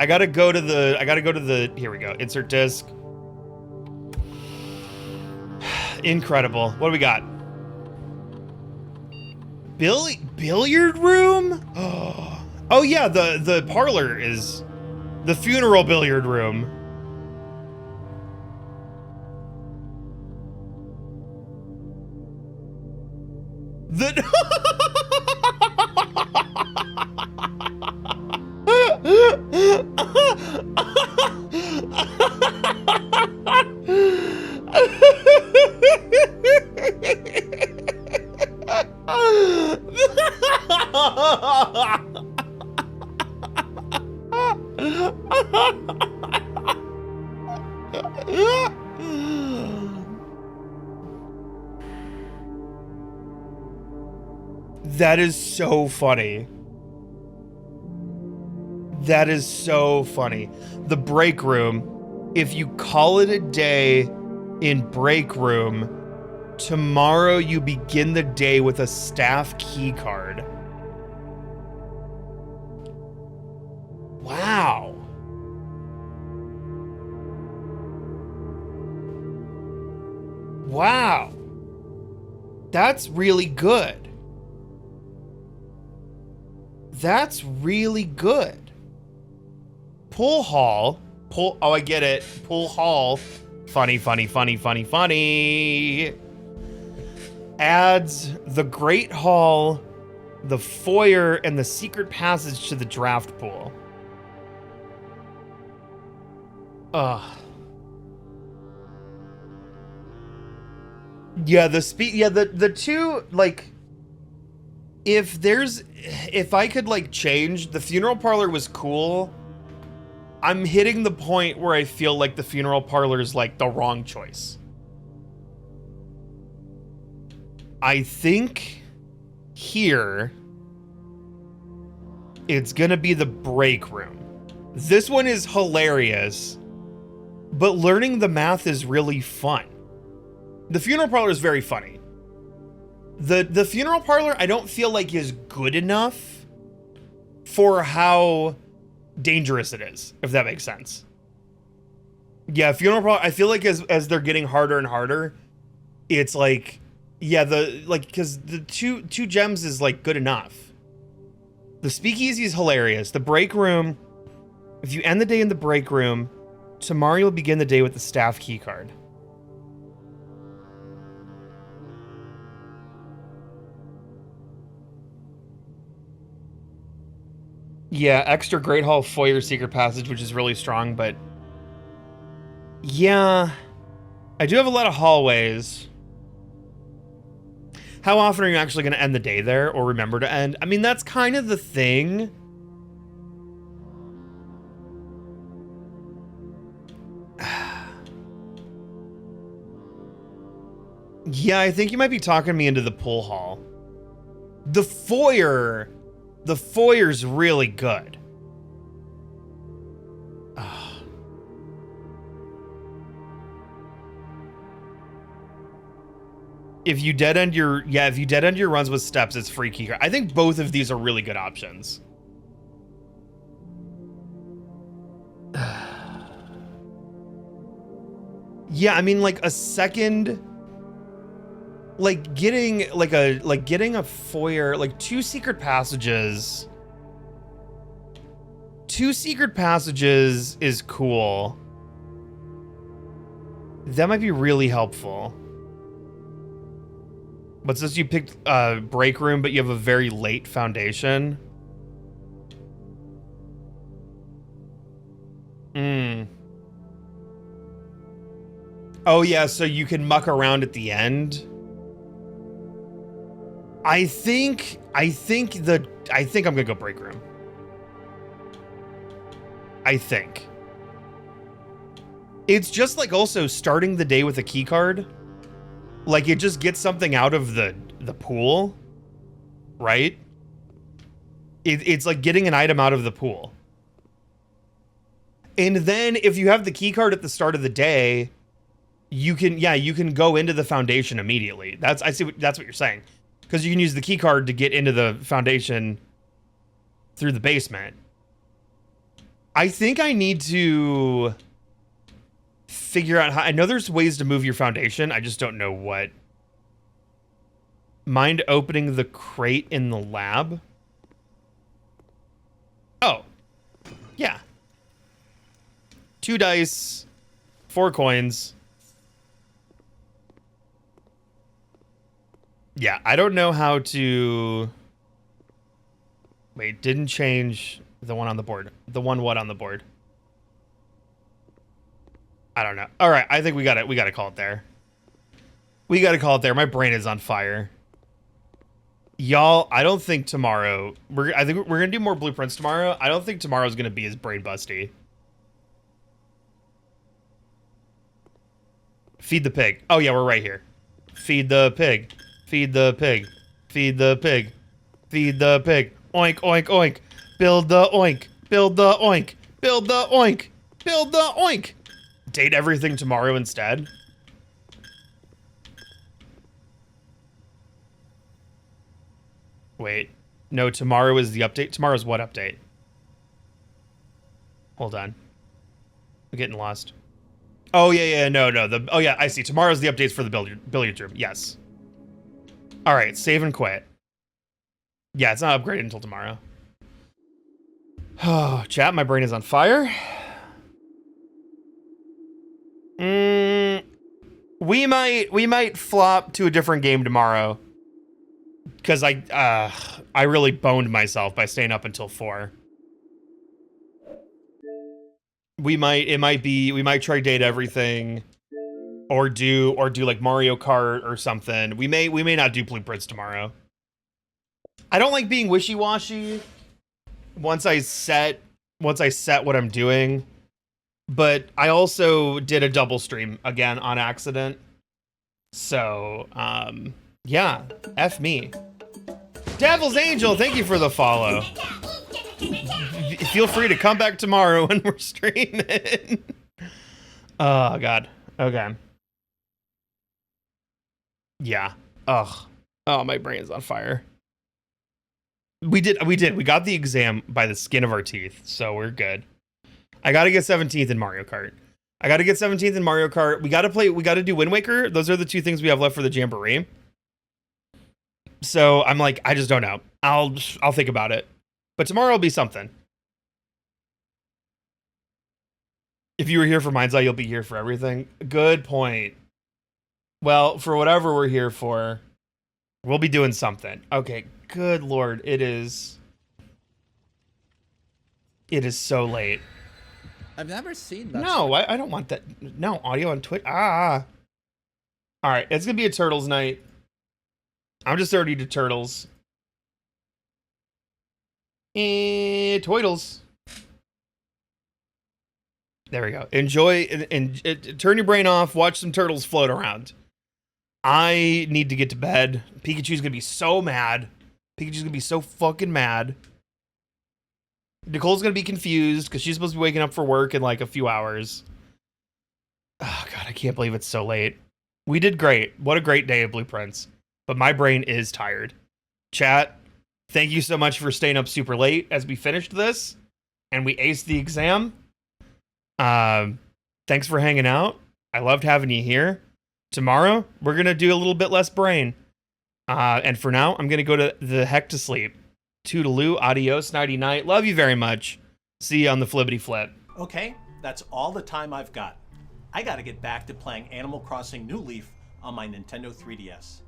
I gotta go to the, here we go, insert disc. Incredible. What do we got? Billiard room? Oh yeah, the parlor is the funeral billiard room. That is so funny. That is so funny. The break room. If you call it a day in break room, tomorrow you begin the day with a staff key card. Wow. Wow. That's really good. That's really good. Pool hall. Oh, I get it. Pool hall. Funny, funny, funny, funny, funny. Adds the Great Hall the foyer, and the secret passage to the draft pool. Ugh. Yeah, the two, like, if I could, like, change, the funeral parlor was cool. I'm hitting the point where I feel like the funeral parlor is, like, the wrong choice. I think here it's gonna be the break room. This one is hilarious, but learning the math is really fun. The funeral parlor is very funny. The funeral parlor I don't feel like is good enough for how dangerous it is, if that makes sense. Yeah, funeral parlor, I feel like as they're getting harder and harder, it's like, yeah, because the two gems is like good enough. The speakeasy is hilarious. The break room, if you end the day in the break room, tomorrow you'll begin the day with the staff key card. Yeah, extra Great Hall foyer secret passage, which is really strong, but yeah, I do have a lot of hallways. How often are you actually going to end the day there or remember to end? I mean, that's kind of the thing. Yeah, I think you might be talking me into the pool hall. The foyer's really good. If you dead end your runs with steps, it's free key card. I think both of these are really good options. Yeah, I mean, like a second, like getting a foyer, like two secret passages. Two secret passages is cool. That might be really helpful. But since you picked break room, but you have a very late foundation. Oh yeah, so you can muck around at the end. I think I'm gonna go break room. I think. It's just like also starting the day with a key card. Like it just gets something out of the pool, right? It's like getting an item out of the pool. And then if you have the key card at the start of the day, you can go into the foundation immediately. That's what you're saying. Because you can use the key card to get into the foundation through the basement. I think I need to figure out how. I know there's ways to move your foundation. I just don't know what. Mind opening the crate in the lab? Oh. Yeah. 2 dice, 4 coins. Yeah, I don't know how to... Wait, didn't change the one on the board. The one what on the board? I don't know. All right, I think we got it. We got to call it there. We got to call it there. My brain is on fire. Y'all, I don't think tomorrow... I think we're going to do more blueprints tomorrow. I don't think tomorrow's going to be as brain busty. Feed the pig. Oh, yeah, we're right here. Feed the pig. Feed the pig. Feed the pig. Feed the pig. Oink, oink, oink. Build the oink. Build the oink. Build the oink. Build the oink. Date everything tomorrow instead. Wait. No, tomorrow is the update. Tomorrow's what update? Hold on. I'm getting lost. Oh, yeah, no. Oh, yeah, I see. Tomorrow's the updates for the billiards room. Yes. All right, save and quit. Yeah, it's not upgraded until tomorrow. Oh, chat, my brain is on fire. We might flop to a different game tomorrow. because I really boned myself by staying up until 4. We might try date everything, or do like Mario Kart or something. We may not do blueprints tomorrow. I don't like being wishy-washy once I set what I'm doing, but I also did a double stream again on accident. So, yeah, F me. Devil's Angel, thank you for the follow. Feel free to come back tomorrow when we're streaming. Oh, God. Okay. Yeah. Ugh. Oh, my brain's on fire. We did. We got the exam by the skin of our teeth, so we're good. I gotta get 17th in Mario Kart. We gotta do Wind Waker. Those are the 2 things we have left for the Jamboree. So I'm like, I just don't know. I'll think about it. But tomorrow will be something. If you were here for Mind's Eye, you'll be here for everything. Good point. Well, for whatever we're here for, we'll be doing something. Okay, good Lord. It is so late. I've never seen that. No, I don't want that. No, audio on Twitch. All right, it's going to be a Turtles night. I'm just already to Turtles. Toidles. There we go. Enjoy and turn your brain off. Watch some turtles float around. I need to get to bed. Pikachu's gonna be so mad. Pikachu's gonna be so fucking mad. Nicole's gonna be confused because she's supposed to be waking up for work in like a few hours. Oh God, I can't believe it's so late. We did great. What a great day of Blueprints. But my brain is tired. Chat, thank you so much for staying up super late as we finished this and we aced the exam. Thanks for hanging out. I loved having you here. Tomorrow, we're going to do a little bit less brain. And for now, I'm going to go to the heck to sleep. Toodaloo, adios, nighty night. Love you very much. See you on the flippity flip. Okay, that's all the time I've got. I gotta get back to playing Animal Crossing New Leaf on my Nintendo 3DS.